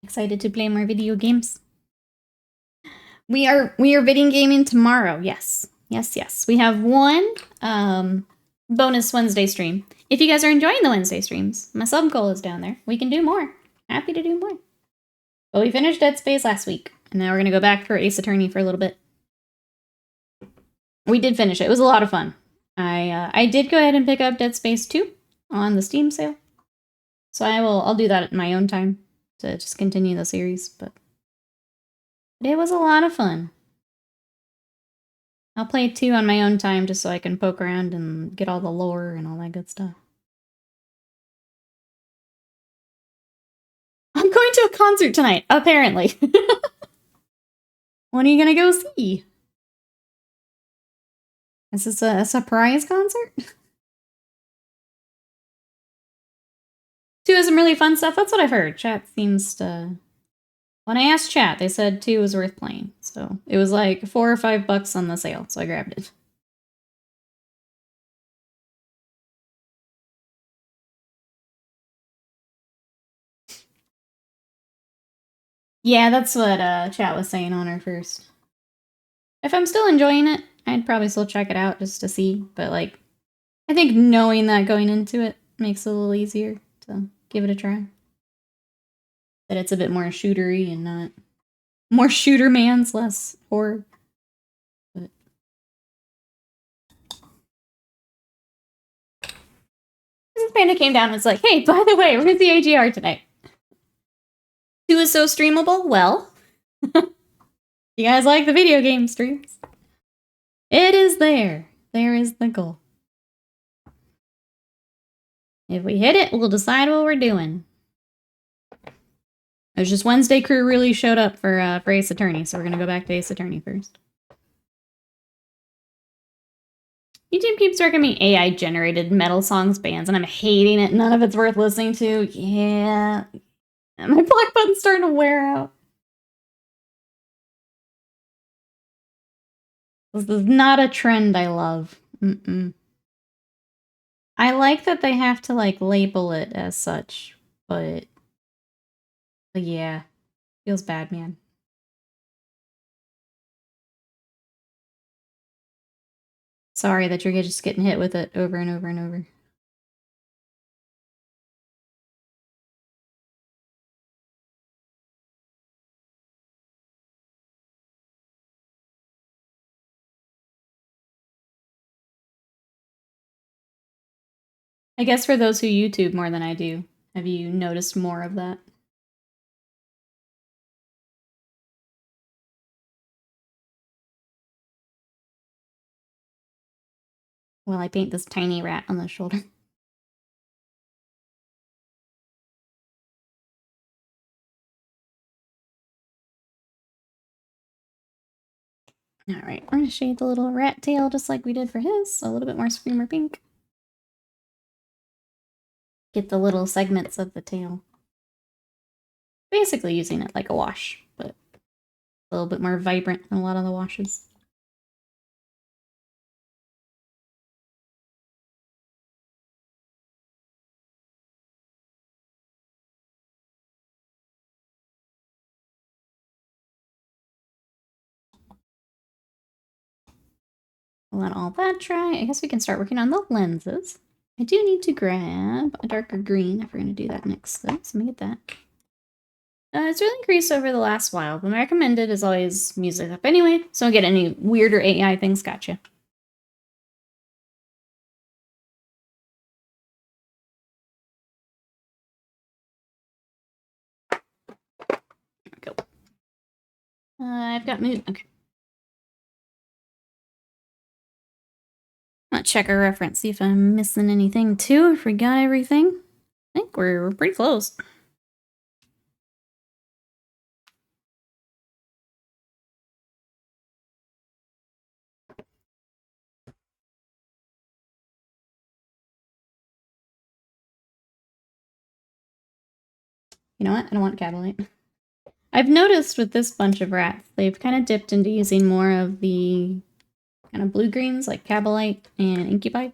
Excited to play more video games. We are video gaming tomorrow. Yes. Yes. We have one bonus Wednesday stream. If you guys are enjoying the Wednesday streams, my sub goal is down there. We can do more. Happy to do more. But we finished Dead Space last week, and now we're gonna go back for Ace Attorney for a little bit. We did finish it. It was a lot of fun. I did go ahead and pick up Dead Space 2 on the Steam sale. So I'll do that at my own time to just continue the series, but it was a lot of fun. I'll play 2 on my own time just so I can poke around and get all the lore and all that good stuff. I'm going to a concert tonight, apparently. What are you gonna go see? Is this a surprise concert? 2 has some really fun stuff. That's what I've heard. Chat seems to... When I asked chat, they said 2 was worth playing. So it was like $4 or $5 on the sale, so I grabbed it. Yeah, that's what chat was saying on her first. If I'm still enjoying it, I'd probably still check it out just to see. But like, I think knowing that going into it makes it a little easier to give it a try. That it's a bit more shootery and not more shooter man's, less horror. But this panda came down and was like, hey, by the way, where's the AGR tonight? 2 is so streamable? Well, you guys like the video game streams? It is there. There is the goal. If we hit it, we'll decide what we're doing. It was just Wednesday crew really showed up for Ace Attorney, so we're gonna go back to Ace Attorney first. YouTube keeps recommending AI-generated metal songs bands, and I'm hating it. None of it's worth listening to. Yeah. My black button's starting to wear out. This is not a trend I love. I like that they have to, like, label it as such, but yeah. Feels bad, man. Sorry that you're just getting hit with it over and over and over. I guess for those who YouTube more than I do, have you noticed more of that? While I paint this tiny rat on the shoulder. Alright, we're gonna shade the little rat tail just like we did for his. A little bit more Screamer pink. Get the little segments of the tail. Basically using it like a wash, but a little bit more vibrant than a lot of the washes. Let all that dry. I guess we can start working on the lenses. I do need to grab a darker green if we're going to do that next, though, so let me get that. It's really increased over the last while, but my recommended is always music up anyway, so don't get any weirder AI things. Gotcha. There we go. I've got mood. Okay. Let's check our reference, see if I'm missing anything too, if we got everything. I think we're pretty close. You know what? I don't want Cabalite. I've noticed with this bunch of rats, they've kind of dipped into using more of the kind of blue-greens, like Cabalite and Incubi,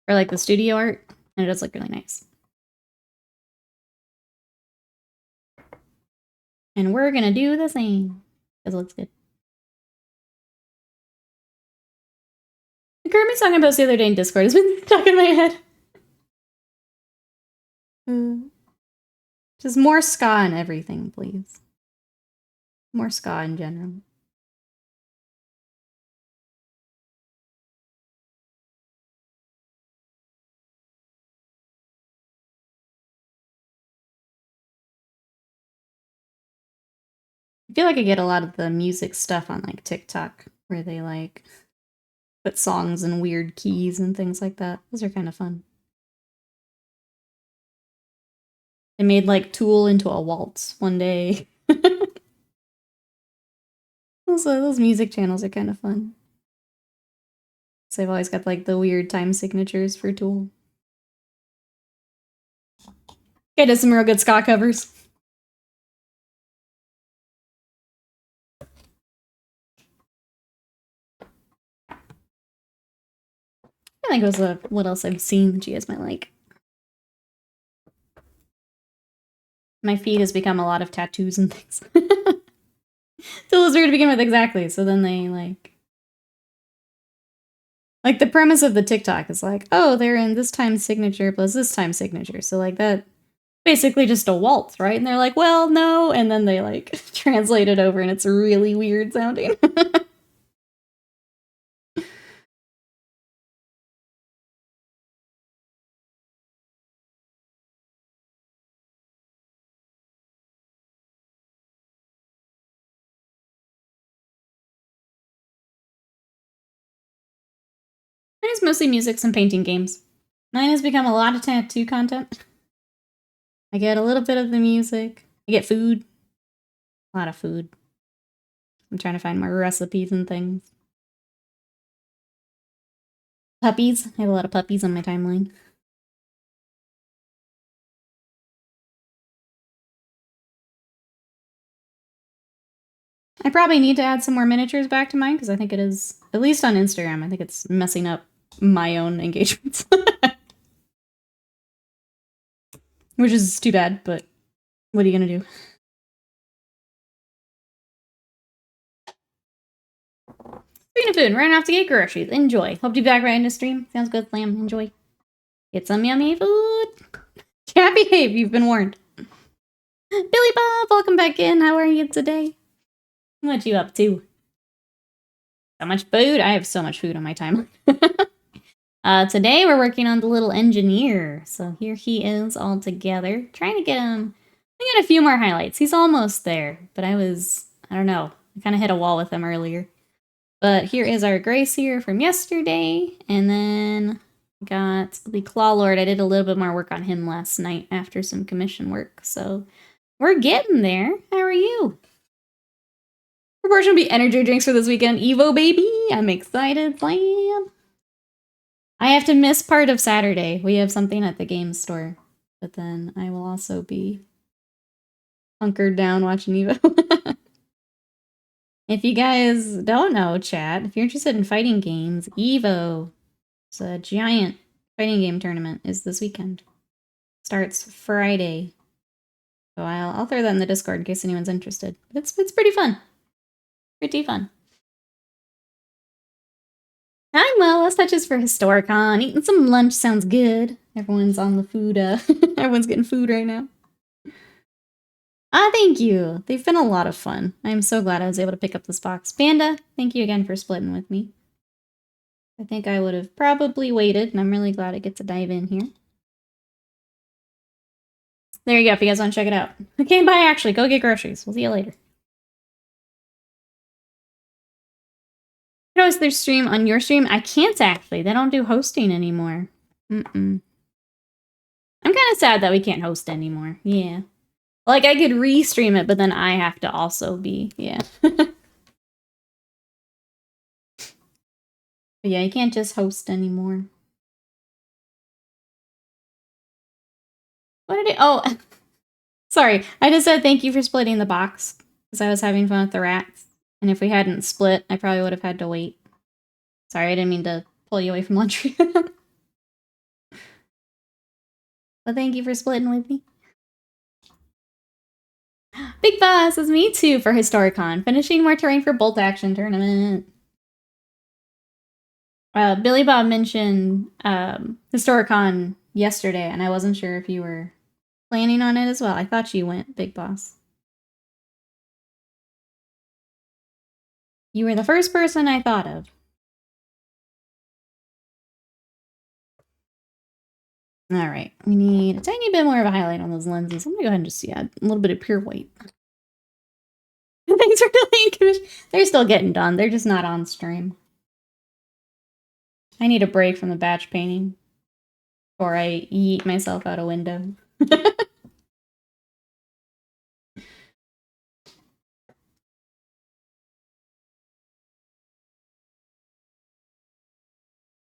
or like the studio art, and it does look really nice. And we're gonna do the same, because it looks good. The Kirby song I posted the other day in Discord has been stuck in my head. Just more ska and everything, please. More ska in general. I feel like I get a lot of the music stuff on like TikTok, where they like put songs in weird keys and things like that. Those are kind of fun. They made like Tool into a waltz one day. Those music channels are kind of fun. So they've always got like the weird time signatures for Tool. Okay, did some real good ska covers. I think it was what else I've seen that you guys might like. My feed has become a lot of tattoos and things. So it was weird to begin with, exactly. So then they like the premise of the TikTok is like, oh, they're in this time signature plus this time signature. So like that basically just a waltz, right? And they're like, well, no, and then they like translate it over and it's really weird sounding. Mine is mostly music and painting games. Mine has become a lot of tattoo content. I get a little bit of the music. I get food. A lot of food. I'm trying to find more recipes and things. Puppies. I have a lot of puppies on my timeline. I probably need to add some more miniatures back to mine because I think it is, at least on Instagram, I think it's messing up my own engagements. Which is too bad, but what are you gonna do? Speaking of food, running off to get groceries. Enjoy. Hope to be back right into stream. Sounds good, Slam. Enjoy. Get some yummy food. Can't behave, you've been warned. Billy Bob, welcome back in. How are you today? What you up to? So much food? I have so much food on my timeline. Today we're working on the little engineer. So here he is all together. Trying to get him... I got a few more highlights. He's almost there. But I don't know. I kind of hit a wall with him earlier. But here is our Grace here from yesterday. And then got the Claw Lord. I did a little bit more work on him last night after some commission work. So we're getting there. How are you? Proportion will be energy drinks for this weekend. Evo, baby. I'm excited. Slam. I have to miss part of Saturday. We have something at the game store. But then I will also be hunkered down watching Evo. If you guys don't know, chat, if you're interested in fighting games, Evo, it's a giant fighting game tournament, is this weekend. Starts Friday. So I'll throw that in the Discord in case anyone's interested. It's pretty fun. Pretty fun. I'm well. Last touches for Historicon. Eating some lunch sounds good. Everyone's on the food. Everyone's getting food right now. Thank you. They've been a lot of fun. I'm so glad I was able to pick up this box. Panda, thank you again for splitting with me. I think I would have probably waited, and I'm really glad I get to dive in here. There you go, if you guys want to check it out. Okay, bye, actually. Go get groceries. We'll see you later. You host their stream on your stream? I can't, actually. They don't do hosting anymore. I'm kind of sad that we can't host anymore. Yeah. Like, I could re-stream it, but then I have to also be... Yeah. But yeah, you can't just host anymore. What did it... Oh, sorry. I just said thank you for splitting the box. Because I was having fun with the rats. And if we hadn't split, I probably would have had to wait. Sorry, I didn't mean to pull you away from lunch. But thank you for splitting with me. Big Boss is me too for Historicon. Finishing more terrain for Bolt Action Tournament. Billy Bob mentioned Historicon yesterday, and I wasn't sure if you were planning on it as well. I thought you went, Big Boss. You were the first person I thought of. Alright, we need a tiny bit more of a highlight on those lenses. I'm gonna go ahead and just add a little bit of pure white. Thanks for delaying commission. They're still getting done. They're just not on stream. I need a break from the batch painting before I yeet myself out a window.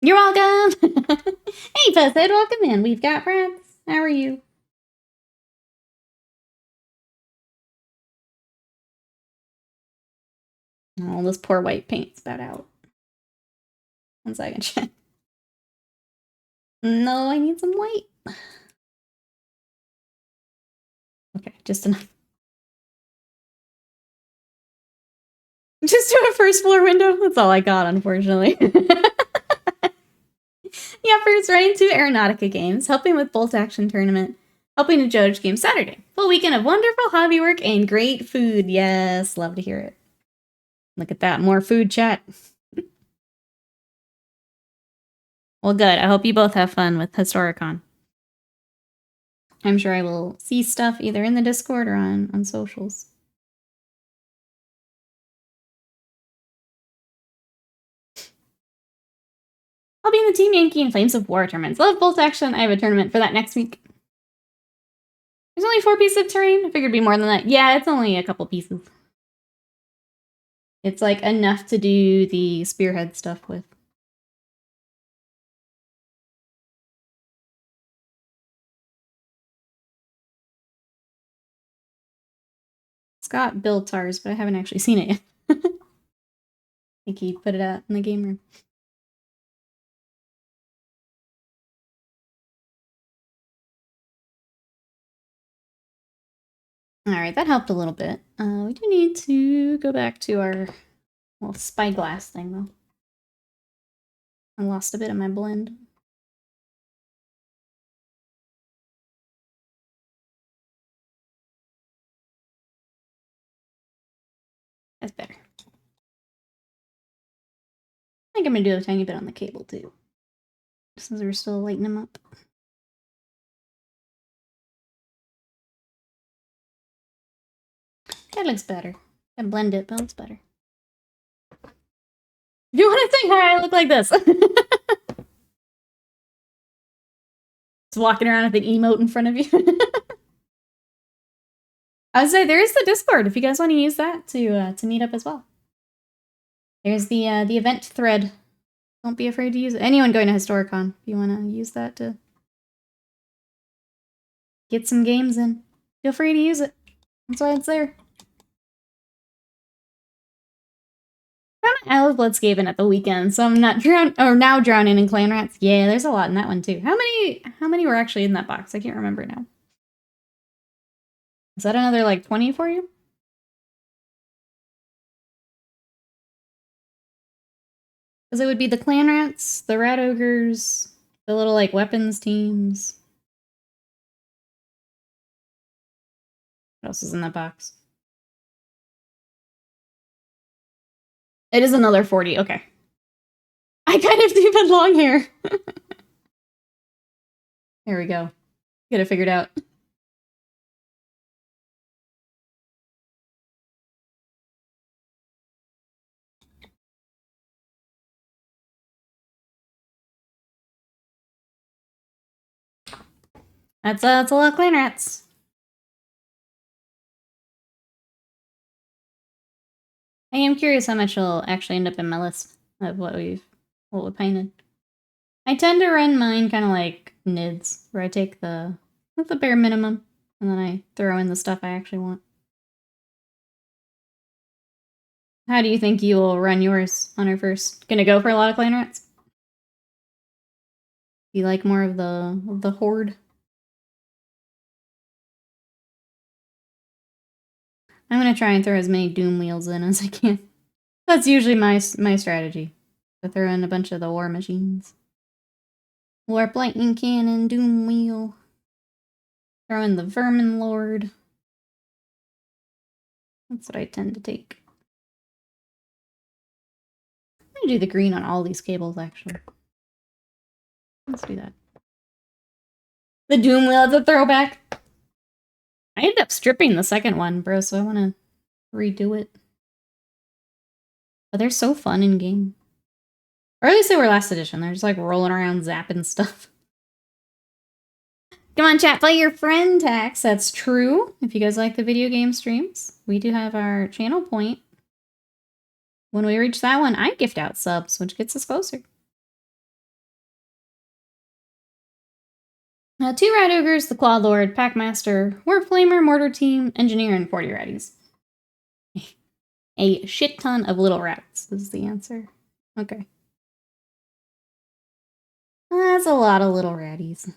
You're welcome! Hey, Fuzzhead, welcome in. We've got friends. How are you? Oh, this poor white paint's about out. 1 second, chat. No, I need some white. Okay, just enough. Just do a first floor window. That's all I got, unfortunately. Yeah, first running 2 Aeronautica games, helping with Bolt Action Tournament, helping to judge Game Saturday. Full weekend of wonderful hobby work and great food. Yes, love to hear it. Look at that, more food chat. Well, good. I hope you both have fun with Historicon. I'm sure I will see stuff either in the Discord or on socials. I'll be in the Team Yankee and Flames of War tournaments. Love Bolt Action. I have a tournament for that next week. There's only 4 pieces of terrain. I figured it'd be more than that. Yeah, it's only a couple pieces. It's like enough to do the spearhead stuff with. Scott built ours, but I haven't actually seen it yet. I think he put it out in the game room. Alright, that helped a little bit. We do need to go back to our little spyglass thing, though. I lost a bit of my blend. That's better. I think I'm gonna do a tiny bit on the cable, too. Since we're still lighting them up. That looks better. Gotta blend it, but it's better. If you want to say hi, I look like this. Just walking around with an emote in front of you. I would say there is the Discord if you guys want to use that to meet up as well. There's the event thread. Don't be afraid to use it. Anyone going to Historicon, if you want to use that to get some games in, feel free to use it. That's why it's there. I love Bloodskaven at the weekend, so I'm not now drowning in clan rats. Yeah, there's a lot in that one too. How many were actually in that box? I can't remember now. Is that another like 20 for you? Because it would be the clan rats, the rat ogres, the little like weapons teams. What else is in that box? It is another 40. Okay. I kind of do have long hair. There we go. Get it figured out. That's a lot of clan rats. I am curious how much will actually end up in my list of what we painted. I tend to run mine kind of like NIDS, where I take the bare minimum, and then I throw in the stuff I actually want. How do you think you will run yours on our first? Gonna go for a lot of clan rats? You like more of the horde? I'm gonna try and throw as many doom wheels in as I can. That's usually my strategy. To throw in a bunch of the war machines. Warp lightning cannon, doom wheel. Throw in the vermin lord. That's what I tend to take. I'm gonna do the green on all these cables, actually. Let's do that. The doom wheel is a throwback. I ended up stripping the second one, bro, so I want to redo it. But they're so fun in game. Or at least they were last edition. They're just like rolling around zapping stuff. Come on, chat, play your friend tax. That's true. If you guys like the video game streams, we do have our channel point. When we reach that one, I gift out subs, which gets us closer. 2 Rat Ogres, the Claw Lord, Packmaster, Warp Flamer, Mortar Team, Engineer, and 40 Ratties. A shit ton of little rats is the answer. Okay. That's a lot of little ratties.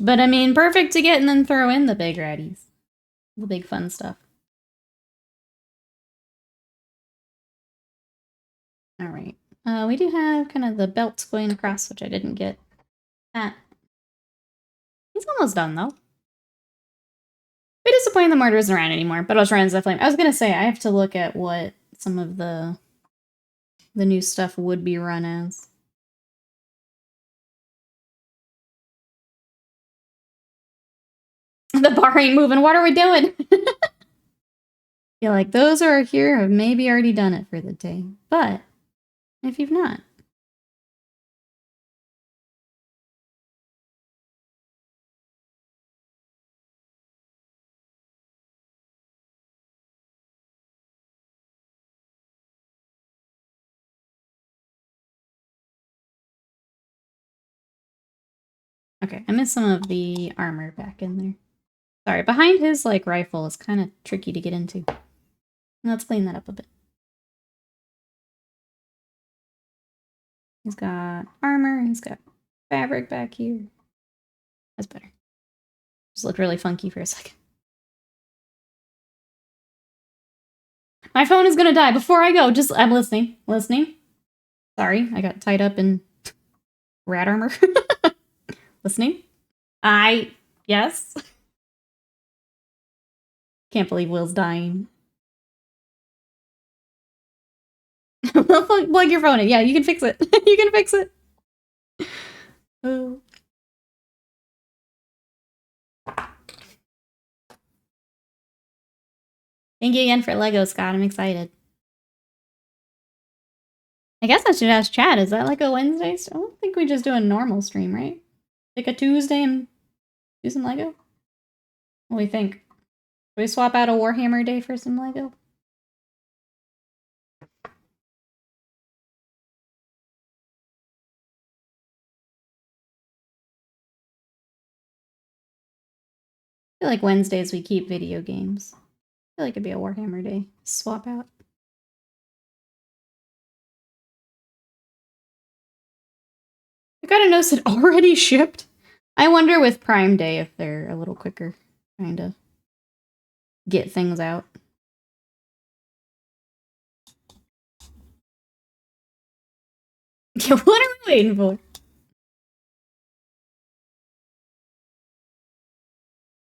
But I mean, perfect to get and then throw in the big ratties. The big fun stuff. Alright. We do have kind of the belts going across, which I didn't get. He's almost done, though. Be disappointed the mortar isn't around anymore, but I'll try and flame. I was gonna say, I have to look at what some of the new stuff would be run as. The bar ain't moving. What are we doing? Feel like those who are here have maybe already done it for the day. But if you've not. Okay, I missed some of the armor back in there. Sorry, behind his like rifle is kind of tricky to get into. Let's clean that up a bit. He's got armor, he's got fabric back here. That's better. Just looked really funky for a second. My phone is gonna die before I go. Just, I'm listening. Listening. Sorry, I got tied up in rat armor. Listening. Yes. Can't believe Will's dying. Plug your phone in. Yeah, you can fix it. You can fix it. Oh. Thank you again for Lego, Scott. I'm excited. I guess I should ask Chad, is that like a Wednesday? I don't think we just do a normal stream, right? Like a Tuesday and do some Lego? What do we think? Should we swap out a Warhammer day for some Lego? I feel like Wednesdays we keep video games. I feel like it'd be a Warhammer day. Swap out. I got a notice it already shipped. I wonder with Prime Day if they're a little quicker trying to get things out. Yeah, what are we waiting for?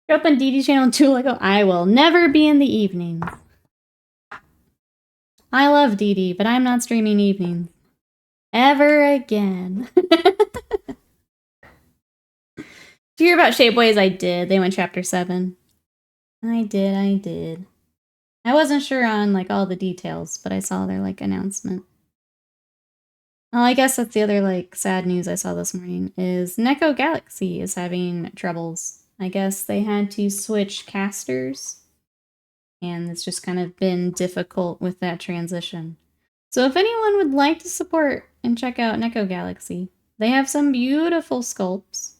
You're up on DD channel 2 Lego. I will never be in the evenings. I love DD, but I'm not streaming evenings. Ever again. Did you hear about Shapeways? I did. They went chapter 7. I did. I wasn't sure on like all the details, but I saw their like announcement. Well, I guess that's the other like sad news I saw this morning is Neko Galaxy is having troubles. I guess they had to switch casters, and it's just kind of been difficult with that transition. So if anyone would like to support and check out Neko Galaxy, they have some beautiful sculpts.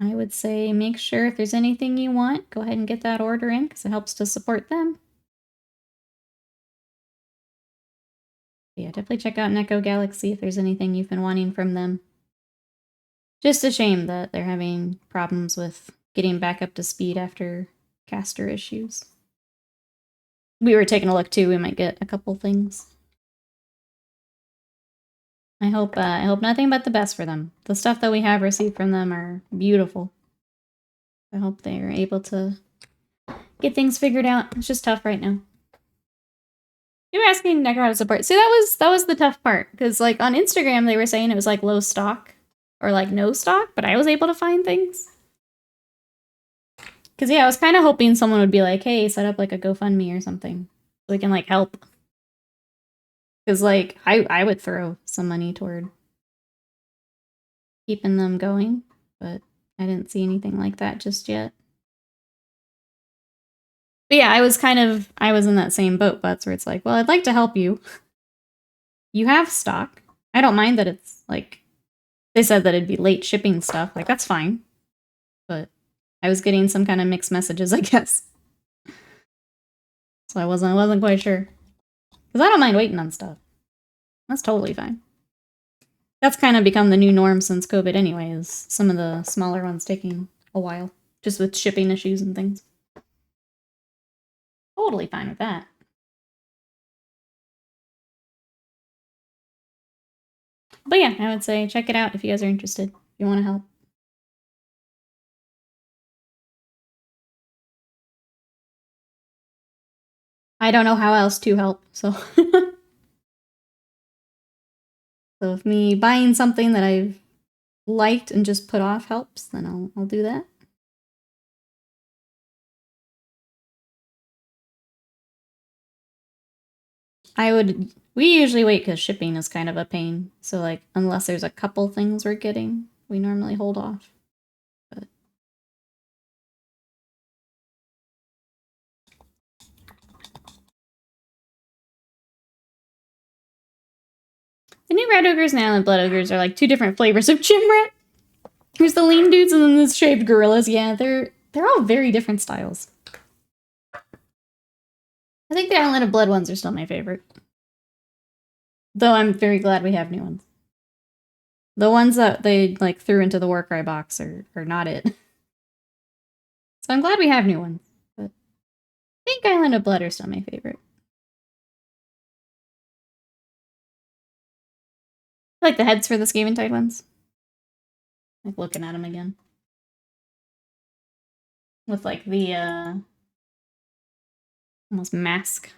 I would say make sure if there's anything you want, go ahead and get that order in because it helps to support them. Yeah, definitely check out Neko Galaxy if there's anything you've been wanting from them. Just a shame that they're having problems with getting back up to speed after caster issues. We were taking a look too, we might get a couple things. I hope nothing but the best for them. The stuff that we have received from them are beautiful. I hope they're able to get things figured out. It's just tough right now. You were asking Neko how to support. See, that was the tough part. Because like on Instagram they were saying it was like low stock or like no stock, but I was able to find things. Because yeah, I was kind of hoping someone would be like, hey, set up like a GoFundMe or something. So we can like help. Because like I would throw some money toward keeping them going, but I didn't see anything like that just yet. But yeah, I was in that same boat, Butts, where it's like, well, I'd like to help you. You have stock. I don't mind that it's, like, they said that it'd be late shipping stuff. Like, that's fine. But I was getting some kind of mixed messages, I guess. So I wasn't quite sure. Because I don't mind waiting on stuff. That's totally fine. That's kind of become the new norm since COVID anyway, is some of the smaller ones taking a while. Just with shipping issues and things. Totally fine with that. But yeah, I would say check it out if you guys are interested. If you want to help. I don't know how else to help, so... So if me buying something that I've liked and just put off helps, then I'll do that. We usually wait because shipping is kind of a pain. So like, unless there's a couple things we're getting, we normally hold off. But the new red ogres and the island blood ogres are like two different flavors of gym rat. There's the lean dudes and then the shaved gorillas. Yeah, they're all very different styles. I think the Island of Blood ones are still my favorite. Though I'm very glad we have new ones. The ones that they like threw into the Warcry box are not it. So I'm glad we have new ones. But I think Island of Blood are still my favorite. I like the heads for the Skaventide ones. Like looking at them again. With like the almost mask.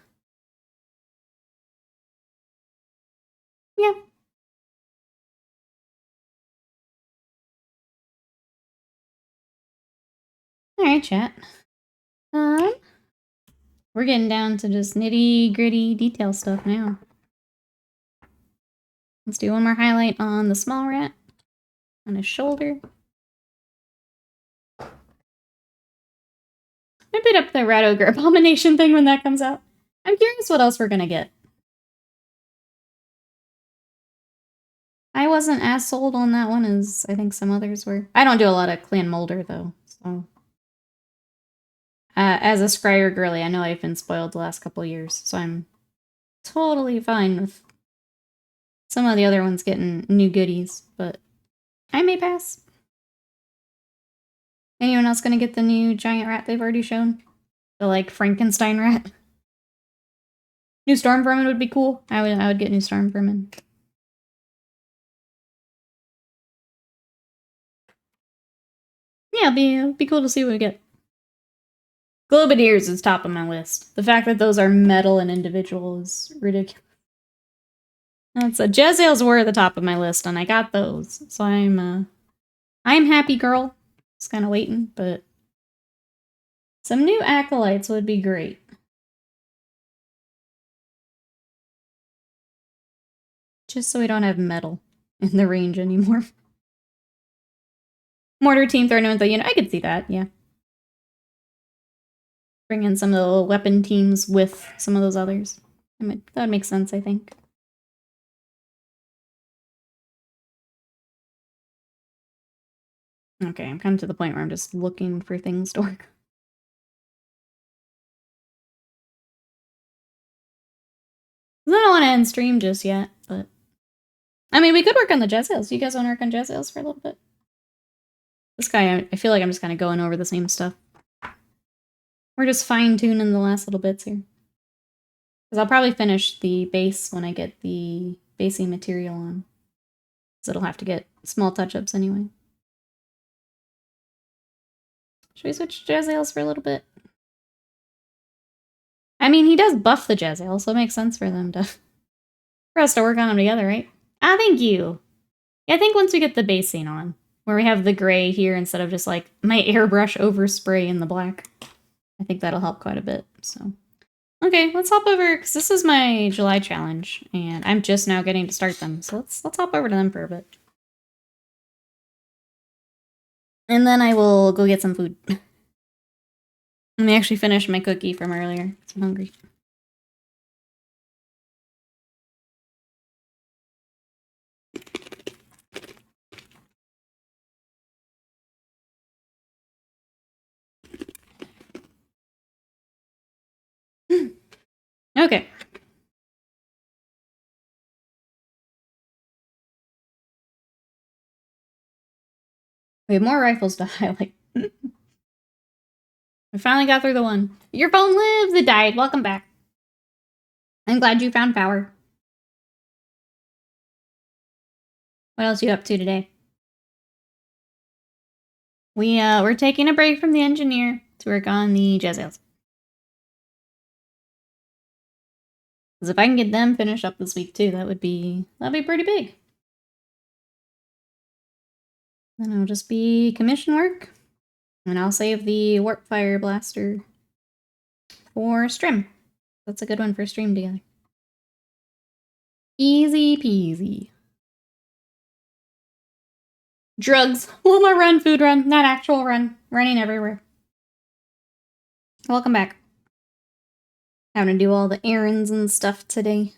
Yeah. Alright, chat. We're getting down to just nitty-gritty detail stuff now. Let's do one more highlight on the small rat. On his shoulder. I beat up the Rat Ogre Abomination thing when that comes out. I'm curious what else we're gonna get. I wasn't as sold on that one as I think some others were. I don't do a lot of Clan Molder, though, so... as a Scryer girly, I know I've been spoiled the last couple years, so I'm totally fine with some of the other ones getting new goodies, but I may pass. Anyone else gonna get the new giant rat they've already shown? The, like, Frankenstein rat? New Storm Vermin would be cool. I would get new Storm Vermin. Yeah, it'd be cool to see what we get. Globadiers is top of my list. The fact that those are metal and individual is ridiculous. That's Jezzails were at the top of my list, and I got those. So I'm happy, girl. Just kind of waiting, but some new acolytes would be great. Just so we don't have metal in the range anymore. Mortar team thrown in with the unit. I could see that, yeah. Bring in some of the weapon teams with some of those others. That would make sense, I think. Okay, I'm kind of to the point where I'm just looking for things to work. I don't want to end stream just yet, but... I mean, we could work on the Jezzails. You guys want to work on Jezzails for a little bit? This guy, I feel like I'm just kind of going over the same stuff. We're just fine-tuning the last little bits here. Because I'll probably finish the base when I get the basing material on. Because it'll have to get small touch-ups anyway. Should we switch to Jezzails for a little bit? I mean, he does buff the Jezzail, so it makes sense for them to... for us to work on them together, right? Ah, thank you! Yeah, I think once we get the basing on, where we have the gray here instead of just, like, my airbrush overspray in the black, I think that'll help quite a bit, so... Okay, let's hop over, because this is my July challenge, and I'm just now getting to start them, so let's hop over to them for a bit. And then I will go get some food. Let me actually finish my cookie from earlier. I'm hungry. Okay. We have more rifles to highlight. I finally got through the one. Your phone lives! It died. Welcome back. I'm glad you found power. What else are you up to today? We're taking a break from the engineer to work on the Jezzails. Because if I can get them finished up this week too, that'd be pretty big. Then it'll just be commission work. And I'll save the Warp Fire Blaster for stream. That's a good one for stream together. Easy peasy. Drugs. Walmart run, food run, not actual run. Running everywhere. Welcome back. Having to do all the errands and stuff today.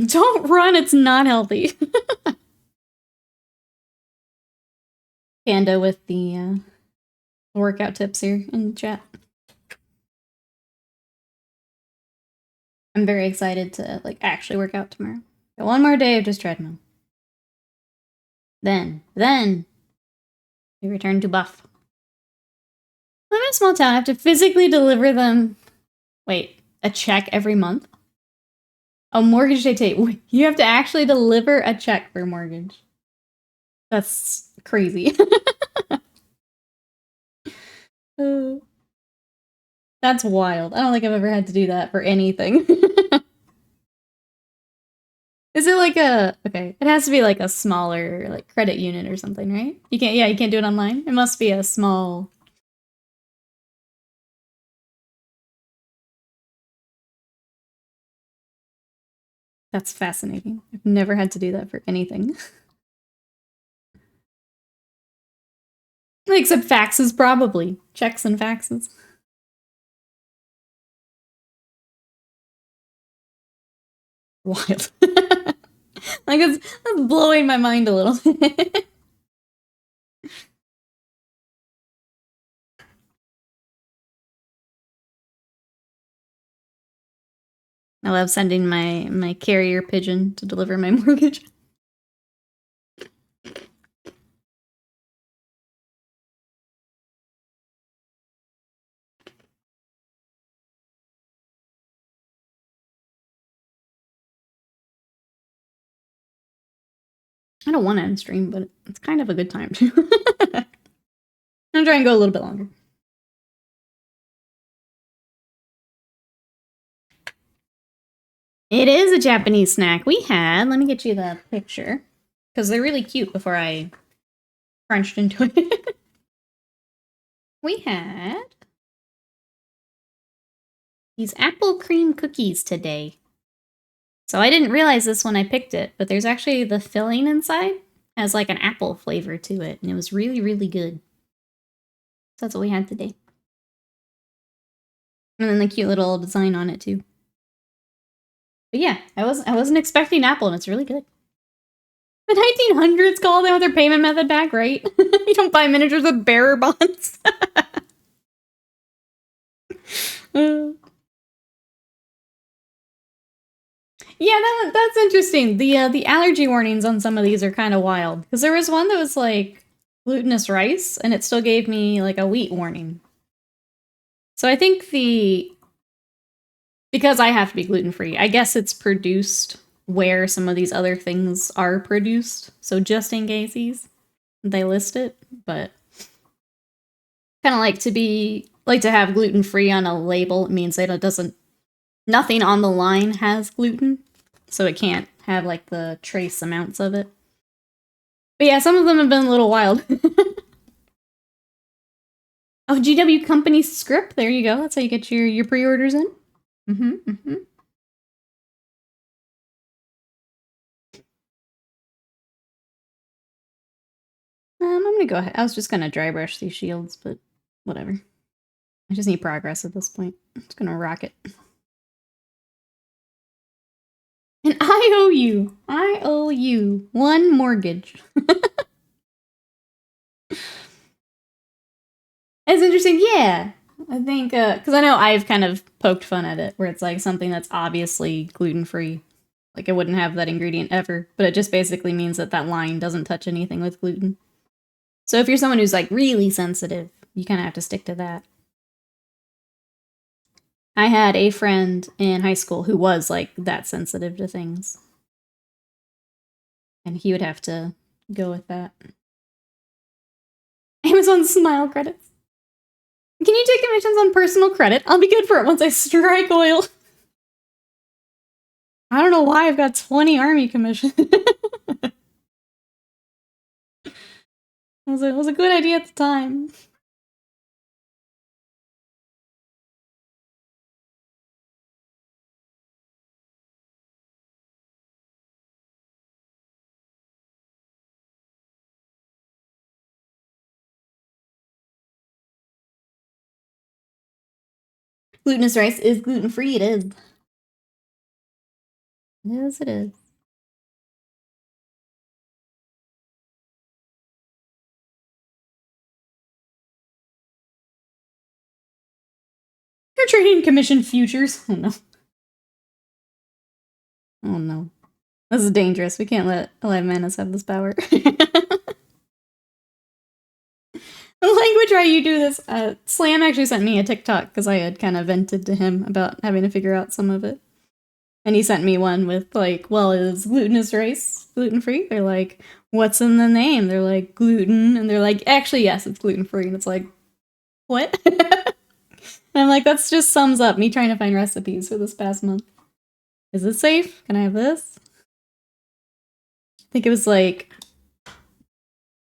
Don't run, it's not healthy. Panda with the workout tips here in the chat. I'm very excited to like actually work out tomorrow. Got one more day of just treadmill. Then we return to buff. I'm in a small town. I have to physically deliver them. Wait, a check every month? A mortgage they take. You have to actually deliver a check for a mortgage. That's crazy. That's wild. I don't think I've ever had to do that for anything. Is it like a... Okay, it has to be like a smaller like credit unit or something, right? You can't do it online? It must be a small... That's fascinating. I've never had to do that for anything. Except faxes, probably. Checks and faxes. Wild. Like, it's blowing my mind a little. I love sending my carrier pigeon to deliver my mortgage. I don't want to end stream, but it's kind of a good time too. I'm trying to go a little bit longer. It is a Japanese snack. We had, let me get you the picture, because they're really cute before I crunched into it. We had these apple cream cookies today. So I didn't realize this when I picked it, but there's actually the filling inside has like an apple flavor to it, and it was really, really good. So that's what we had today. And then the cute little design on it too. But yeah, I wasn't expecting apple, and it's really good. The 1900s called them with their payment method back, right? You don't buy miniatures with bearer bonds. Yeah, that's interesting. The allergy warnings on some of these are kind of wild. Because there was one that was like glutinous rice, and it still gave me like a wheat warning. So I think because I have to be gluten-free, I guess it's produced where some of these other things are produced. So just in case they list it, but kind of like to have gluten-free on a label. It means that it doesn't, nothing on the line has gluten, so it can't have like the trace amounts of it. But yeah, some of them have been a little wild. Oh, GW Company script. There you go. That's how you get your pre-orders in. I'm gonna go ahead. I was just gonna dry brush these shields, but whatever. I just need progress at this point. I'm just gonna rock it. And I owe you 1 mortgage. It's interesting, yeah. I think, because I know I've kind of poked fun at it, where it's like something that's obviously gluten-free. Like, it wouldn't have that ingredient ever, but it just basically means that that line doesn't touch anything with gluten. So if you're someone who's, like, really sensitive, you kind of have to stick to that. I had a friend in high school who was, like, that sensitive to things. And he would have to go with that. Amazon Smile credits. Can you take commissions on personal credit? I'll be good for it once I strike oil. I don't know why I've got 20 army commissions. It was a good idea at the time. Glutinous rice is gluten-free, it is. Yes, it is. You're trading commission futures. Oh no. Oh no. This is dangerous. We can't let Alive Manus have this power. The language why you do this. Slam actually sent me a TikTok because I had kind of vented to him about having to figure out some of it. And he sent me one with like, well, is glutinous rice gluten-free? They're like, what's in the name? They're like, gluten. And they're like, actually, yes, it's gluten-free. And it's like, what? And I'm like, that's just sums up me trying to find recipes for this past month. Is it safe? Can I have this? I think it was like,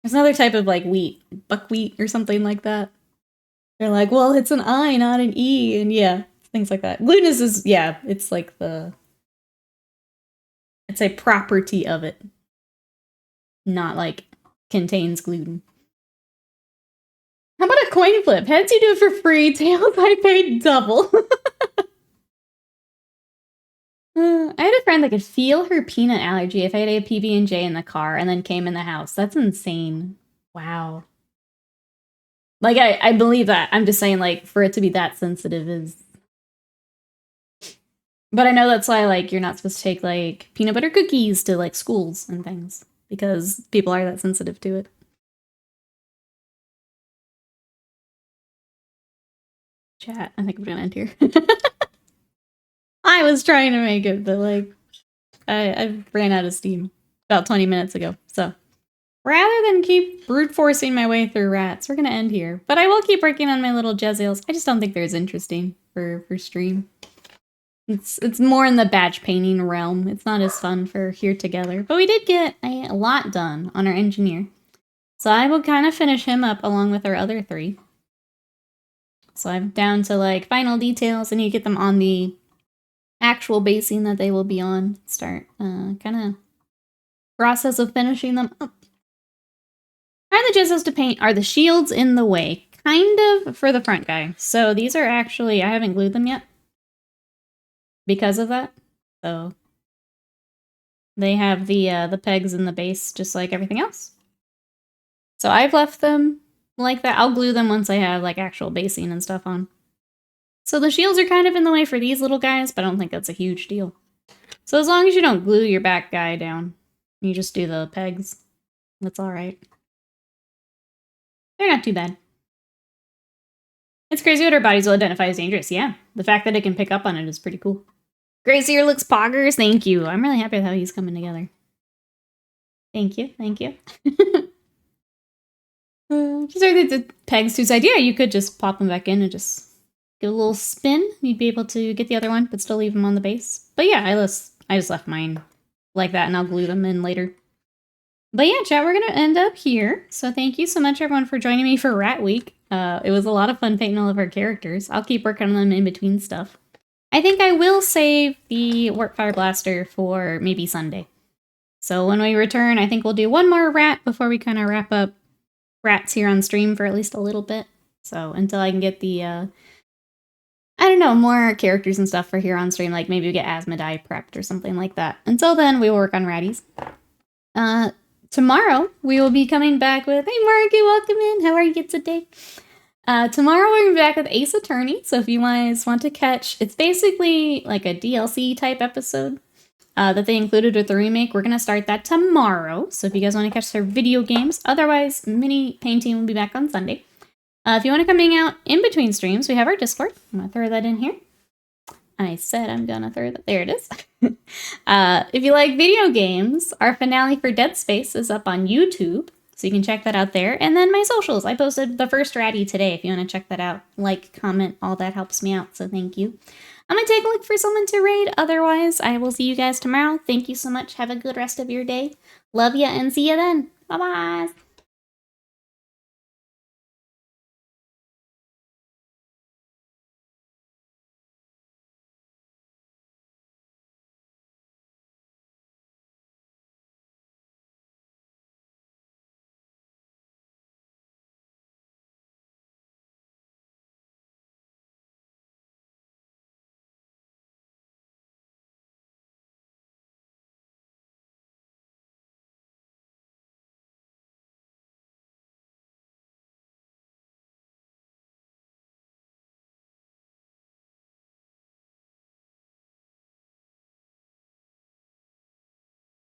there's another type of like wheat, buckwheat or something like that. They're like, well, it's an I, not an E. And yeah, things like that. Glutinous is, yeah, it's like it's a property of it. Not like contains gluten. How about a coin flip? Heads you do it for free, tails I paid double. I had a friend that could feel her peanut allergy if I had a PB&J in the car and then came in the house. That's insane. Wow. Like, I believe that. I'm just saying, like, for it to be that sensitive is... But I know that's why, like, you're not supposed to take, like, peanut butter cookies to, like, schools and things. Because people are that sensitive to it. Chat, I think we're gonna end here. I was trying to make it, but, like, I ran out of steam about 20 minutes ago, so... Rather than keep brute forcing my way through rats, we're gonna end here. But I will keep working on my little Jezzails. I just don't think they're as interesting for stream. It's more in the batch painting realm. It's not as fun for here together. But we did get a lot done on our engineer. So I will kind of finish him up along with our other 3. So I'm down to like final details. I need to get them on the actual basing that they will be on. Start kind of process of finishing them up. Are the Jezzails to paint? Are the shields in the way? Kind of for the front guy. So these are actually, I haven't glued them yet. Because of that. So they have the pegs in the base just like everything else. So I've left them like that. I'll glue them once I have like actual basing and stuff on. So the shields are kind of in the way for these little guys, but I don't think that's a huge deal. So as long as you don't glue your back guy down, you just do the pegs. That's alright. They're not too bad. It's crazy what our bodies will identify as dangerous. Yeah, the fact that it can pick up on it is pretty cool. Gracier looks poggers. Thank you. I'm really happy with how he's coming together. Thank you. Thank you. Just the pegs to his idea. You could just pop them back in and just get a little spin. You'd be able to get the other one, but still leave them on the base. But yeah, I just left mine like that, and I'll glue them in later. But yeah, chat, we're going to end up here. So thank you so much, everyone, for joining me for Rat Week. It was a lot of fun painting all of our characters. I'll keep working on them in between stuff. I think I will save the Warp Fire Blaster for maybe Sunday. So when we return, I think we'll do one more rat before we kind of wrap up rats here on stream for at least a little bit. So until I can get the, I don't know, more characters and stuff for here on stream, like maybe we get Asmodai prepped or something like that. Until then, we will work on ratties. Tomorrow, we will be coming back with, hey Marky, welcome in, how are you today? Tomorrow we're going to be back with Ace Attorney, so if you guys want to catch, it's basically like a DLC type episode that they included with the remake. We're going to start that tomorrow, so if you guys want to catch their video games, otherwise mini painting will be back on Sunday. If you want to come hang out in between streams, we have our Discord. I'm going to throw that in here. I said I'm going to throw that, there it is. If you like video games, our finale for Dead Space is up on YouTube. So you can check that out there. And then my socials. I posted the first rattie today if you want to check that out. Like, comment, all that helps me out. So thank you. I'm going to take a look for someone to raid. Otherwise, I will see you guys tomorrow. Thank you so much. Have a good rest of your day. Love ya and see you then. Bye-bye.